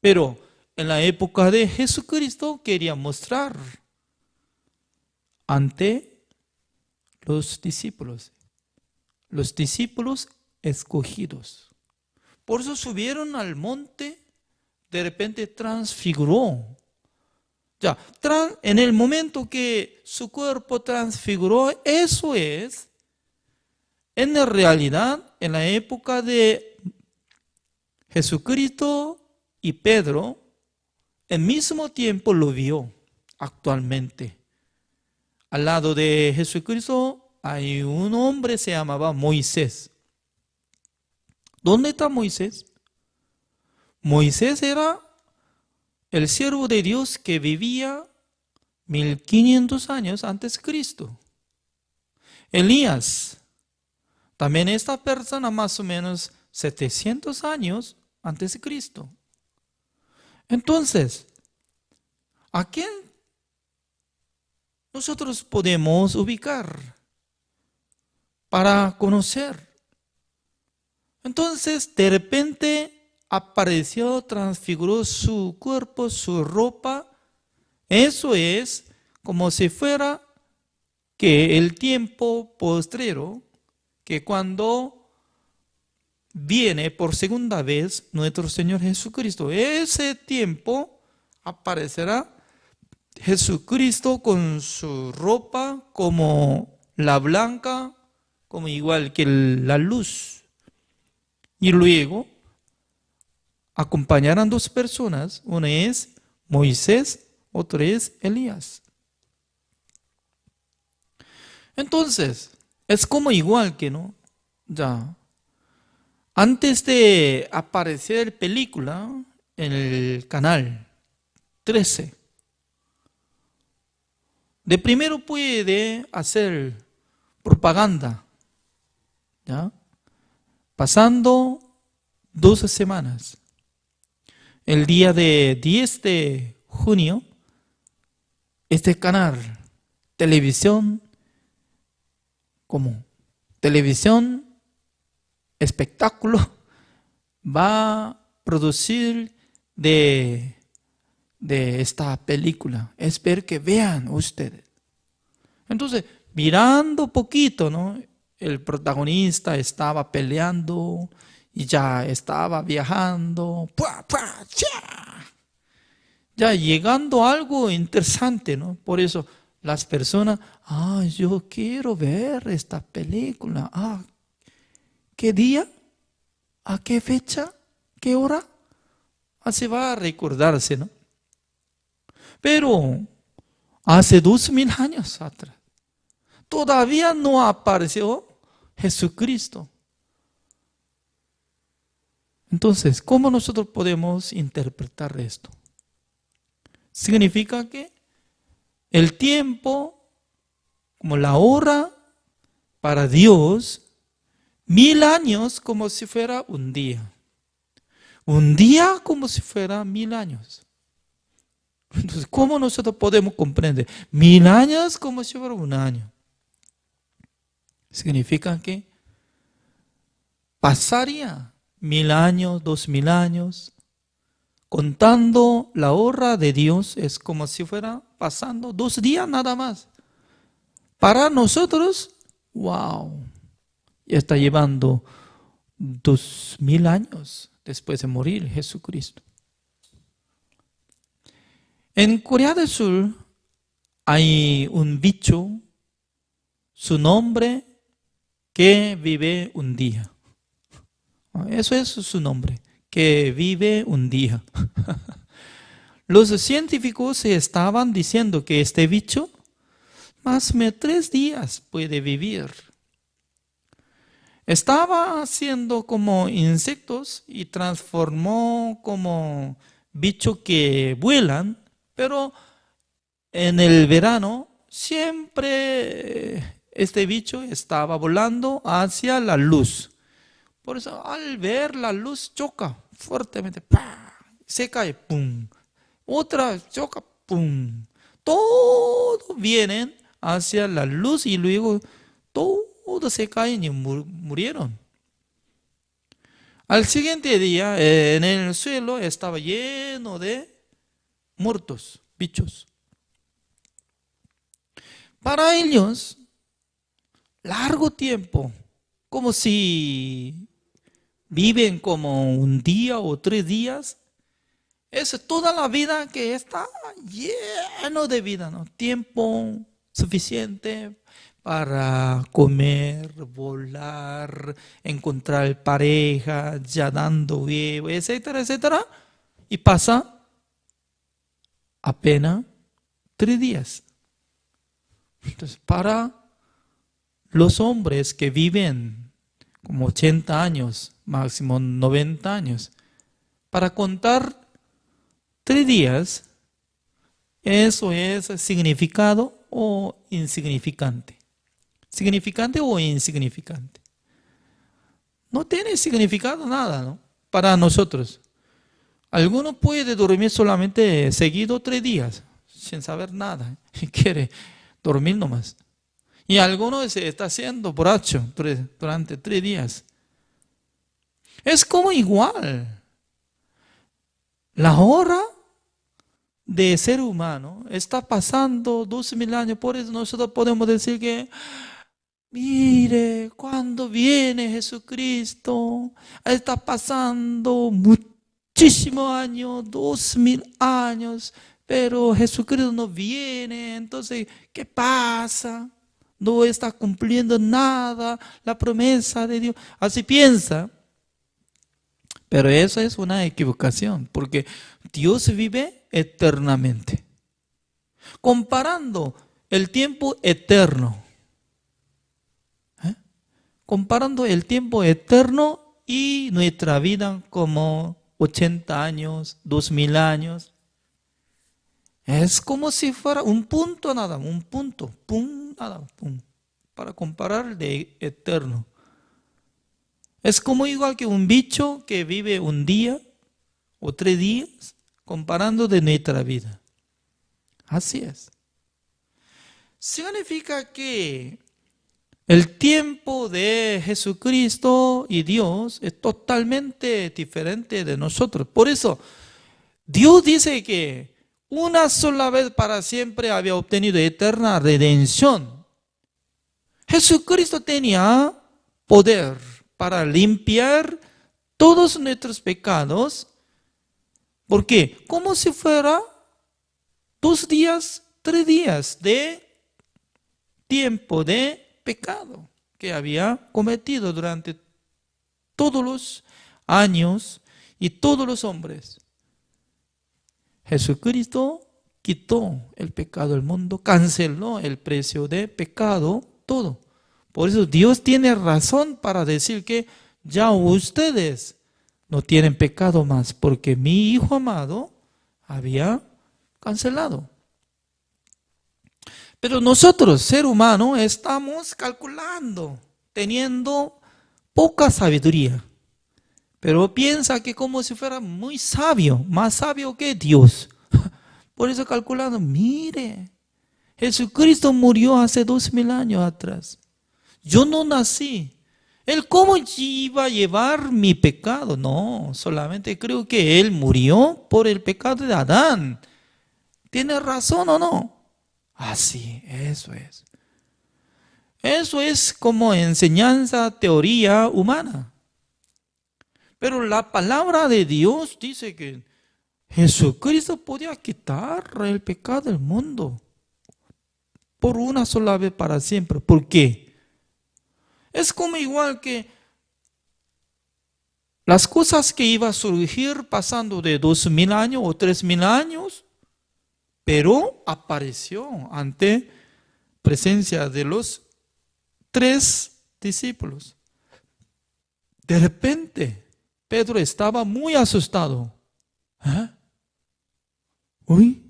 [SPEAKER 8] Pero en la época de Jesucristo quería mostrar ante los discípulos escogidos. Por eso subieron al monte, de repente transfiguró. Ya, en el momento que su cuerpo transfiguró, eso es, en realidad, en la época de Jesucristo y Pedro, al mismo tiempo lo vio actualmente. Al lado de Jesucristo hay un hombre, se llamaba Moisés. ¿Dónde está Moisés? Moisés era el siervo de Dios que vivía 1500 años antes de Cristo. Elías, también esta persona más o menos 700 años antes de Cristo. Entonces, ¿a quién nosotros podemos ubicar para conocer? Entonces, de repente apareció, transfiguró su cuerpo, su ropa. Eso es como si fuera que el tiempo postrero, que cuando viene por segunda vez nuestro Señor Jesucristo, ese tiempo aparecerá Jesucristo con su ropa como la blanca, como igual que la luz. Y luego acompañarán dos personas, una es Moisés, otra es Elías. Entonces, es como igual que, ¿no? Ya, antes de aparecer película en el canal 13, de primero puede hacer propaganda, ¿ya? Pasando 12 semanas. El día de 10 de junio, este canal, televisión, como televisión, espectáculo, va a producir de esta película. Espero que vean ustedes. Entonces, mirando poquito, ¿no? El protagonista estaba peleando y ya estaba viajando. Ya llegando a algo interesante, ¿no? Por eso las personas, yo quiero ver esta película. ¿Qué día? ¿A qué fecha? ¿Qué hora? Así va a recordarse, ¿no? Pero hace 2000 años atrás, todavía no apareció Jesucristo. Entonces, ¿cómo nosotros podemos interpretar esto? Significa que el tiempo, como la hora, para Dios, 1000 años como si fuera un día. Un día como si fuera 1000 años. Entonces, ¿cómo nosotros podemos comprender? 1000 años como si fuera un año. Significa que pasaría 1000 años, 2000 años, contando la hora de Dios es como si fuera pasando 2 días nada más. Para nosotros, wow, ya está llevando 2000 años después de morir Jesucristo. En Corea del Sur hay un bicho, su nombre, que vive un día. Eso es su nombre, que vive un día. Los científicos estaban diciendo que este bicho más de 3 días puede vivir. Estaba haciendo como insectos y transformó como bichos que vuelan, pero en el verano siempre este bicho estaba volando hacia la luz. Por eso al ver la luz choca fuertemente, ¡pah! Se cae, ¡pum! Otra choca, ¡pum! Todos vienen hacia la luz y luego todos se caen y murieron. Al siguiente día, en el suelo estaba lleno de muertos, bichos. Para ellos, largo tiempo, como si viven como un día o 3 días, es toda la vida que está lleno de vida, ¿no? Tiempo suficiente para comer, volar, encontrar pareja, ya dando huevo, etcétera, etcétera. Y pasa apenas 3 días. Entonces, para los hombres que viven como 80 años, máximo 90 años, para contar 3 días, eso es significado o insignificante. Significante o insignificante. No tiene significado nada, ¿no? Para nosotros. Alguno puede dormir solamente seguido 3 días, sin saber nada, y quiere dormir nomás. Y alguno se está haciendo borracho durante 3 días. Es como igual. La hora de ser humano está pasando 2000 años. Por eso nosotros podemos decir que, mire, cuando viene Jesucristo, está pasando muchísimos años, 2000 años, pero Jesucristo no viene. Entonces, ¿qué pasa? No está cumpliendo nada la promesa de Dios. Así piensa. Pero eso es una equivocación, porque Dios vive eternamente. Comparando el tiempo eterno, comparando el tiempo eterno y nuestra vida como 80 años, 2000 años, es como si fuera un punto nada, un punto, pum, nada, pum, para comparar de eterno. Es como igual que un bicho que vive un día o 3 días, comparando de nuestra vida. Así es. Significa que el tiempo de Jesucristo y Dios es totalmente diferente de nosotros. Por eso, Dios dice que una sola vez para siempre había obtenido eterna redención. Jesucristo tenía poder para limpiar todos nuestros pecados. ¿Por qué? Como si fuera 2 días, 3 días de tiempo de pecado que había cometido durante todos los años y todos los hombres. Jesucristo quitó el pecado del mundo, canceló el precio de pecado, todo. Por eso Dios tiene razón para decir que ya ustedes no tienen pecado más, porque mi Hijo amado había cancelado. Pero nosotros, ser humano, estamos calculando, teniendo poca sabiduría. Pero piensa que como si fuera muy sabio, más sabio que Dios. Por eso calculando, mire, Jesucristo murió hace 2000 años atrás. Yo no nací. ¿Él cómo iba a llevar mi pecado? No, solamente creo que Él murió por el pecado de Adán. ¿Tiene razón o no? Así, eso es. Eso es como enseñanza, teoría humana. Pero la palabra de Dios dice que Jesucristo podía quitar el pecado del mundo por una sola vez para siempre. ¿Por qué? Es como igual que las cosas que iban a surgir pasando de 2000 años o 3000 años, pero apareció ante presencia de los 3 discípulos. De repente, Pedro estaba muy asustado. Uy,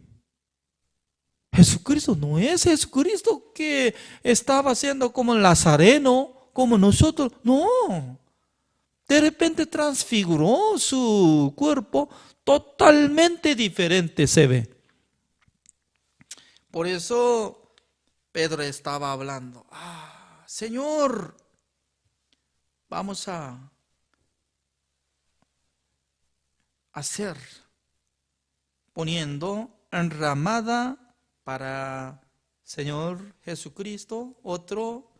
[SPEAKER 8] Jesucristo no es Jesucristo que estaba haciendo como Nazareno, como nosotros. No, de repente transfiguró su cuerpo, totalmente diferente se ve. Por eso Pedro estaba hablando. Señor, vamos a hacer, poniendo enramada para Señor Jesucristo, otro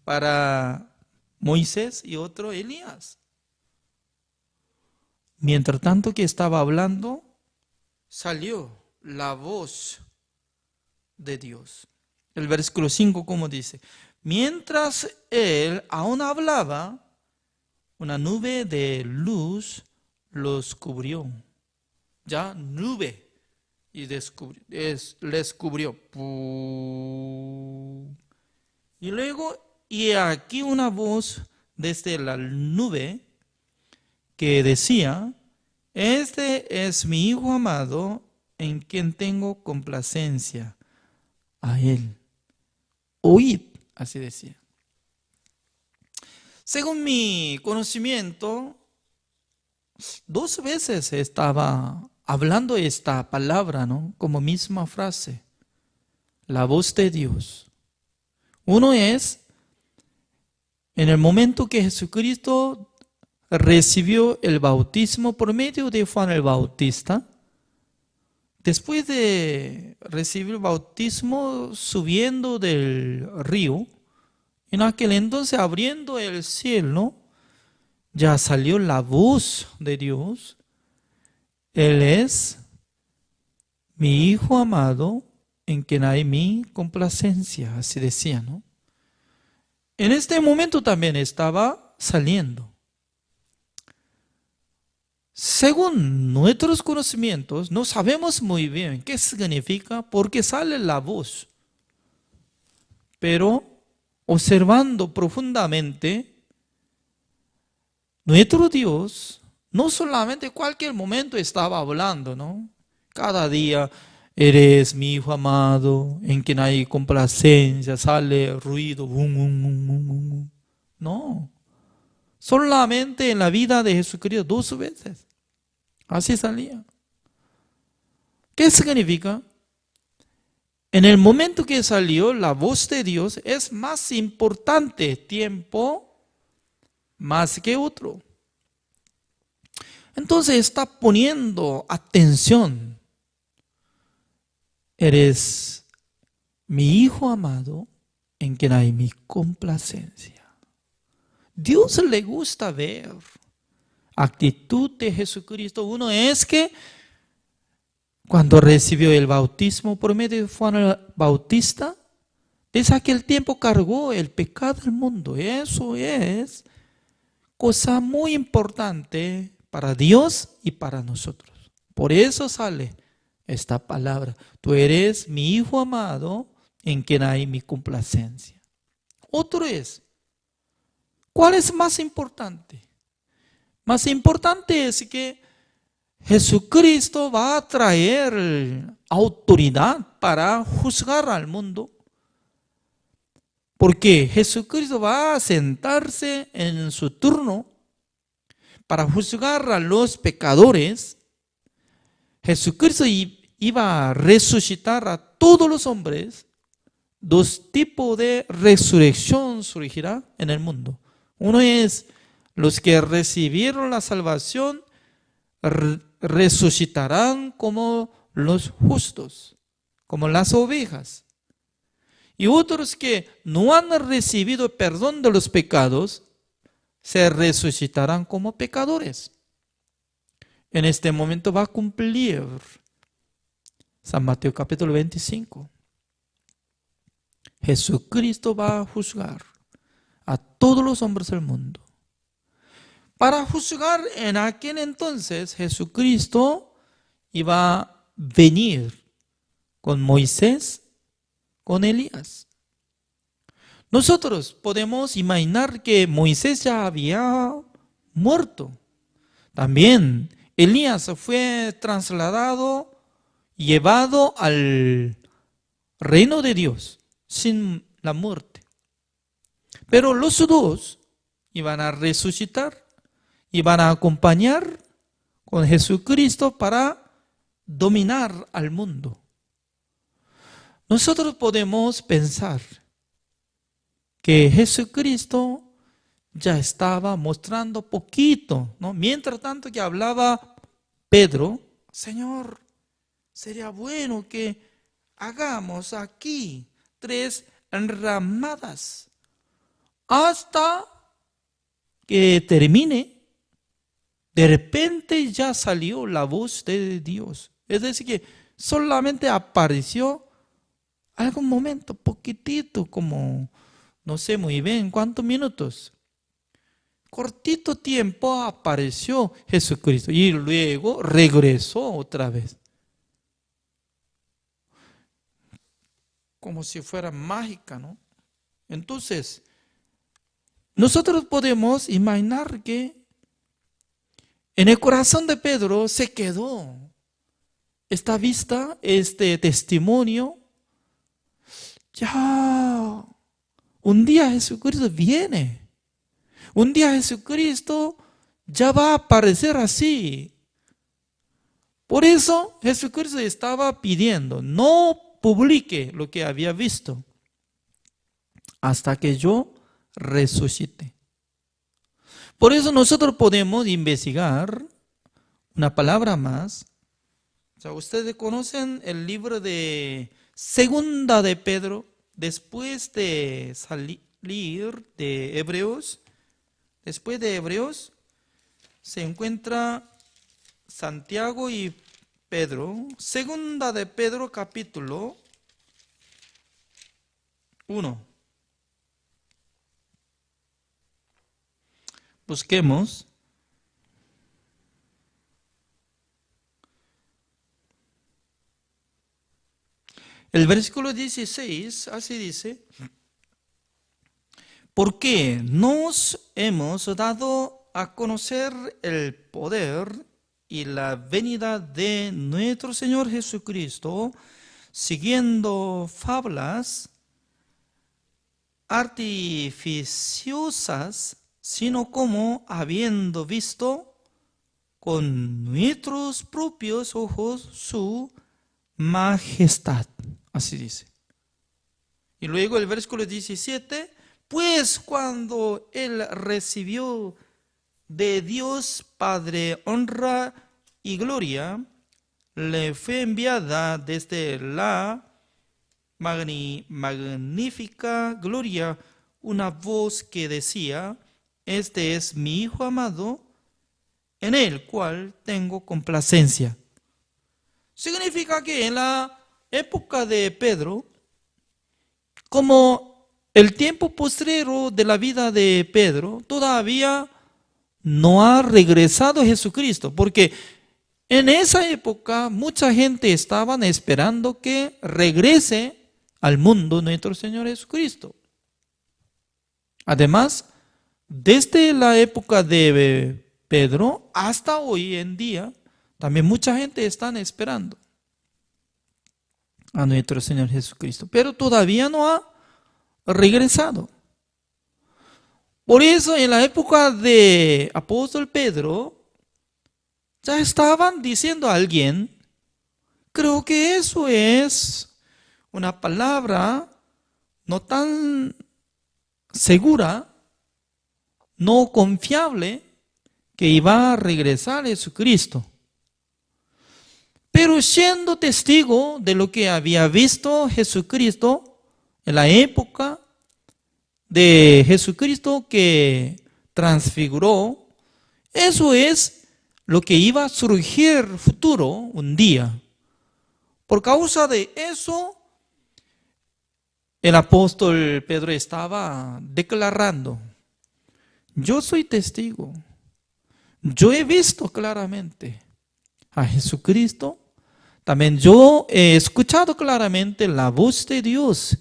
[SPEAKER 8] para Moisés y otro Elías. Mientras tanto que estaba hablando, salió la voz de Dios. El versículo 5, como dice, mientras él aún hablaba, una nube de luz los cubrió. Ya nube y les cubrió. Y luego, y aquí una voz desde la nube que decía, este es mi Hijo amado en quien tengo complacencia. A él oíd, así decía. Según mi conocimiento, 2 veces estaba hablando esta palabra, ¿no? Como misma frase, la voz de Dios. Uno es en el momento que Jesucristo recibió el bautismo por medio de Juan el Bautista. Después de recibir el bautismo subiendo del río, en aquel entonces abriendo el cielo, ya salió la voz de Dios. Él es mi Hijo amado en quien hay mi complacencia, así decía, ¿no? En este momento también estaba saliendo. Según nuestros conocimientos, no sabemos muy bien qué significa, por qué sale la voz. Pero observando profundamente, nuestro Dios no solamente en cualquier momento estaba hablando, ¿no? Cada día, eres mi Hijo amado, en quien hay complacencia, sale ruido, no. Solamente en la vida de Jesucristo 2 veces. Así salía. ¿Qué significa? En el momento que salió la voz de Dios es más importante tiempo más que otro. Entonces está poniendo atención. Eres mi Hijo amado en quien hay mi complacencia. Dios le gusta ver actitud de Jesucristo. Uno es que cuando recibió el bautismo por medio de Juan el Bautista, desde aquel tiempo cargó el pecado del mundo. Eso es cosa muy importante para Dios y para nosotros. Por eso sale esta palabra. Tú eres mi Hijo amado en quien hay mi complacencia. Otro es, ¿cuál es más importante? Más importante es que Jesucristo va a traer autoridad para juzgar al mundo. Porque Jesucristo va a sentarse en su turno para juzgar a los pecadores. Jesucristo iba a resucitar a todos los hombres. 2 tipos de resurrección surgirá en el mundo. Uno es los que recibieron la salvación resucitarán como los justos, como las ovejas. Y otros que no han recibido perdón de los pecados, se resucitarán como pecadores. En este momento va a cumplir San Mateo capítulo 25. Jesucristo va a juzgar a todos los hombres del mundo. Para juzgar en aquel entonces, Jesucristo iba a venir con Moisés, con Elías. Nosotros podemos imaginar que Moisés ya había muerto. También Elías fue trasladado, llevado al reino de Dios sin la muerte. Pero los 2 iban a resucitar y van a acompañar con Jesucristo para dominar al mundo. Nosotros podemos pensar que Jesucristo ya estaba mostrando poquito, ¿no? Mientras tanto que hablaba Pedro, Señor, sería bueno que hagamos aquí 3 enramadas hasta que termine. De repente ya salió la voz de Dios. Es decir, que solamente apareció algún momento, poquitito, como no sé muy bien cuántos minutos. Cortito tiempo apareció Jesucristo y luego regresó otra vez. Como si fuera mágica, ¿no? Entonces, nosotros podemos imaginar que en el corazón de Pedro se quedó esta vista, este testimonio. Ya, un día Jesucristo viene. Un día Jesucristo ya va a aparecer así. Por eso Jesucristo estaba pidiendo, no publique lo que había visto hasta que yo resucite. Por eso nosotros podemos investigar una palabra más. O sea, ustedes conocen el libro de Segunda de Pedro, después de salir de Hebreos. Después de Hebreos se encuentra Santiago y Pedro. Segunda de Pedro capítulo 1. Busquemos. El versículo 16, así dice: porque nos hemos dado a conocer el poder y la venida de nuestro Señor Jesucristo, siguiendo fábulas artificiosas, sino como habiendo visto con nuestros propios ojos su majestad. Así dice. Y luego el versículo 17: pues cuando él recibió de Dios Padre honra y gloria, le fue enviada desde la magnífica gloria una voz que decía: este es mi Hijo amado, en el cual tengo complacencia. Significa que en la época de Pedro, como el tiempo postrero de la vida de Pedro, todavía no ha regresado Jesucristo, porque en esa época mucha gente estaba esperando que regrese al mundo nuestro Señor Jesucristo. Además, desde la época de Pedro hasta hoy en día, también mucha gente está esperando a nuestro Señor Jesucristo, pero todavía no ha regresado. Por eso en la época de apóstol Pedro ya estaban diciendo a alguien, creo que eso es una palabra no tan segura, no confiable, que iba a regresar Jesucristo. Pero siendo testigo de lo que había visto Jesucristo en la época de Jesucristo que transfiguró, eso es lo que iba a surgir futuro un día. Por causa de eso, el apóstol Pedro estaba declarando, yo soy testigo, yo he visto claramente a Jesucristo, también yo he escuchado claramente la voz de Dios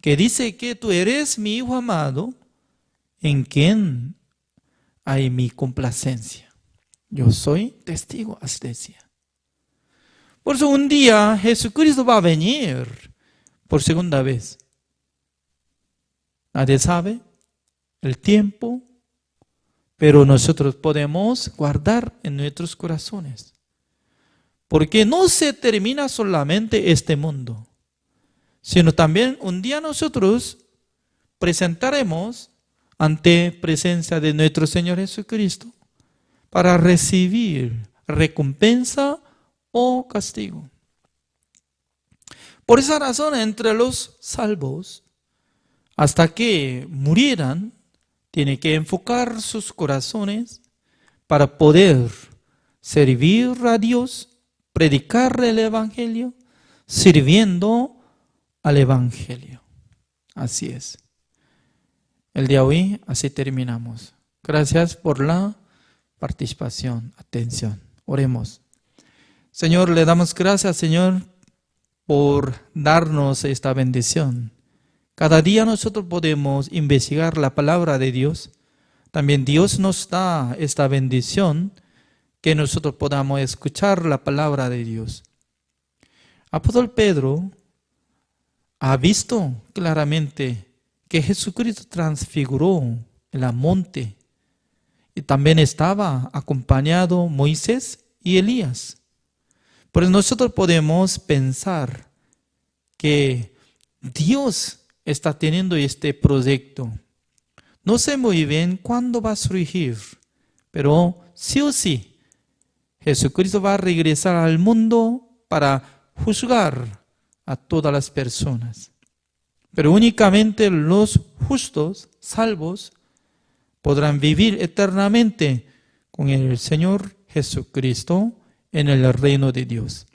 [SPEAKER 8] que dice que tú eres mi Hijo amado, en quien hay mi complacencia. Yo soy testigo, así decía. Por eso un día Jesucristo va a venir por segunda vez. Nadie sabe el tiempo, pero nosotros podemos guardar en nuestros corazones. Porque no se termina solamente este mundo, sino también un día nosotros presentaremos ante presencia de nuestro Señor Jesucristo para recibir recompensa o castigo. Por esa razón, entre los salvos, hasta que murieran, tienen que enfocar sus corazones para poder servir a Dios, predicar el Evangelio, sirviendo al Evangelio. Así es. El día de hoy, así terminamos. Gracias por la participación, atención. Oremos. Señor, le damos gracias, Señor, por darnos esta bendición. Cada día nosotros podemos investigar la palabra de Dios. También Dios nos da esta bendición que nosotros podamos escuchar la palabra de Dios. Apóstol Pedro ha visto claramente que Jesucristo transfiguró en la monte y también estaba acompañado Moisés y Elías. Pero nosotros podemos pensar que Dios está teniendo este proyecto. No sé muy bien cuándo va a surgir, pero sí o sí, Jesucristo va a regresar al mundo para juzgar a todas las personas. Pero únicamente los justos, salvos, podrán vivir eternamente con el Señor Jesucristo en el reino de Dios.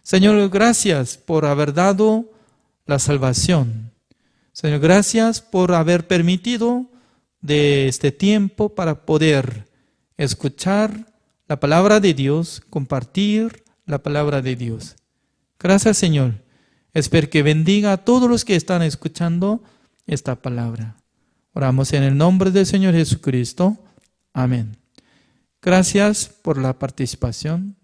[SPEAKER 8] Señor, gracias por haber dado la salvación. Señor, gracias por haber permitido de este tiempo para poder escuchar la palabra de Dios, compartir la palabra de Dios. Gracias, Señor. Espero que bendiga a todos los que están escuchando esta palabra. Oramos en el nombre del Señor Jesucristo. Amén. Gracias por la participación.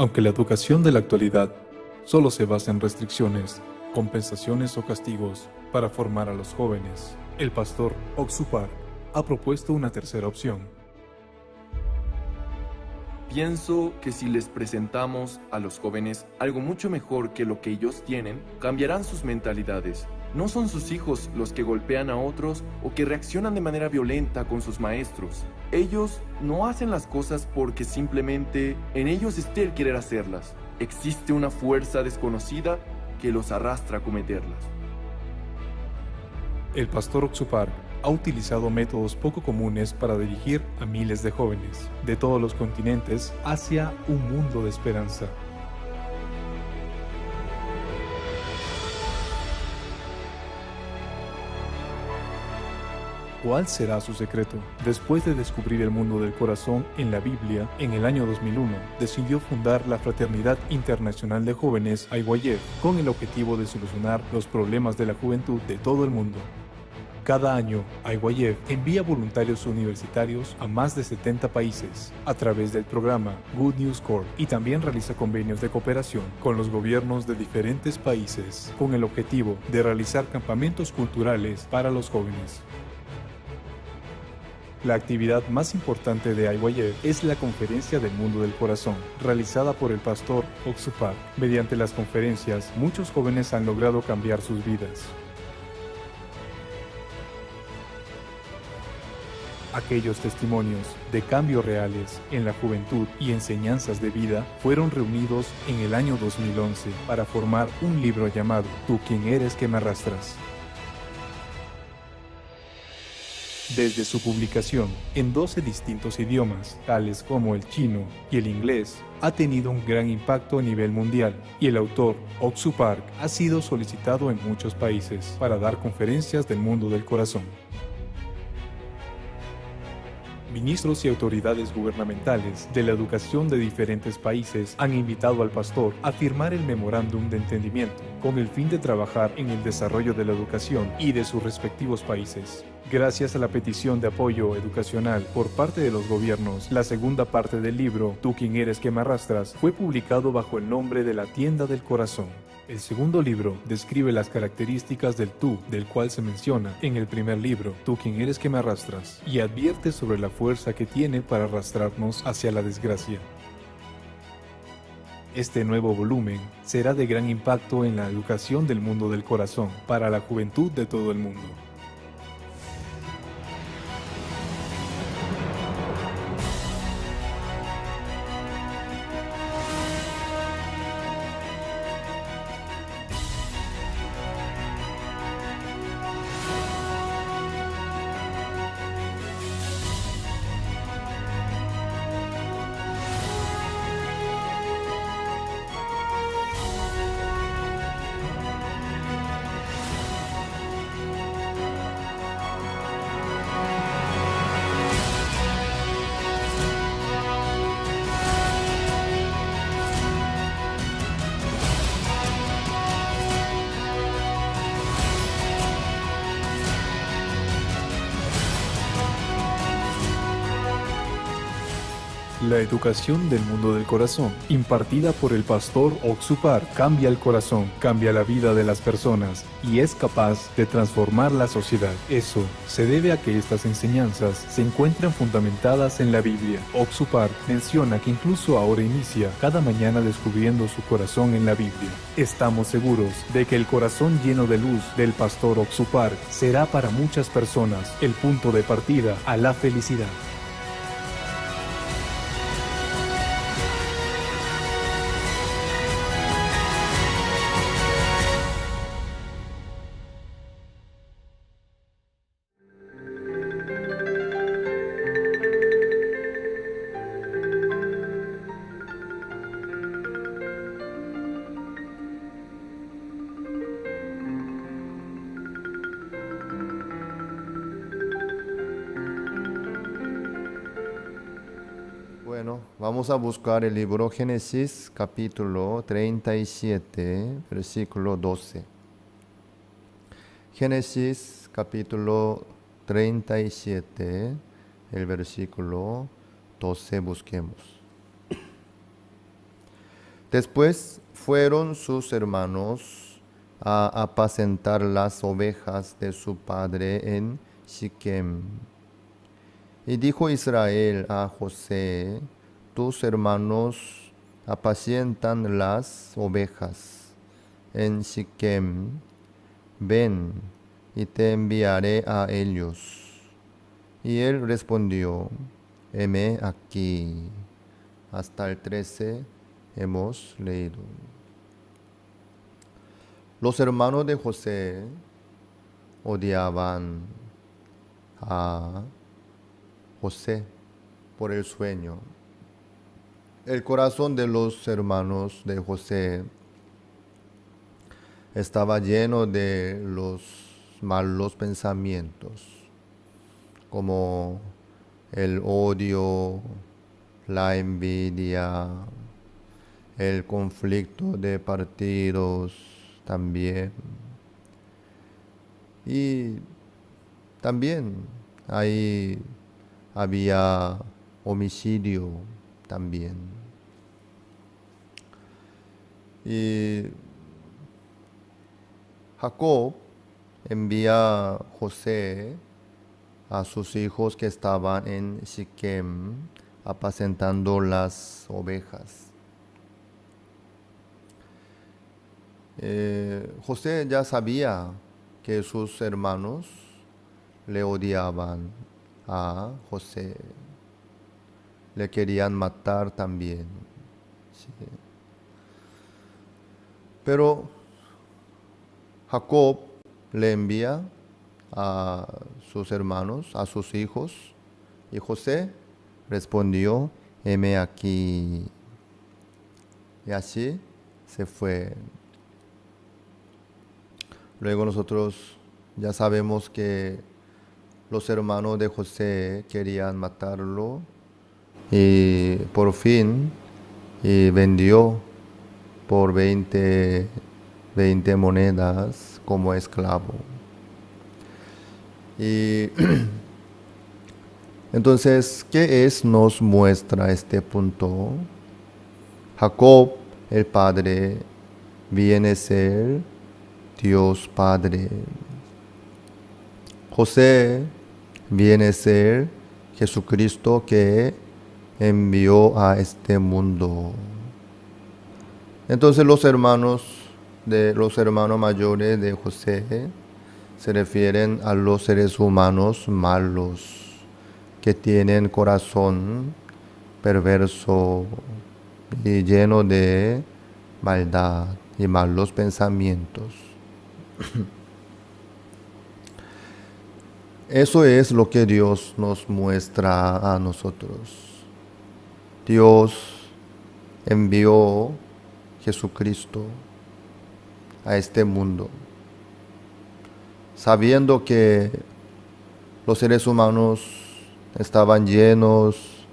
[SPEAKER 10] Aunque la educación de la actualidad solo se basa en restricciones, compensaciones o castigos para formar a los jóvenes, el pastor Oxupar ha propuesto una tercera opción.
[SPEAKER 9] Pienso que si les presentamos a los jóvenes algo mucho mejor que lo que ellos tienen, cambiarán sus mentalidades. No son sus hijos los que golpean a otros o que reaccionan de manera violenta con sus maestros. Ellos no hacen las cosas porque simplemente en ellos esté el querer hacerlas. Existe una fuerza desconocida que los arrastra a cometerlas.
[SPEAKER 10] El pastor Oxupar ha utilizado métodos poco comunes para dirigir a miles de jóvenes de todos los continentes hacia un mundo de esperanza. ¿Cuál será su secreto? Después de descubrir el mundo del corazón en la Biblia, en el año 2001, decidió fundar la Fraternidad Internacional de Jóvenes IYF con el objetivo de solucionar los problemas de la juventud de todo el mundo. Cada año, IYF envía voluntarios universitarios a más de 70 países a través del programa Good News Corps y también realiza convenios de cooperación con los gobiernos de diferentes países con el objetivo de realizar campamentos culturales para los jóvenes. La actividad más importante de IYF es la Conferencia del Mundo del Corazón, realizada por el pastor Oxupar. Mediante las conferencias, muchos jóvenes han logrado cambiar sus vidas. Aquellos testimonios de cambios reales en la juventud y enseñanzas de vida fueron reunidos en el año 2011 para formar un libro llamado ¿Tú quién eres que me arrastras? Desde su publicación en 12 distintos idiomas, tales como el chino y el inglés, ha tenido un gran impacto a nivel mundial y el autor Oxupar ha sido solicitado en muchos países para dar conferencias del mundo del corazón. Ministros y autoridades gubernamentales de la educación de diferentes países han invitado al pastor a firmar el memorándum de entendimiento con el fin de trabajar en el desarrollo de la educación y de sus respectivos países. Gracias a la petición de apoyo educacional por parte de los gobiernos, la segunda parte del libro, ¿Tú quién eres que me arrastras?, fue publicado bajo el nombre de La Tienda del Corazón. El segundo libro describe las características del tú, del cual se menciona en el primer libro, ¿Tú quién eres que me arrastras?, y advierte sobre la fuerza que tiene para arrastrarnos hacia la desgracia. Este nuevo volumen será de gran impacto en la educación del mundo del corazón para la juventud de todo el mundo. La educación del mundo del corazón, impartida por el pastor Oxupar, cambia el corazón, cambia la vida de las personas y es capaz de transformar la sociedad. Eso se debe a que estas enseñanzas se encuentran fundamentadas en la Biblia. Oxupar menciona que incluso ahora inicia cada mañana descubriendo su corazón en la Biblia. Estamos seguros de que el corazón lleno de luz del pastor Oxupar será para muchas personas el punto de partida a la felicidad.
[SPEAKER 11] Bueno, vamos a buscar el libro Génesis capítulo 37, versículo 12. Génesis capítulo 37, el versículo 12 busquemos. Después fueron sus hermanos a apacentar las ovejas de su padre en Siquem. Y dijo Israel a José: tus hermanos apacientan las ovejas en Siquem. Ven, y te enviaré a ellos. Y él respondió: heme aquí. Hasta el 13 hemos leído. Los hermanos de José odiaban a José por el sueño. El corazón de los hermanos de José estaba lleno de los malos pensamientos, como el odio, la envidia, el conflicto de partidos también. Y también ahí había homicidio también. Y Jacob envía a José a sus hijos que estaban en Siquem apacentando las ovejas. José ya sabía que sus hermanos le odiaban a José, le querían matar también. Sí. Pero Jacob le envía a sus hermanos, a sus hijos, y José respondió: heme aquí. Y así se fue. Luego nosotros ya sabemos que los hermanos de José querían matarlo, y por fin vendió por 20 monedas como esclavo. Y entonces, ¿qué nos muestra este punto? Jacob, el padre, viene a ser Dios Padre. José viene a ser Jesucristo que envió a este mundo. Entonces los hermanos mayores de José se refieren a los seres humanos malos que tienen corazón perverso y lleno de maldad y malos pensamientos. Eso es lo que Dios nos muestra a nosotros. Dios envió Jesucristo a este mundo, sabiendo que los seres humanos estaban llenos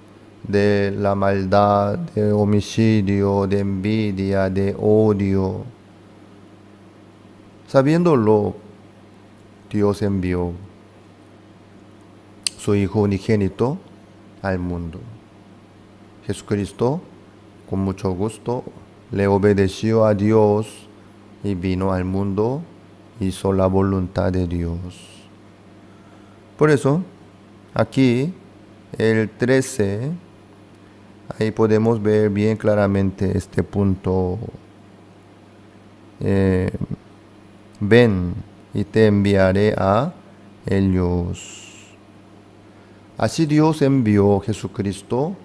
[SPEAKER 11] de la maldad, de homicidio, de envidia, de odio. Sabiéndolo, Dios envió su Hijo unigénito al mundo. Jesucristo, con mucho gusto, le obedeció a Dios y vino al mundo, hizo la voluntad de Dios. Por eso, aquí, el 13, ahí podemos ver bien claramente este punto. Ven y te enviaré a ellos. Así Dios envió a Jesucristo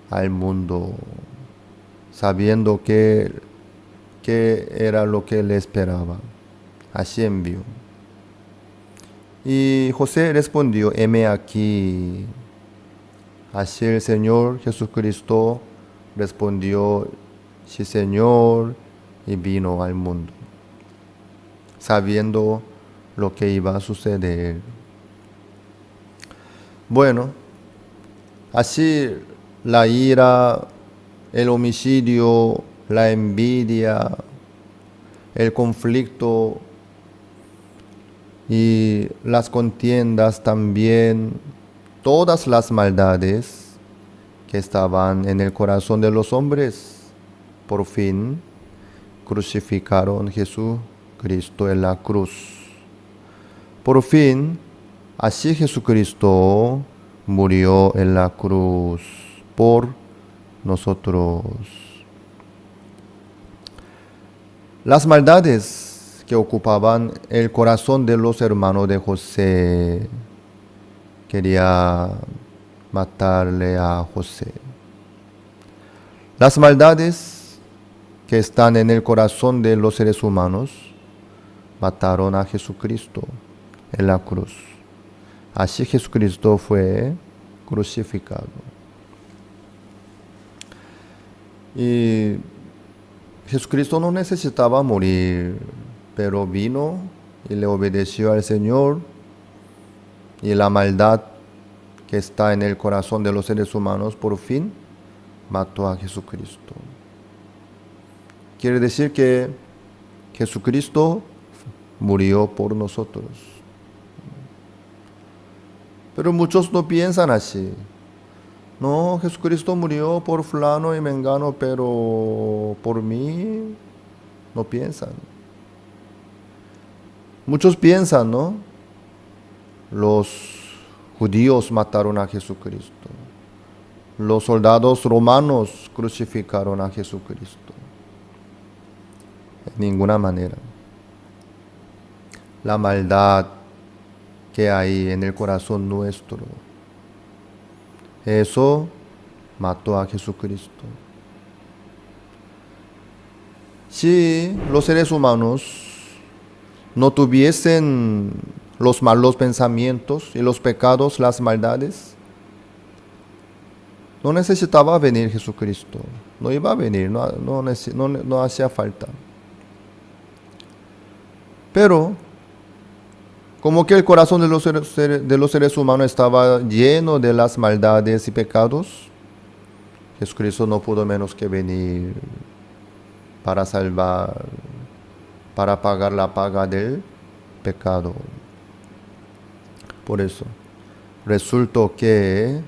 [SPEAKER 11] al mundo, sabiendo que era lo que le esperaba. Así envió. Y José respondió: heme aquí. Así el Señor Jesucristo respondió: sí, Señor, y vino al mundo, sabiendo lo que iba a suceder. Bueno, así la ira, el homicidio, la envidia, el conflicto y las contiendas también, todas las maldades que estaban en el corazón de los hombres, por fin crucificaron a Jesucristo en la cruz. Por fin, así Jesucristo murió en la cruz por nosotros. Las maldades que ocupaban el corazón de los hermanos de José, quería matarle a José. Las maldades que están en el corazón de los seres humanos mataron a Jesucristo en la cruz. Así Jesucristo fue crucificado. Y Jesucristo no necesitaba morir, pero vino y le obedeció al Señor, y la maldad que está en el corazón de los seres humanos por fin mató a Jesucristo. Quiere decir que Jesucristo murió por nosotros. Pero muchos no piensan así. No, Jesucristo murió por fulano y mengano, pero por mí no piensan. Muchos piensan, ¿no? Los judíos mataron a Jesucristo. Los soldados romanos crucificaron a Jesucristo. De ninguna manera. La maldad que hay en el corazón nuestro, eso mató a Jesucristo. Si los seres humanos no tuviesen los malos pensamientos y los pecados, las maldades, no necesitaba venir Jesucristo. No iba a venir, no hacía falta. Pero como que el corazón de los seres humanos estaba lleno de las maldades y pecados, Jesucristo no pudo menos que venir para salvar, para pagar la paga del pecado. Por eso, resultó que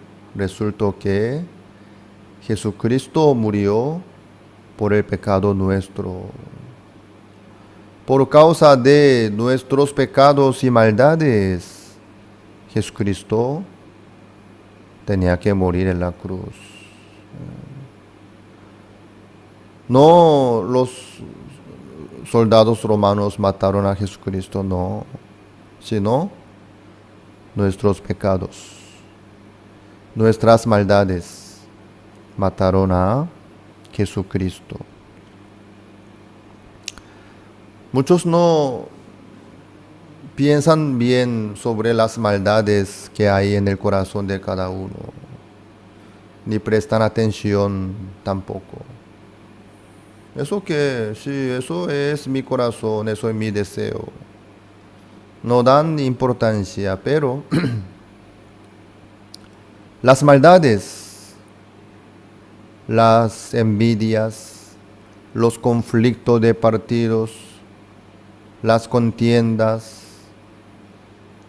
[SPEAKER 11] Jesucristo murió por el pecado nuestro. Por causa de nuestros pecados y maldades, Jesucristo tenía que morir en la cruz. No los soldados romanos mataron a Jesucristo, no, sino nuestros pecados, nuestras maldades mataron a Jesucristo. Muchos no piensan bien sobre las maldades que hay en el corazón de cada uno, ni prestan atención tampoco. Eso es mi corazón, eso es mi deseo. No dan importancia, pero las maldades, las envidias, los conflictos de partidos, las contiendas,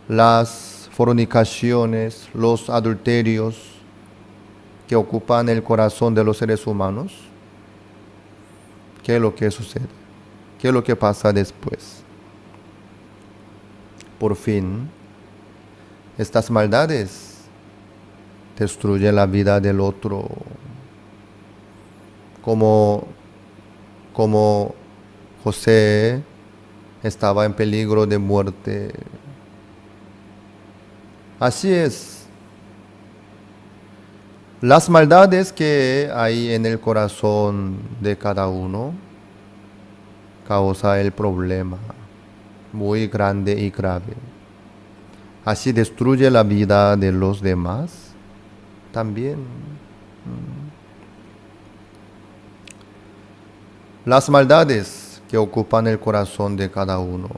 [SPEAKER 11] las fornicaciones, los adulterios que ocupan el corazón de los seres humanos, ¿qué es lo que sucede? ¿Qué es lo que pasa después? Por fin, estas maldades destruyen la vida del otro, como José estaba en peligro de muerte. Así es. Las maldades que hay en el corazón de cada uno causa el problema muy grande y grave. Así destruye la vida de los demás también. Las maldades que ocupan el corazón de cada uno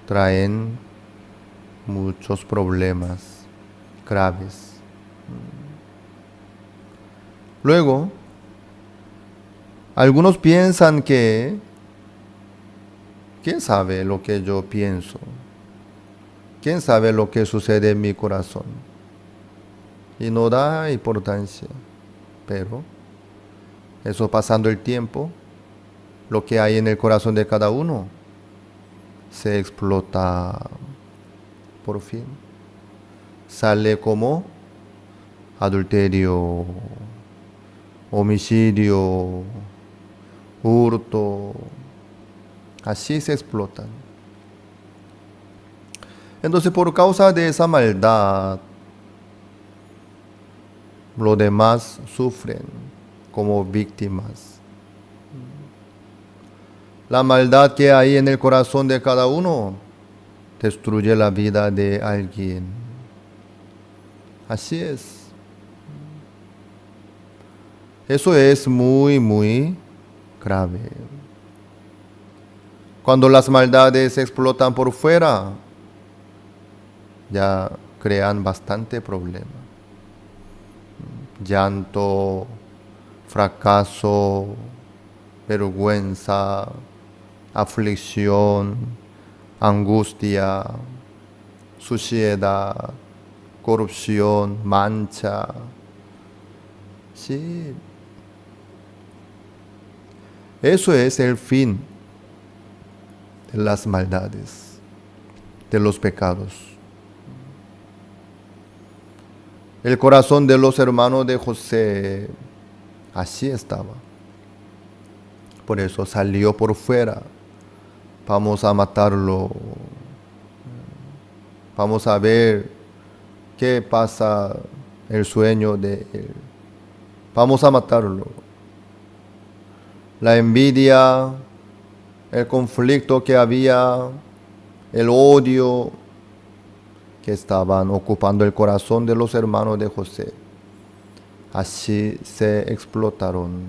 [SPEAKER 11] traen muchos problemas graves. Luego, algunos piensan que, ¿quién sabe lo que yo pienso? ¿Quién sabe lo que sucede en mi corazón? Y no da importancia, pero eso pasando el tiempo, lo que hay en el corazón de cada uno se explota por fin. Sale como adulterio, homicidio, hurto. Así se explotan. Entonces, por causa de esa maldad, los demás sufren como víctimas. La maldad que hay en el corazón de cada uno destruye la vida de alguien. Así es. Eso es muy, muy grave. Cuando las maldades explotan por fuera, ya crean bastante problema. Llanto, fracaso, vergüenza, aflicción, angustia, suciedad, corrupción, mancha. Sí. Eso es el fin de las maldades, de los pecados. El corazón de los hermanos de José así estaba. Por eso salió por fuera. Vamos a matarlo. Vamos a ver qué pasa el sueño de él. Vamos a matarlo. La envidia, el conflicto que había, el odio que estaban ocupando el corazón de los hermanos de José. Así se explotaron.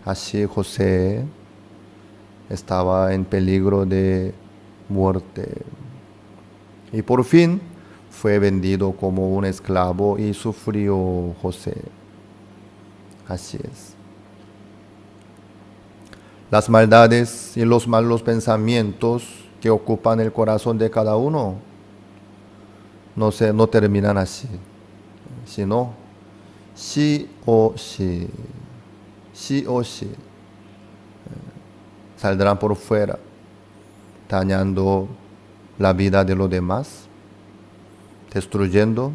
[SPEAKER 11] Así José estaba en peligro de muerte. Y por fin fue vendido como un esclavo y sufrió José. Así es. Las maldades y los malos pensamientos que ocupan el corazón de cada uno no terminan así, sino sí o sí saldrán por fuera, dañando la vida de los demás, destruyendo,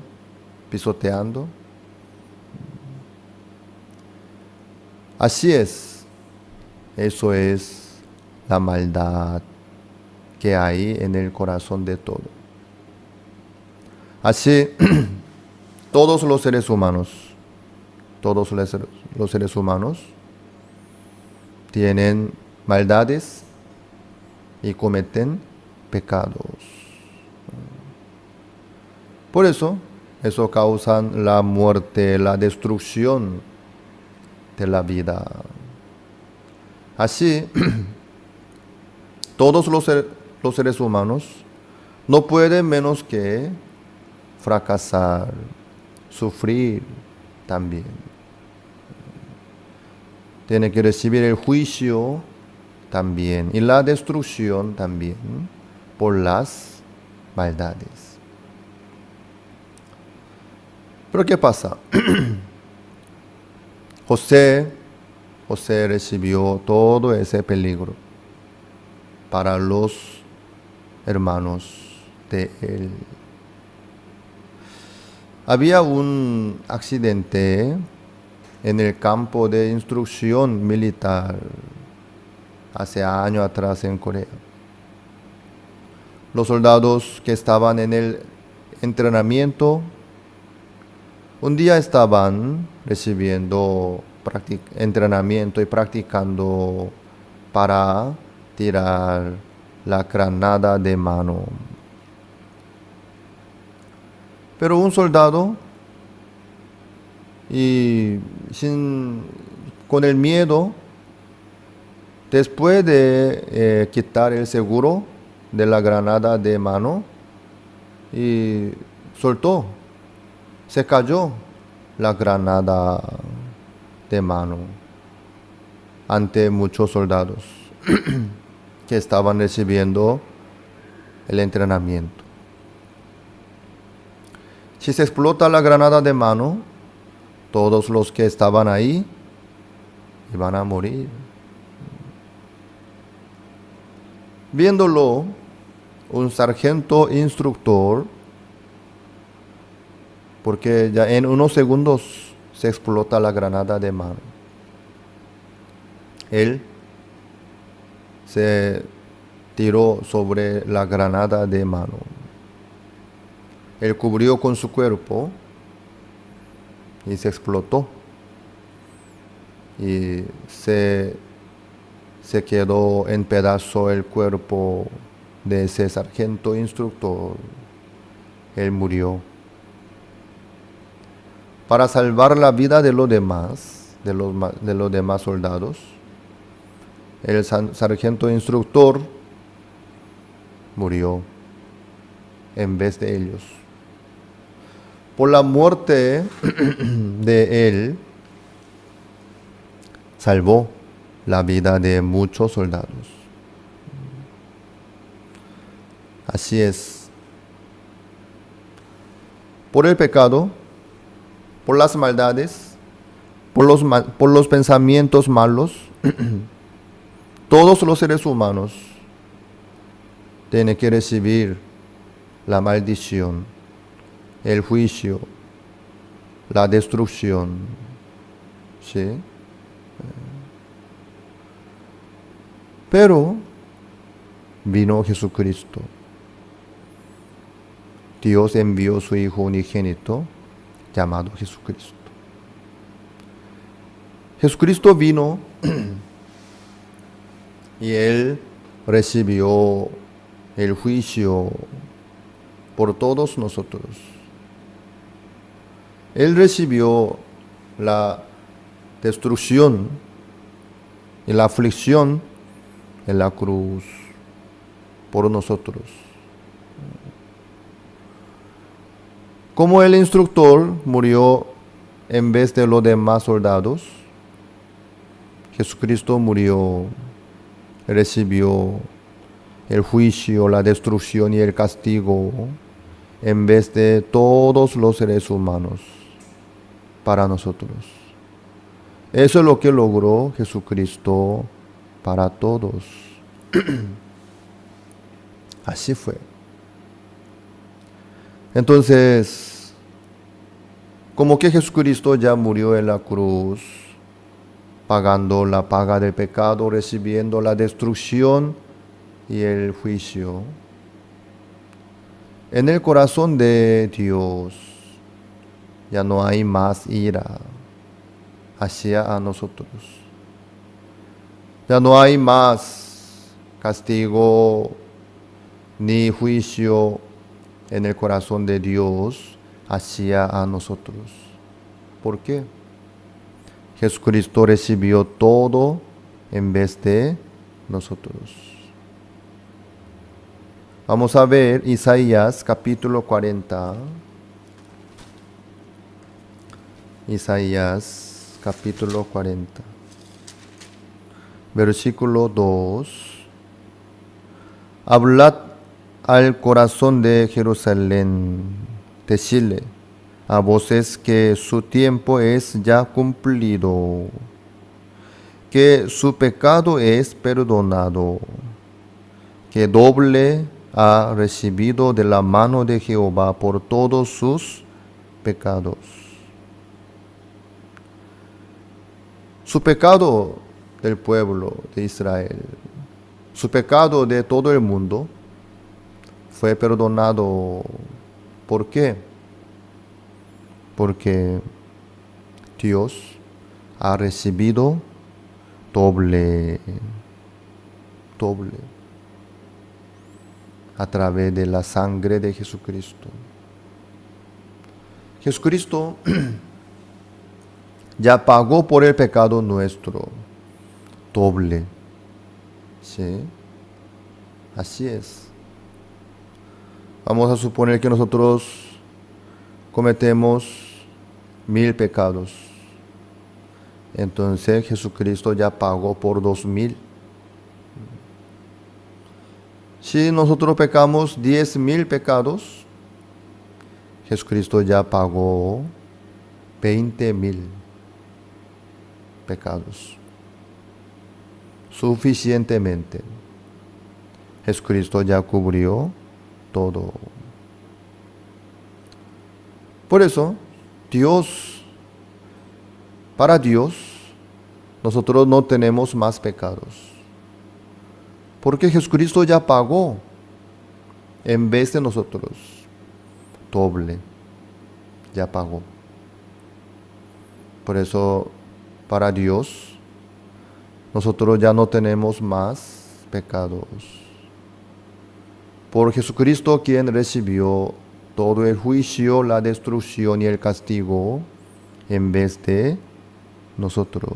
[SPEAKER 11] pisoteando. Así es, eso es la maldad que hay en el corazón de todo. Así, todos los seres humanos tienen maldades y cometen pecados. Por eso causa la muerte, la destrucción de la vida. Así, todos los seres humanos no pueden menos que fracasar, sufrir también. Tienen que recibir el juicio también y la destrucción también por las maldades. Pero ¿qué pasa? José recibió todo ese peligro para los hermanos de él. Había un accidente en el campo de instrucción militar hace años atrás en Corea. Los soldados que estaban en el entrenamiento un día estaban recibiendo entrenamiento y practicando para tirar la granada de mano. Pero un soldado, con el miedo, después de quitar el seguro de la granada de mano, y soltó, se cayó la granada de mano ante muchos soldados que estaban recibiendo el entrenamiento. Si se explota la granada de mano, Todos los que estaban ahí iban a morir. Viéndolo, un sargento instructor, porque ya en unos segundos se explota la granada de mano. Él se tiró sobre la granada de mano. Él cubrió con su cuerpo y se explotó. Y se quedó en pedazo el cuerpo de ese sargento instructor. Él murió. Para salvar la vida de los demás, de los demás soldados, el sargento instructor murió en vez de ellos. Por la muerte de él, salvó la vida de muchos soldados. Así es. Por el pecado, por las maldades, por los pensamientos malos, todos los seres humanos tienen que recibir la maldición, el juicio, la destrucción. ¿Sí? Pero vino Jesucristo. Dios envió su Hijo unigénito, llamado Jesucristo. Jesucristo vino y Él recibió el juicio por todos nosotros. Él recibió la destrucción y la aflicción en la cruz por nosotros. Como el instructor murió en vez de los demás soldados, Jesucristo murió, recibió el juicio, la destrucción y el castigo en vez de todos los seres humanos para nosotros. Eso es lo que logró Jesucristo para todos. Así fue. Entonces, como que Jesucristo ya murió en la cruz, pagando la paga del pecado, recibiendo la destrucción y el juicio, en el corazón de Dios ya no hay más ira hacia a nosotros. Ya no hay más castigo ni juicio en el corazón de Dios hacia a nosotros. ¿Por qué? Jesucristo recibió todo en vez de nosotros. Vamos a ver Isaías capítulo 40. Isaías capítulo 40. Versículo 2. Hablad al corazón de Jerusalén, decidle a voces que su tiempo es ya cumplido, que su pecado es perdonado, que doble ha recibido de la mano de Jehová por todos sus pecados. Su pecado del pueblo de Israel, su pecado de todo el mundo, fue perdonado. ¿Por qué? Porque Dios ha recibido doble a través de la sangre de Jesucristo. Jesucristo ya pagó por el pecado nuestro doble. ¿Sí? Así es. Vamos a suponer que nosotros cometemos 1000 pecados. Entonces Jesucristo ya pagó por 2000. Si nosotros pecamos 10,000 pecados, Jesucristo ya pagó 20,000 pecados. Suficientemente. Jesucristo ya cubrió todo. Por eso, para Dios, nosotros no tenemos más pecados. Porque Jesucristo ya pagó en vez de nosotros. Doble. Ya pagó. Por eso, para Dios, nosotros ya no tenemos más pecados. Por Jesucristo, quien recibió todo el juicio, la destrucción y el castigo en vez de nosotros.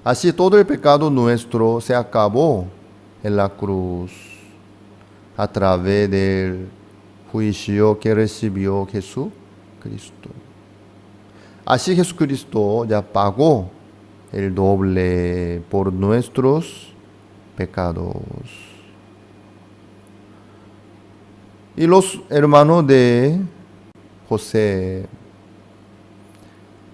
[SPEAKER 11] Así todo el pecado nuestro se acabó en la cruz a través del juicio que recibió Jesucristo. Así Jesucristo ya pagó el doble por nuestros pecados. Y los hermanos de José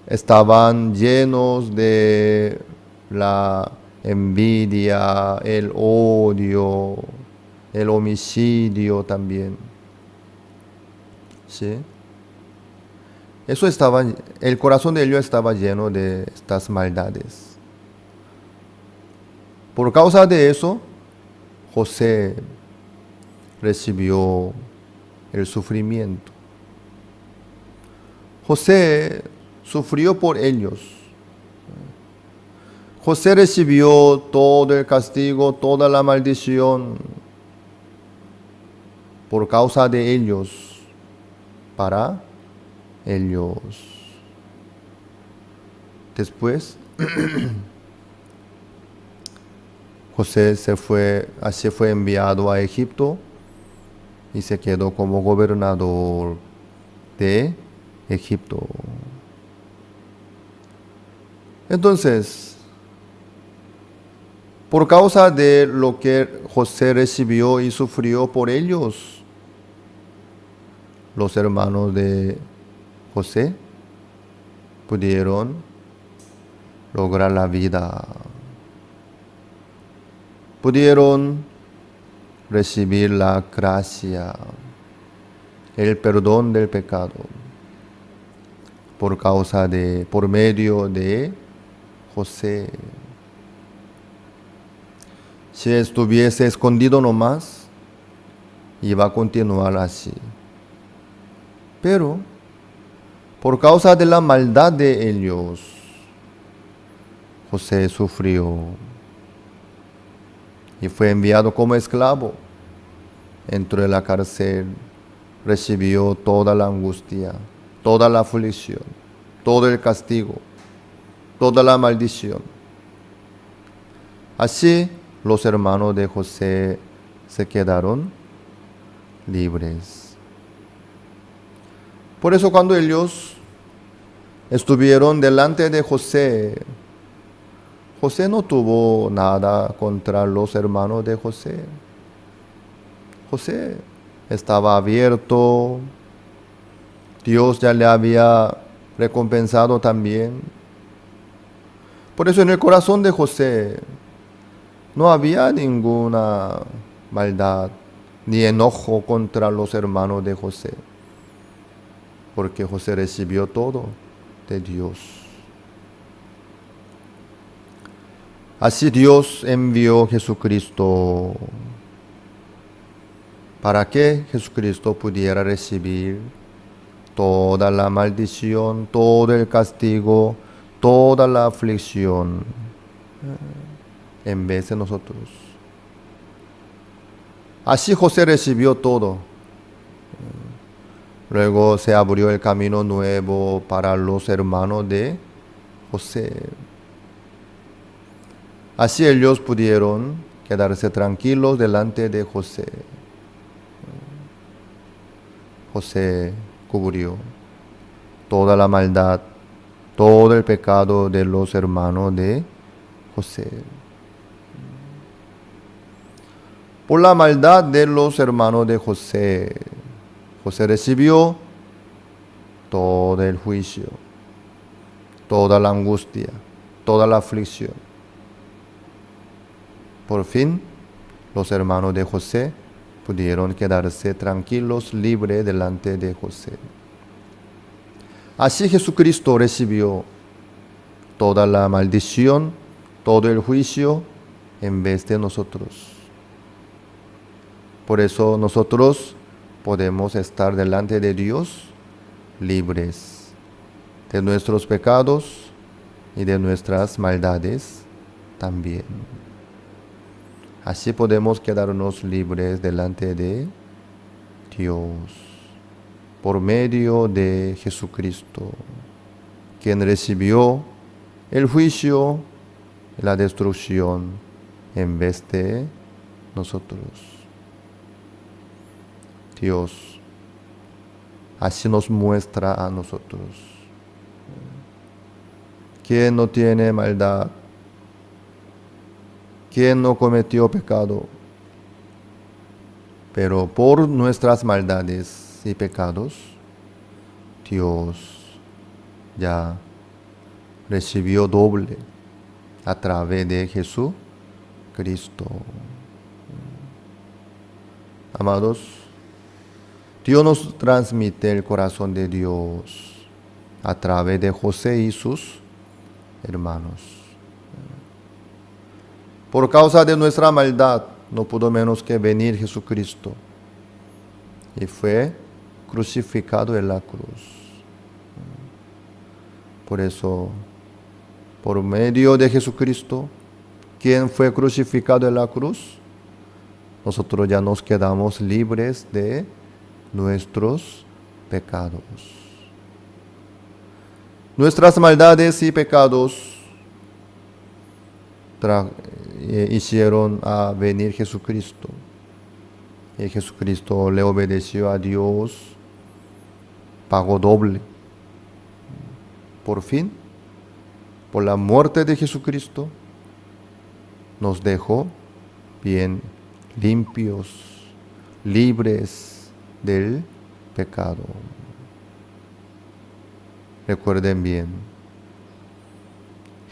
[SPEAKER 11] estaban llenos de la envidia, el odio, el homicidio también. ¿Sí? El corazón de ellos estaba lleno de estas maldades. Por causa de eso, José recibió el sufrimiento. José sufrió por ellos. José recibió todo el castigo, toda la maldición por causa de ellos, para ellos. Después, José así fue enviado a Egipto y se quedó como gobernador de Egipto. Entonces, por causa de lo que José recibió y sufrió por ellos, los hermanos de José pudieron lograr la vida. Pudieron recibir la gracia, el perdón del pecado, por medio de José. Si estuviese escondido nomás, iba a continuar así. Pero, por causa de la maldad de ellos, José sufrió y fue enviado como esclavo. Entró en la cárcel, recibió toda la angustia, toda la aflicción, todo el castigo, toda la maldición. Así, los hermanos de José se quedaron libres. Por eso cuando ellos estuvieron delante de José, José no tuvo nada contra los hermanos de José. José estaba abierto, Dios ya le había recompensado también. Por eso en el corazón de José no había ninguna maldad ni enojo contra los hermanos de José, porque José recibió todo de Dios. Así Dios envió a Jesucristo para que Jesucristo pudiera recibir toda la maldición, todo el castigo, toda la aflicción en vez de nosotros. Así José recibió todo. Luego se abrió el camino nuevo para los hermanos de José. Así ellos pudieron quedarse tranquilos delante de José. José cubrió toda la maldad, todo el pecado de los hermanos de José. Por la maldad de los hermanos de José, José recibió todo el juicio, toda la angustia, toda la aflicción. Por fin, los hermanos de José pudieron quedarse tranquilos, libres delante de José. Así Jesucristo recibió toda la maldición, todo el juicio en vez de nosotros. Por eso nosotros podemos estar delante de Dios libres de nuestros pecados y de nuestras maldades también. Así podemos quedarnos libres delante de Dios por medio de Jesucristo, quien recibió el juicio y la destrucción en vez de nosotros. Dios así nos muestra a nosotros. ¿Quién no tiene maldad? ¿Quién no cometió pecado? Pero por nuestras maldades y pecados, Dios ya recibió doble a través de Jesucristo. Amados, Dios nos transmite el corazón de Dios a través de José y sus hermanos. Por causa de nuestra maldad, no pudo menos que venir Jesucristo y fue crucificado en la cruz. Por eso, por medio de Jesucristo, quien fue crucificado en la cruz, nosotros ya nos quedamos libres de nuestros pecados. Nuestras maldades y pecados hicieron a venir Jesucristo. Y Jesucristo le obedeció a Dios, pagó doble. Por fin, por la muerte de Jesucristo, nos dejó bien limpios, libres del pecado. Recuerden bien,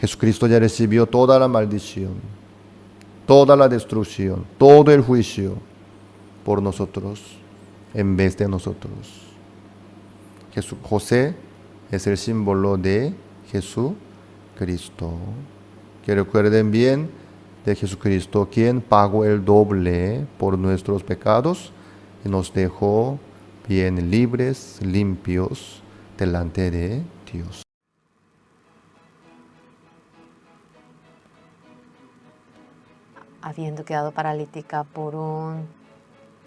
[SPEAKER 11] Jesucristo ya recibió toda la maldición, toda la destrucción, todo el juicio por nosotros, en vez de nosotros. José es el símbolo de Jesucristo. Que recuerden bien de Jesucristo, quien pagó el doble por nuestros pecados y nos dejó bien libres, limpios delante de Dios.
[SPEAKER 6] Habiendo quedado paralítica por un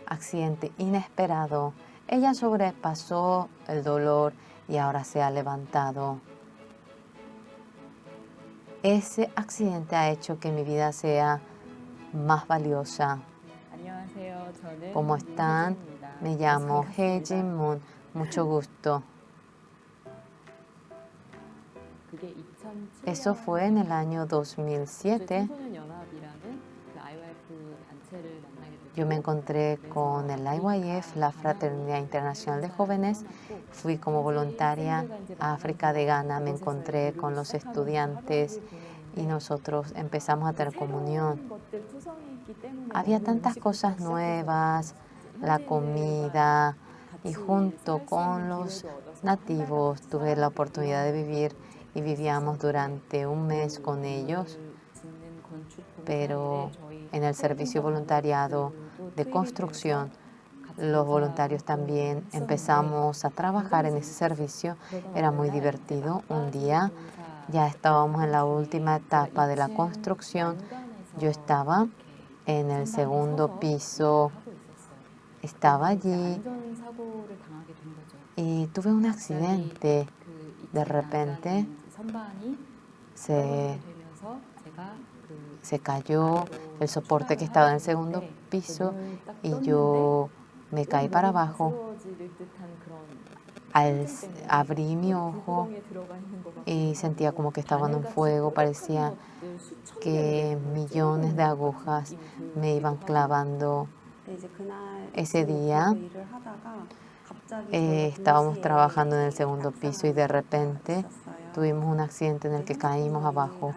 [SPEAKER 6] accidente inesperado, ella sobrepasó el dolor y ahora se ha levantado. Ese accidente ha hecho que mi vida sea más valiosa. ¿Cómo están? Me llamo Hye Jin-moon. Mucho gusto. Eso fue en el año 2007. Yo me encontré con el IYF, la Fraternidad Internacional de Jóvenes. Fui como voluntaria a África de Ghana. Me encontré con los estudiantes y nosotros empezamos a tener comunión. Había tantas cosas nuevas, la comida, y junto con los nativos tuve la oportunidad de vivir y vivíamos durante un mes con ellos. Pero en el servicio voluntariado de construcción, los voluntarios también empezamos a trabajar en ese servicio. Era muy divertido. Un día ya estábamos en la última etapa de la construcción. Yo estaba en el segundo piso, estaba allí y tuve un accidente. De repente se cayó el soporte que estaba en el segundo piso y yo me caí para abajo. Abrí mi ojo y sentía como que estaba en un fuego. Parecía que millones de agujas me iban clavando. Ese día Estábamos trabajando en el segundo piso y de repente tuvimos un accidente en el que caímos abajo.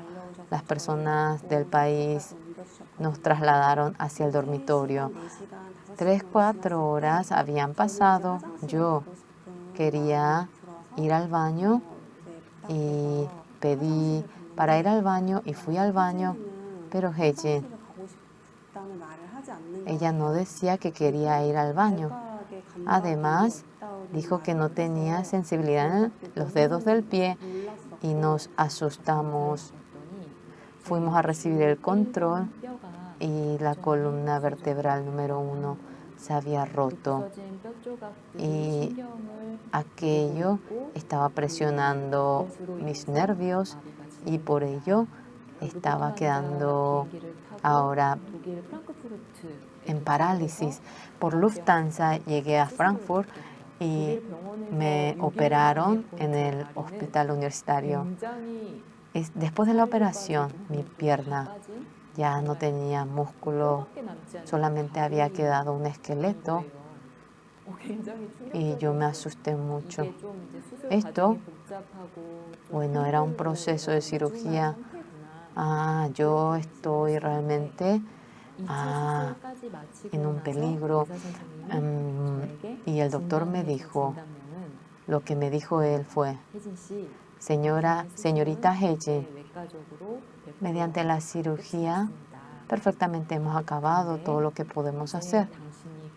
[SPEAKER 6] Las personas del país nos trasladaron hacia el dormitorio. 3-4 horas habían pasado. Yo quería ir al baño y pedí para ir al baño y fui al baño, pero Hye-jin, ella no decía que quería ir al baño. Además, dijo que no tenía sensibilidad en los dedos del pie y nos asustamos. Fuimos a recibir el control y la columna vertebral número 1 se había roto y aquello estaba presionando mis nervios y por ello estaba quedando ahora en parálisis. Por Lufthansa llegué a Frankfurt y me operaron en el hospital universitario. Después de la operación, mi pierna ya no tenía músculo, solamente había quedado un esqueleto y yo me asusté mucho. Esto, bueno, era un proceso de cirugía. Yo estoy realmente en un peligro. Y el doctor me dijo, lo que me dijo él fue, señorita Hye-jin, mediante la cirugía perfectamente hemos acabado todo lo que podemos hacer,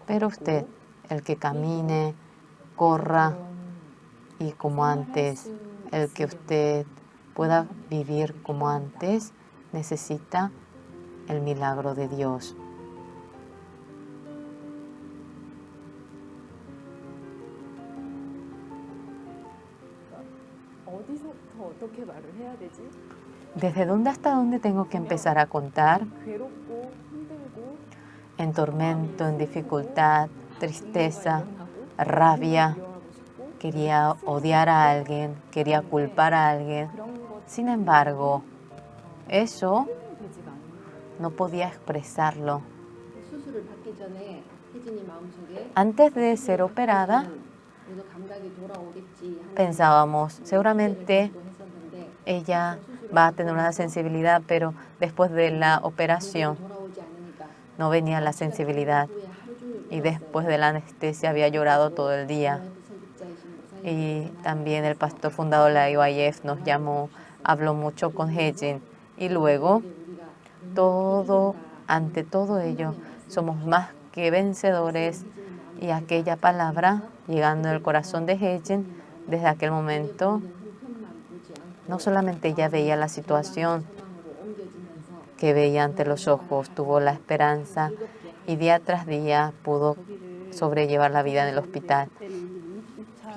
[SPEAKER 6] pero usted, el que camine, corra y como antes, el que usted pueda vivir como antes, necesita el milagro de Dios. ¿Desde dónde hasta dónde tengo que empezar a contar? En tormento, en dificultad, tristeza, rabia. Quería odiar a alguien, quería culpar a alguien. Sin embargo, eso no podía expresarlo. Antes de ser operada, pensábamos, seguramente ella va a tener una sensibilidad, pero después de la operación no venía la sensibilidad. Y después de la anestesia había llorado todo el día. Y también el pastor fundador de la IYF nos llamó, habló mucho con Hye-jin. Y luego, ante todo ello, somos más que vencedores. Y aquella palabra, llegando al corazón de Hye-jin, desde aquel momento, no solamente ella veía la situación que veía ante los ojos, tuvo la esperanza y día tras día pudo sobrellevar la vida en el hospital.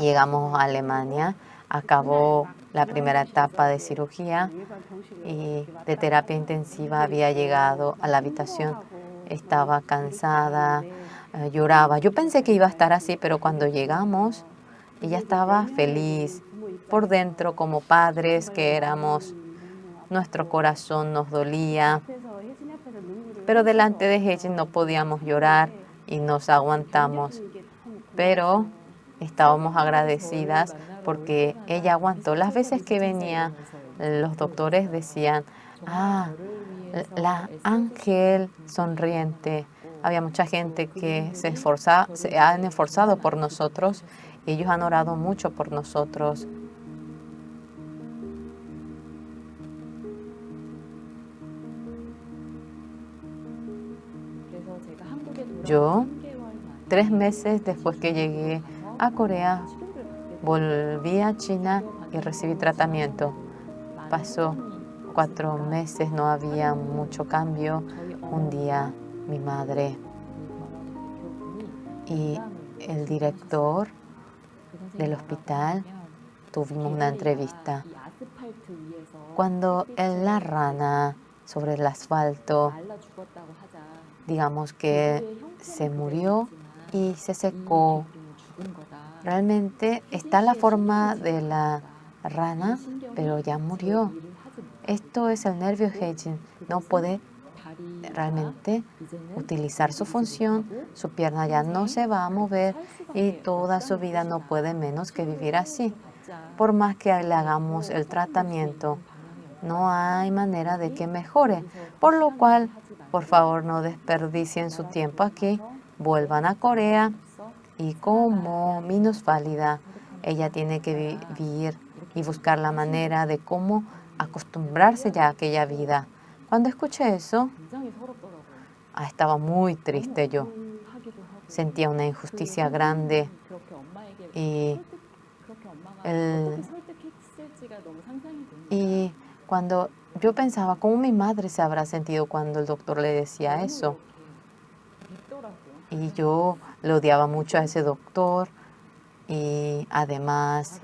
[SPEAKER 6] Llegamos a Alemania, acabó la primera etapa de cirugía y de terapia intensiva. Había llegado a la habitación, estaba cansada, lloraba. Yo pensé que iba a estar así, pero cuando llegamos, ella estaba feliz. Por dentro, como padres que éramos, nuestro corazón nos dolía, pero delante de Hye-jin no podíamos llorar y nos aguantamos. Pero estábamos agradecidas porque ella aguantó. Las veces que venía, los doctores decían, la ángel sonriente. Había mucha gente que se han esforzado por nosotros y ellos han orado mucho por nosotros. Yo, 3 meses después que llegué a Corea, volví a China y recibí tratamiento. Pasó 4 meses, no había mucho cambio. Un día mi madre y el director del hospital tuvimos una entrevista. Cuando la rana sobre el asfalto, digamos que se murió y se secó. Realmente está la forma de la rana, pero ya murió. Esto es el nervio Hye-jin. No puede realmente utilizar su función, su pierna ya no se va a mover y toda su vida no puede menos que vivir así. Por más que le hagamos el tratamiento, no hay manera de que mejore, por lo cual, por favor, no desperdicien su tiempo aquí, vuelvan a Corea y como minusválida, ella tiene que vivir y buscar la manera de cómo acostumbrarse ya a aquella vida. Cuando escuché eso, estaba muy triste yo. Sentía una injusticia grande y cuando yo pensaba cómo mi madre se habrá sentido cuando el doctor le decía eso. Y yo le odiaba mucho a ese doctor y además,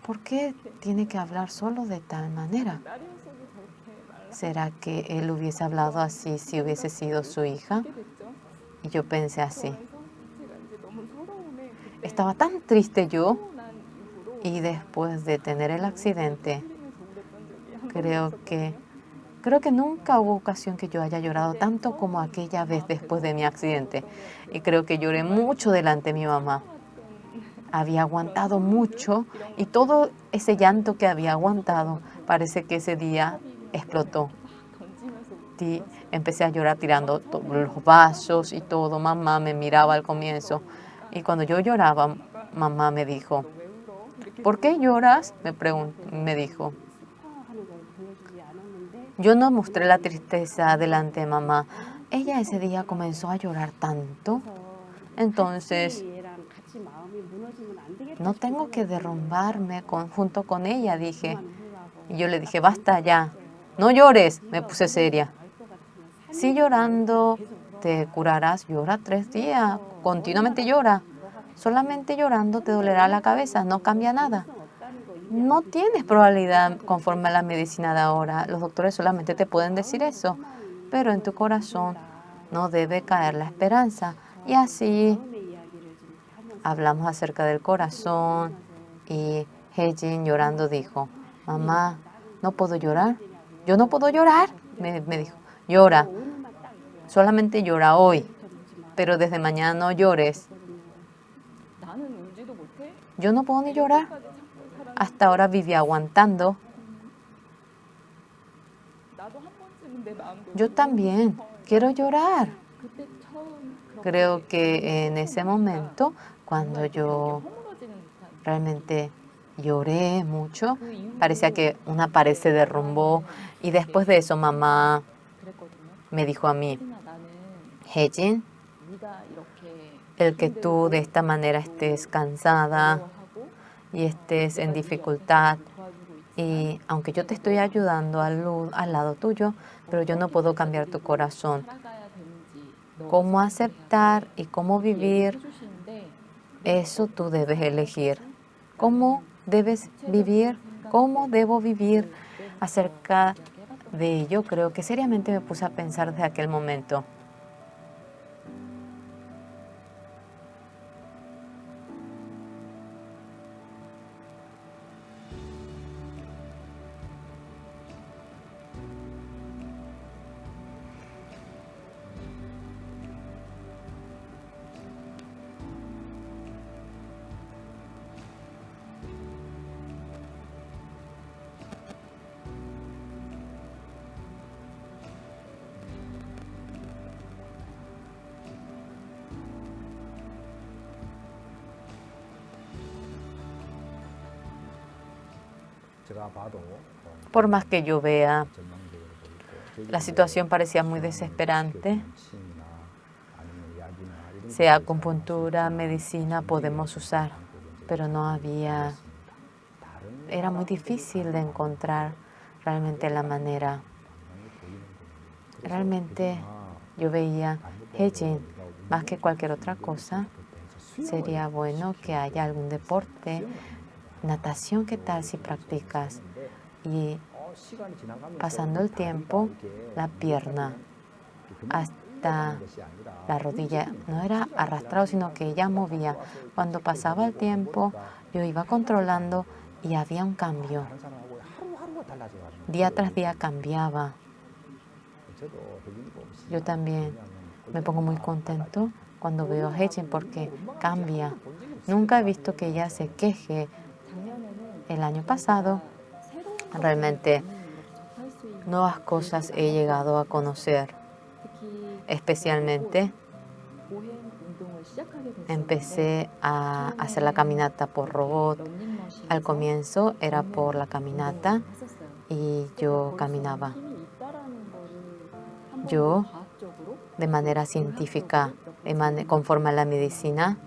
[SPEAKER 6] ¿por qué tiene que hablar solo de tal manera? ¿Será que él hubiese hablado así si hubiese sido su hija? Y yo pensé así. Estaba tan triste yo y después de tener el accidente, creo que nunca hubo ocasión que yo haya llorado tanto como aquella vez después de mi accidente. Y creo que lloré mucho delante de mi mamá. Había aguantado mucho y todo ese llanto que había aguantado parece que ese día explotó. Y empecé a llorar tirando los vasos y todo. Mamá me miraba al comienzo y cuando yo lloraba, mamá me dijo, ¿por qué lloras? Me dijo. Yo no mostré la tristeza delante de mamá. Ella ese día comenzó a llorar tanto. Entonces, no tengo que derrumbarme junto con ella, dije. Y yo le dije, basta ya, no llores, me puse seria. Si llorando te curarás, llora 3 días, continuamente llora. Solamente llorando te dolerá la cabeza, no cambia nada. No tienes probabilidad conforme a la medicina de ahora. Los doctores solamente te pueden decir eso, pero en tu corazón no debe caer la esperanza. Y así hablamos acerca del corazón y Hye-jin llorando dijo, mamá, ¿no puedo llorar? Yo no puedo llorar, me dijo. Llora, solamente llora hoy, pero desde mañana no llores. Yo no puedo ni llorar. Hasta ahora viví aguantando. Yo también quiero llorar. Creo que en ese momento, cuando yo realmente lloré mucho, parecía que una pared se derrumbó. Y después de eso, mamá me dijo a mí, Hye-jin, el que tú de esta manera estés cansada y estés en dificultad, y aunque yo te estoy ayudando al lado tuyo, pero yo no puedo cambiar tu corazón. Cómo aceptar y cómo vivir, eso tú debes elegir. ¿Cómo debes vivir? ¿Cómo debo vivir? Acerca de ello, creo que seriamente me puse a pensar desde aquel momento. Por más que yo vea, la situación parecía muy desesperante. Sea acupuntura, medicina, podemos usar, pero no había... Era muy difícil de encontrar realmente la manera. Realmente yo veía, Hye-jin, más que cualquier otra cosa, sería bueno que haya algún deporte, natación, ¿qué tal si practicas? Y pasando el tiempo, la pierna hasta la rodilla no era arrastrado, sino que ella movía. Cuando pasaba el tiempo, yo iba controlando y había un cambio. Día tras día cambiaba. Yo también me pongo muy contento cuando veo a Hejin porque cambia. Nunca he visto que ella se queje. El año pasado, realmente, nuevas cosas he llegado a conocer. Especialmente, empecé a hacer la caminata por robot. Al comienzo era por la caminata y yo caminaba. Yo, de manera científica, conforme a la medicina,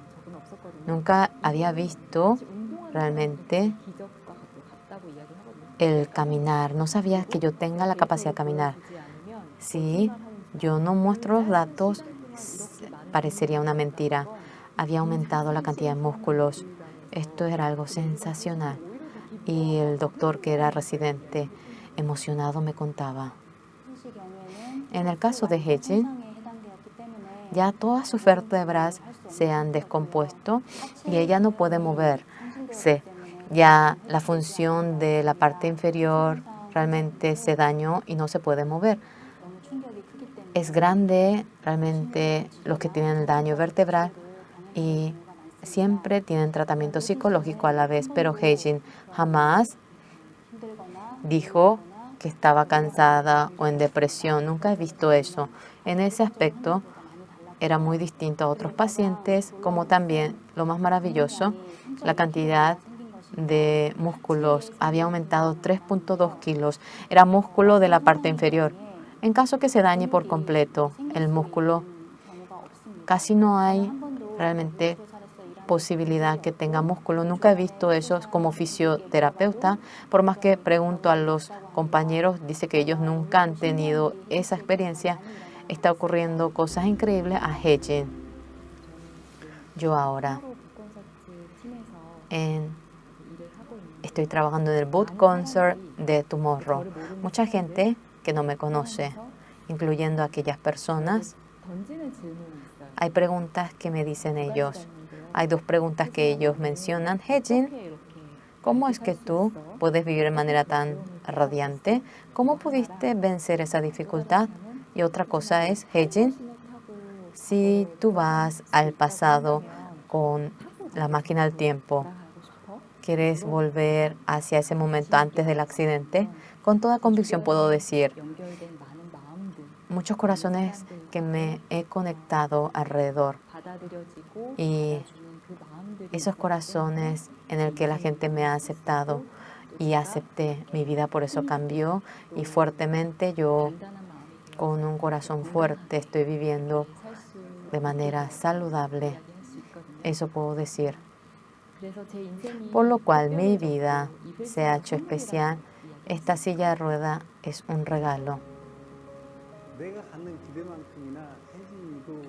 [SPEAKER 6] nunca había visto realmente el caminar. No sabía que yo tenga la capacidad de caminar. Si yo no muestro los datos, parecería una mentira. Había aumentado la cantidad de músculos. Esto era algo sensacional. Y el doctor, que era residente, emocionado, me contaba. En el caso de Hejin, ya todas sus vértebras se han descompuesto y ella no puede moverse. Ya la función de la parte inferior realmente se dañó y no se puede mover. Es grande realmente los que tienen el daño vertebral y siempre tienen tratamiento psicológico a la vez, pero Hejin jamás dijo que estaba cansada o en depresión. Nunca he visto eso. En ese aspecto era muy distinto a otros pacientes, como también, lo más maravilloso, la cantidad de músculos había aumentado 3.2 kilos. Era músculo de la parte inferior. En caso que se dañe por completo el músculo, casi no hay realmente posibilidad que tenga músculo. Nunca he visto eso como fisioterapeuta. Por más que pregunto a los compañeros, dice que ellos nunca han tenido esa experiencia. Está ocurriendo cosas increíbles a Hejin. Yo ahora estoy trabajando en el Boot Concert de Tomorrow. Mucha gente que no me conoce, incluyendo aquellas personas. Hay preguntas que me dicen ellos. Hay dos preguntas que ellos mencionan. Hejin, ¿cómo es que tú puedes vivir de manera tan radiante? ¿Cómo pudiste vencer esa dificultad? Y otra cosa es, Hejin, si tú vas al pasado con la máquina del tiempo, ¿quieres volver hacia ese momento antes del accidente? Con toda convicción puedo decir, muchos corazones que me he conectado alrededor y esos corazones en el que la gente me ha aceptado y acepté, mi vida por eso cambió y fuertemente yo con un corazón fuerte estoy viviendo de manera saludable. Eso puedo decir. Por lo cual mi vida se ha hecho especial. Esta silla de rueda es un regalo.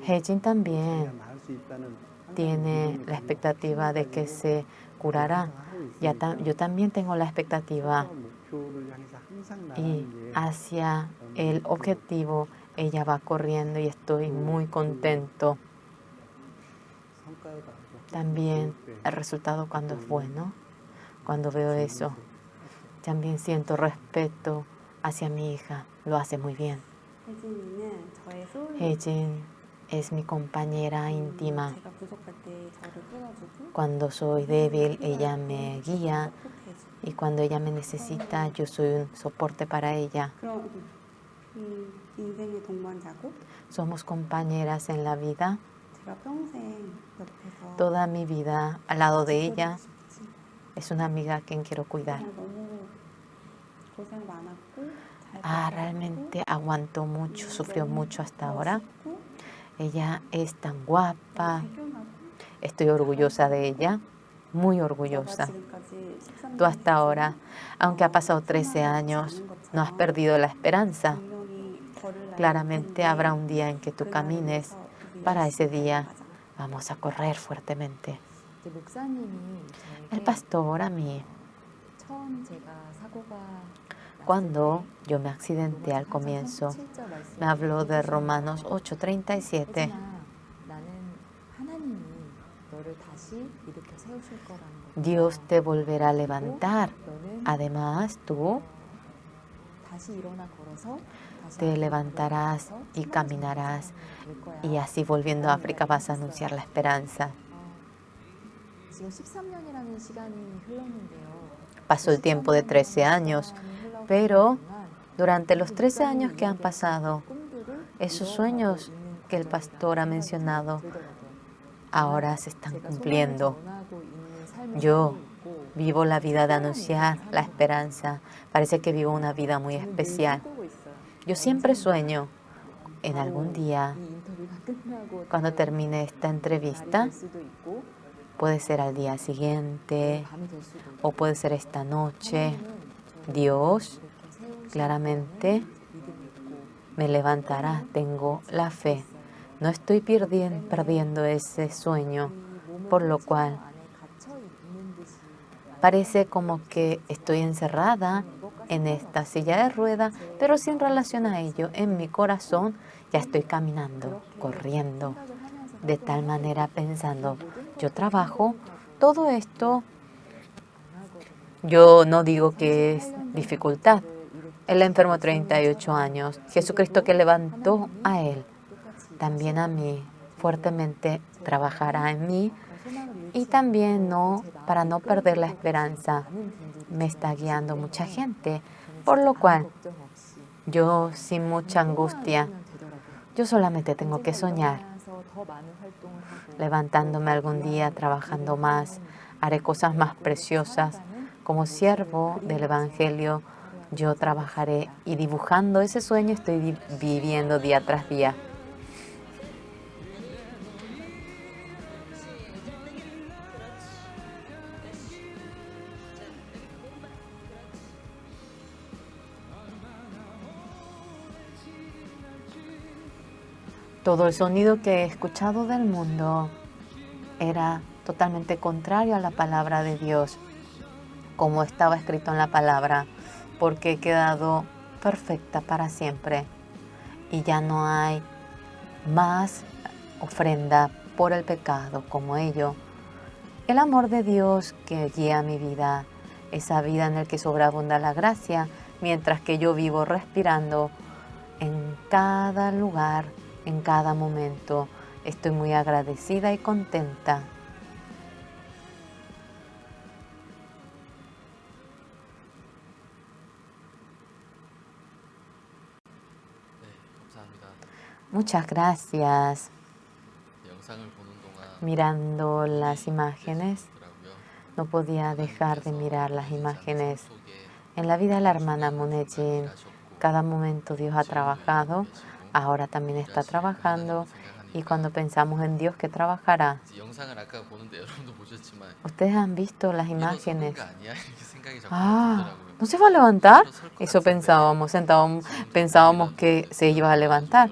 [SPEAKER 6] Hejin también tiene la expectativa de que se curará. Yo también tengo la expectativa. Y hacia el objetivo ella va corriendo y estoy muy contento. También el resultado cuando es bueno, cuando veo eso, también siento respeto hacia mi hija. Lo hace muy bien. Hejin es mi compañera íntima. Cuando soy débil, ella me guía. Y cuando ella me necesita, yo soy un soporte para ella. Somos compañeras en la vida. Toda mi vida al lado de ella. Es una amiga a quien quiero cuidar. Realmente aguantó mucho, sufrió mucho hasta ahora. Ella es tan guapa. Estoy orgullosa de ella. Muy orgullosa. Tú hasta ahora, aunque ha pasado 13 años, no has perdido la esperanza. Claramente habrá un día en que tú camines. Para ese día vamos a correr fuertemente. El pastor a mí, cuando yo me accidenté al comienzo, me habló de Romanos 8:37. Dios te volverá a levantar. Además, tú te levantarás y caminarás, y así volviendo a África vas a anunciar la esperanza. Pasó el tiempo de 13 años, pero durante los 13 años que han pasado, esos sueños que el pastor ha mencionado ahora se están cumpliendo. Yo vivo la vida de anunciar la esperanza. Parece que vivo una vida muy especial. Yo siempre sueño en algún día, cuando termine esta entrevista, puede ser al día siguiente o puede ser esta noche, Dios claramente me levantará. Tengo la fe. No estoy perdiendo ese sueño, por lo cual parece como que estoy encerrada en esta silla de ruedas, pero sin relación a ello, en mi corazón ya estoy caminando, corriendo, de tal manera pensando, yo trabajo, todo esto, yo no digo que es dificultad. Él enfermó 38 años, Jesucristo que levantó a él, también a mí, fuertemente trabajará en mí, y también para no perder la esperanza. Me está guiando mucha gente, por lo cual yo sin mucha angustia, yo solamente tengo que soñar. Levantándome algún día, trabajando más, haré cosas más preciosas. Como siervo del Evangelio, yo trabajaré y dibujando ese sueño estoy viviendo día tras día. Todo el sonido que he escuchado del mundo era totalmente contrario a la palabra de Dios, como estaba escrito en la palabra, porque he quedado perfecta para siempre y ya no hay más ofrenda por el pecado como ello. El amor de Dios que guía mi vida, esa vida en la que sobreabunda la gracia, mientras que yo vivo respirando en cada lugar, en cada momento. Estoy muy agradecida y contenta. Muchas gracias. Mirando las imágenes, no podía dejar de mirar las imágenes. En la vida de la hermana Munejin, cada momento Dios ha trabajado, ahora también está trabajando, y cuando pensamos en Dios que trabajará. Ustedes han visto las imágenes. ¿No se va a levantar? Eso pensábamos, pensábamos que se iba a levantar.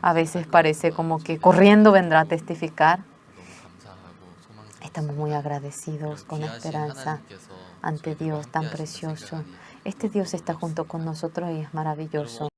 [SPEAKER 6] A veces parece como que corriendo vendrá a testificar. Estamos muy agradecidos con esperanza ante Dios tan precioso. Este Dios está junto con nosotros y es maravilloso.